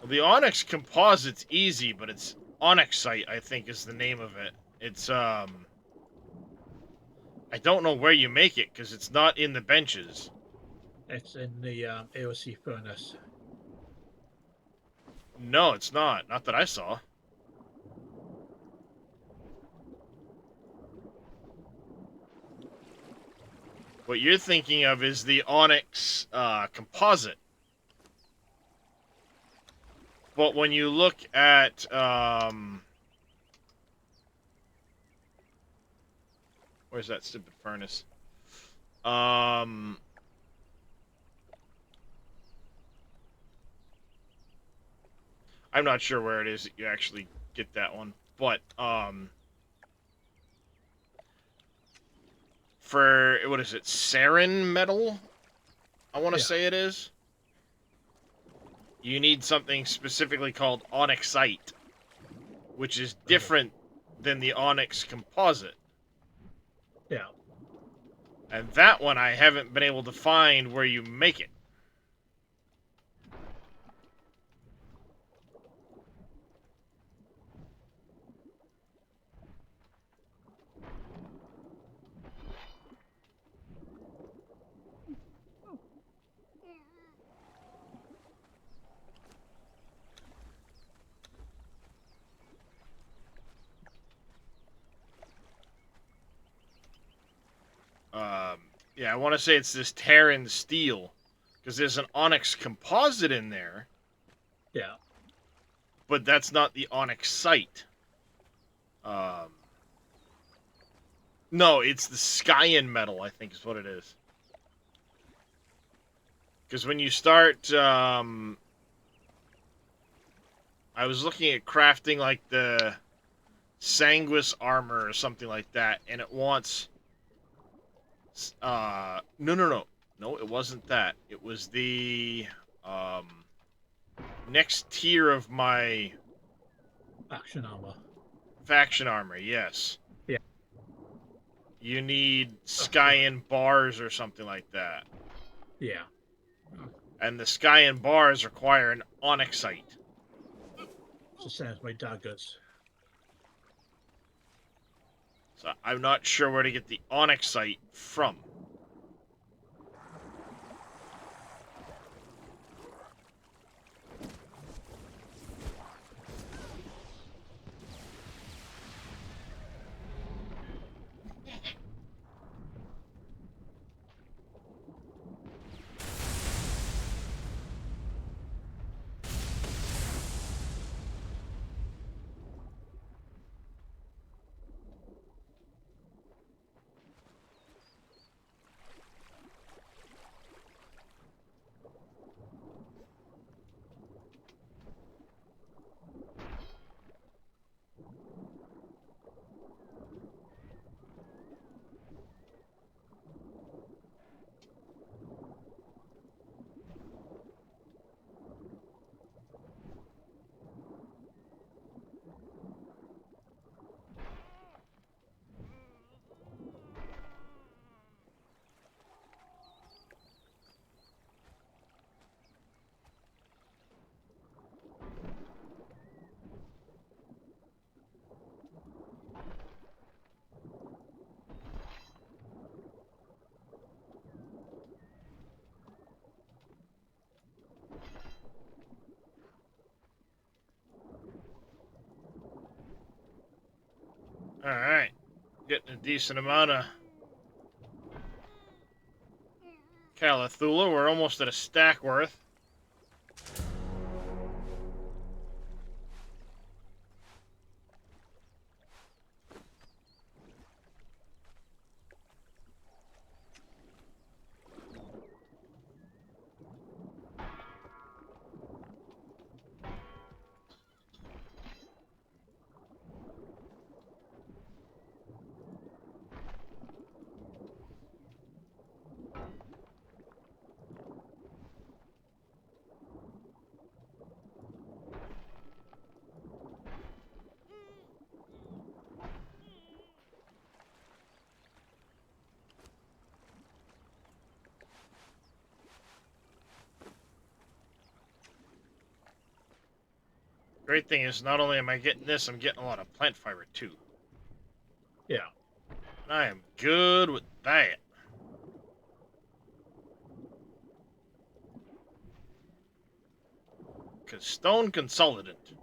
Well, the Onyx Composite's easy, but it's Onyxite, I think is the name of it. It's, I don't know where you make it, because it's not in the benches. It's in the AOC furnace. No, it's not. Not that I saw. What you're thinking of is the Onyx Composite. But when you look at, where's that stupid furnace? I'm not sure where it is that you actually get that one, but for what is it, sarin metal? I want to Yeah. say it is. You need something specifically called onyxite, which is different than the onyx composite. Yeah. And that one I haven't been able to find where you make it. Yeah, I want to say it's this Terran steel, because there's an onyx composite in there, Yeah. but that's not the onyxite. No, it's the Skyan metal, I think is what it is. Because when you start, I was looking at crafting like the Sanguis armor or something like that, and it wants, no, it wasn't that. It was the, next tier of my Action armor. faction armor, yes. Yeah. You need right. Skyan bars or something like that. Yeah. And the Skyan bars require an onyxite. It's the same as my daggers. So I'm not sure where to get the onyxite from. Alright. Getting a decent amount of Calathula. We're almost at a stack worth. Great thing is, not only am I getting this, I'm getting a lot of plant fiber too. Yeah. And I am good with that. Because stone consolidant.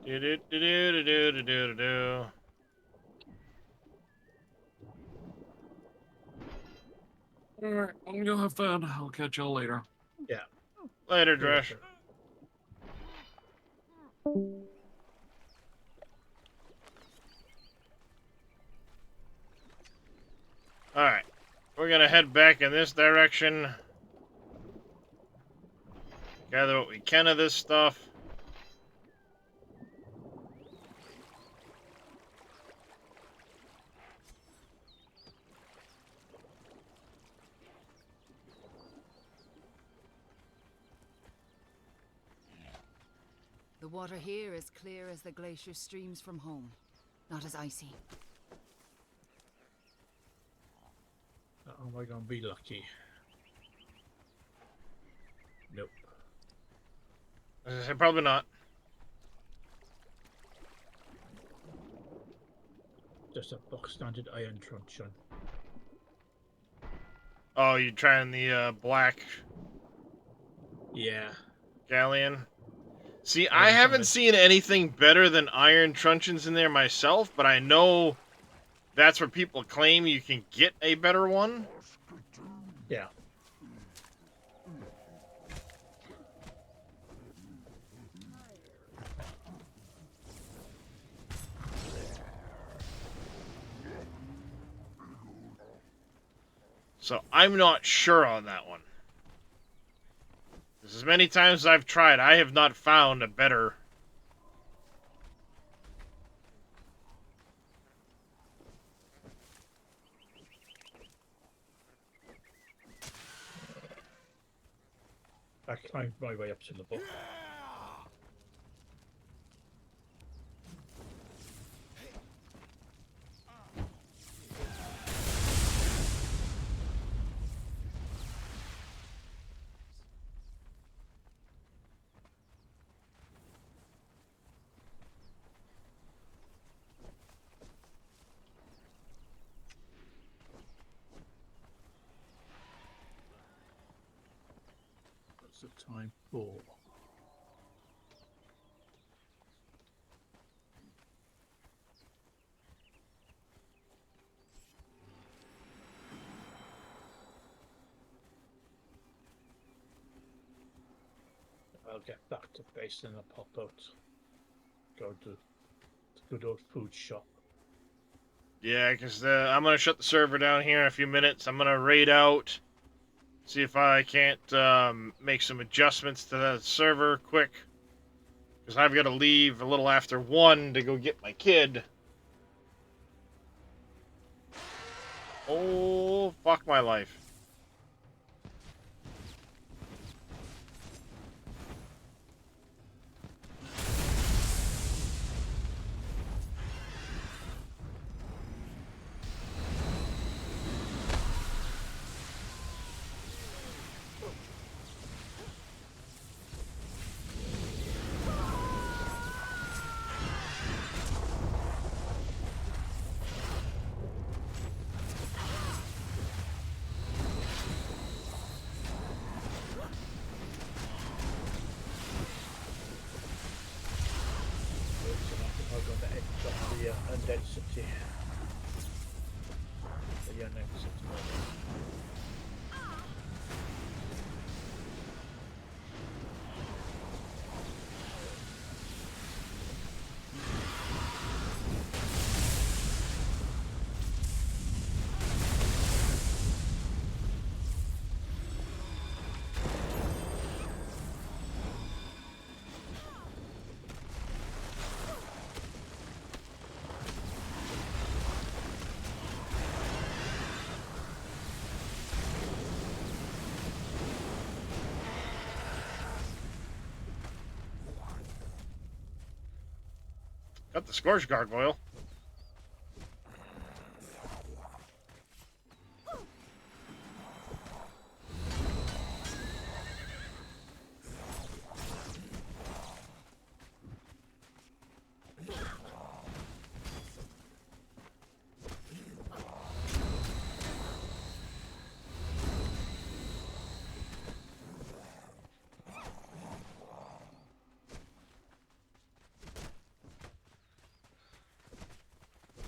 Do do do do do do do do. Alright, I'm gonna have fun. I'll catch y'all later. Yeah. Later, Yeah, Dresh. sure. Alright. We're gonna head back in this direction. Gather what we can of this stuff. The water here is clear as the glacier streams from home, not as icy. Am I going to be lucky? Nope. As I said, probably not. Just a box standard iron truncheon. Oh, you trying the black Yeah. galleon? See, I I haven't haven't tried. seen anything better than iron truncheons in there myself, but I know that's where people claim you can get a better one. Yeah. So I'm not sure on that one. As many times as I've tried, I have not found a better. I climbed my way up to the book. What's the time for? I'll get back to base and I'll pop out. Go to the good old food shop. Yeah, because I'm going to shut the server down here in a few minutes. I'm going to raid out, see if I can't make some adjustments to the server quick. Because I've got to leave a little after 1 to go get my kid. Oh, fuck my life. I've got the edge of the undead city. The undead city. Got the Scorch Gargoyle.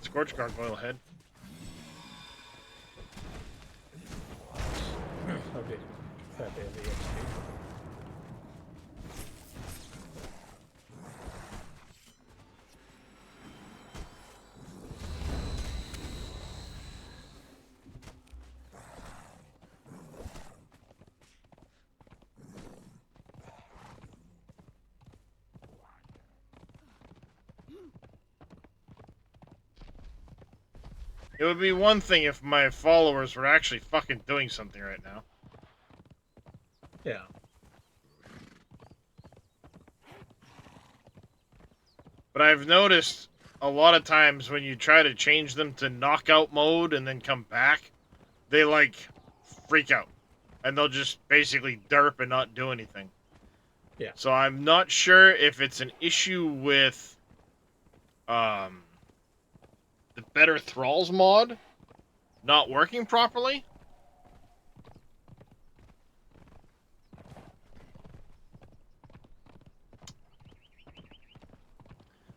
Scorch Gargoyle head. Okay. Fair bit of the XP. It would be one thing if my followers were actually fucking doing something right now. Yeah. But I've noticed a lot of times when you try to change them to knockout mode and then come back, they like freak out. And they'll just basically derp and not do anything. Yeah. So I'm not sure if it's an issue with the Better Thralls mod not working properly.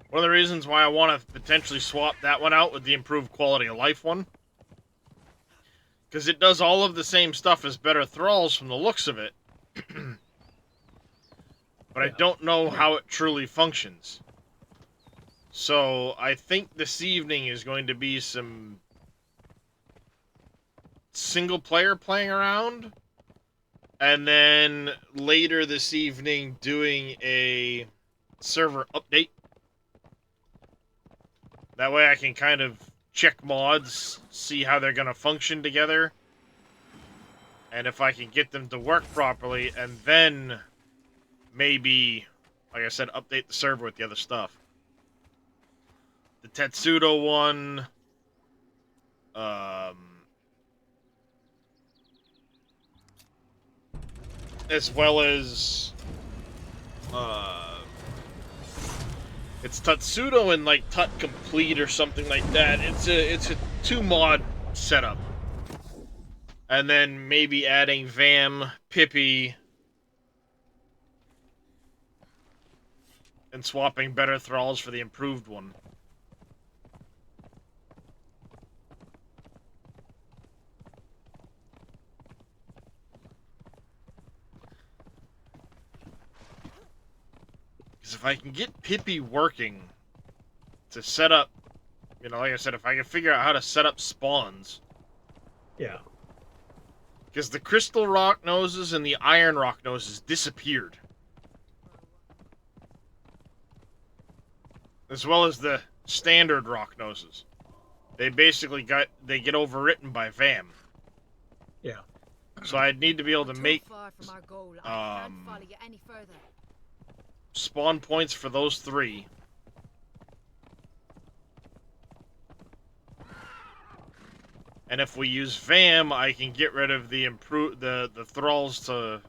One of the reasons why I want to potentially swap that one out with the improved quality of life one. Because it does all of the same stuff as Better Thralls from the looks of it. But I don't know how it truly functions. So I think this evening is going to be some single player playing around. And then later this evening doing a server update. That way I can kind of check mods, see how they're going to function together. And if I can get them to work properly, and then maybe, like I said, update the server with the other stuff. The Tetsudo one, as well as, it's Tetsudo and like Tut Complete or something like that. It's a 2-mod setup. And then maybe adding Vam, Pippi, and swapping Better Thralls for the improved one. Because if I can get Pippi working to set up You know, like I said, if I can figure out how to set up spawns. Yeah. Because the crystal rock noses and the iron rock noses disappeared. As well as the standard rock noses. They basically they get overwritten by VAM. Yeah. So I'd need to be able to We're too make far from our goal. I can't follow you any further. spawn points for those 3. And if we use VAM, I can get rid of the the thralls to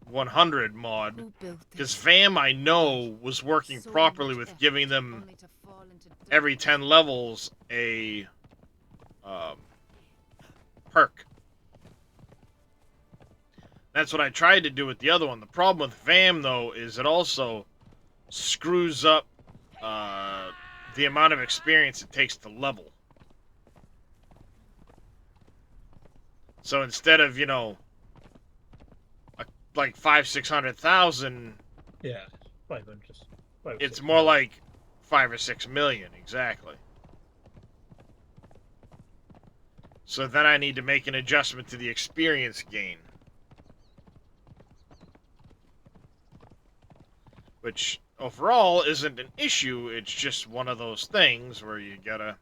100 mod. Who built Because this? VAM, I know, was working So properly much with effort, giving them only to fall into every darkness. 10 levels a perk. That's what I tried to do with the other one. The problem with VAM, though, is it also screws up the amount of experience it takes to level. So instead of, you know, like 500,000-600,000, Yeah. 500. it's more like 5 or 6 million, exactly. So then I need to make an adjustment to the experience gain. Which, overall, isn't an issue, it's just one of those things where you gotta...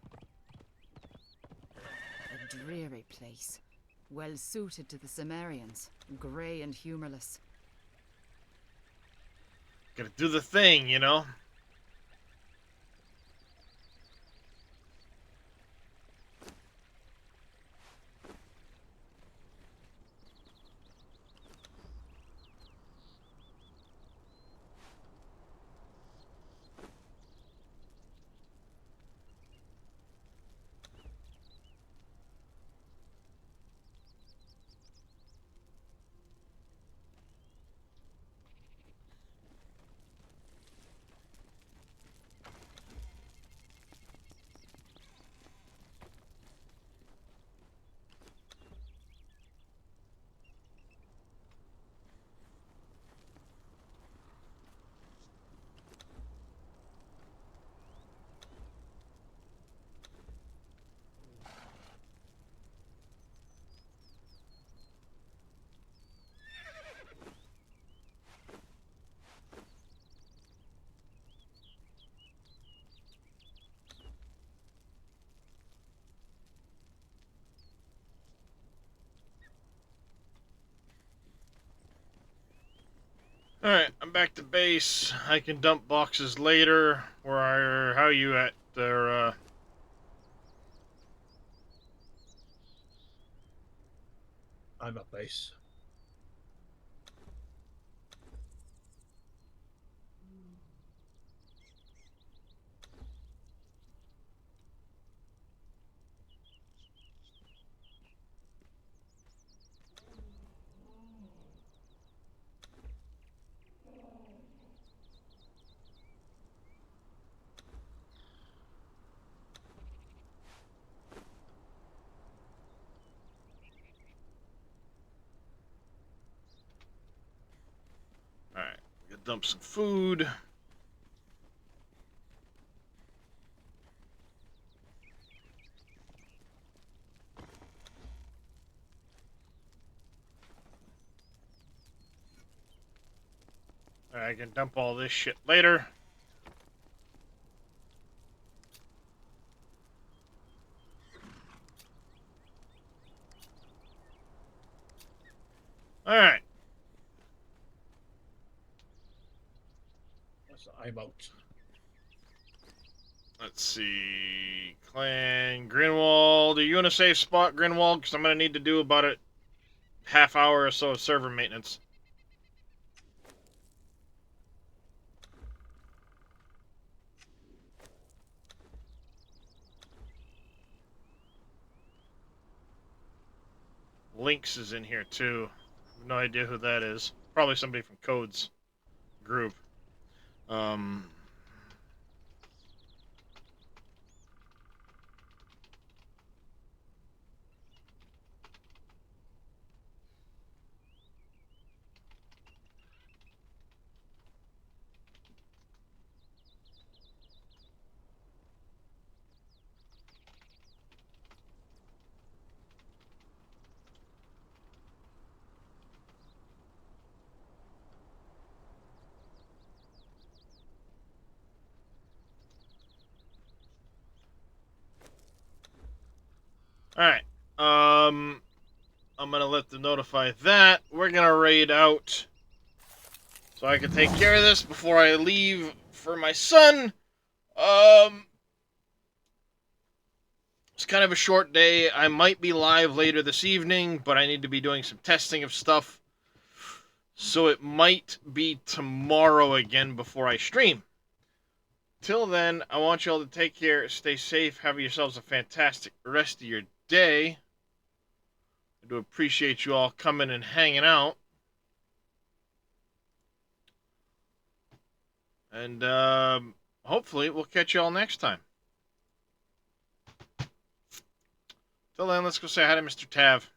A dreary place. Well suited to the Cimmerians. Grey and humorless. Gotta do the thing, you know? Alright, I'm back to base. I can dump boxes later. How are you at there, I'm at base. Alright, gonna dump some food. Alright, I can dump all this shit later. Alright. So I'm out. Let's see. Clan Grinwald. Are you in a safe spot, Grinwald? Because I'm going to need to do about a half hour or so of server maintenance. Lynx is in here too. No idea who that is. Probably somebody from Code's group. Alright. I'm gonna let them notify that. We're gonna raid out so I can take care of this before I leave for my son. It's kind of a short day. I might be live later this evening, but I need to be doing some testing of stuff. So it might be tomorrow again before I stream. Till then, I want you all to take care, stay safe, have yourselves a fantastic rest of your day. I do appreciate you all coming and hanging out. And hopefully we'll catch you all next time. Till then, let's go say hi to Mr. Tav.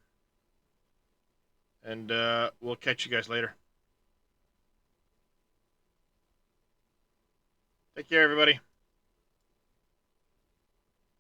And we'll catch you guys later. Take care, everybody.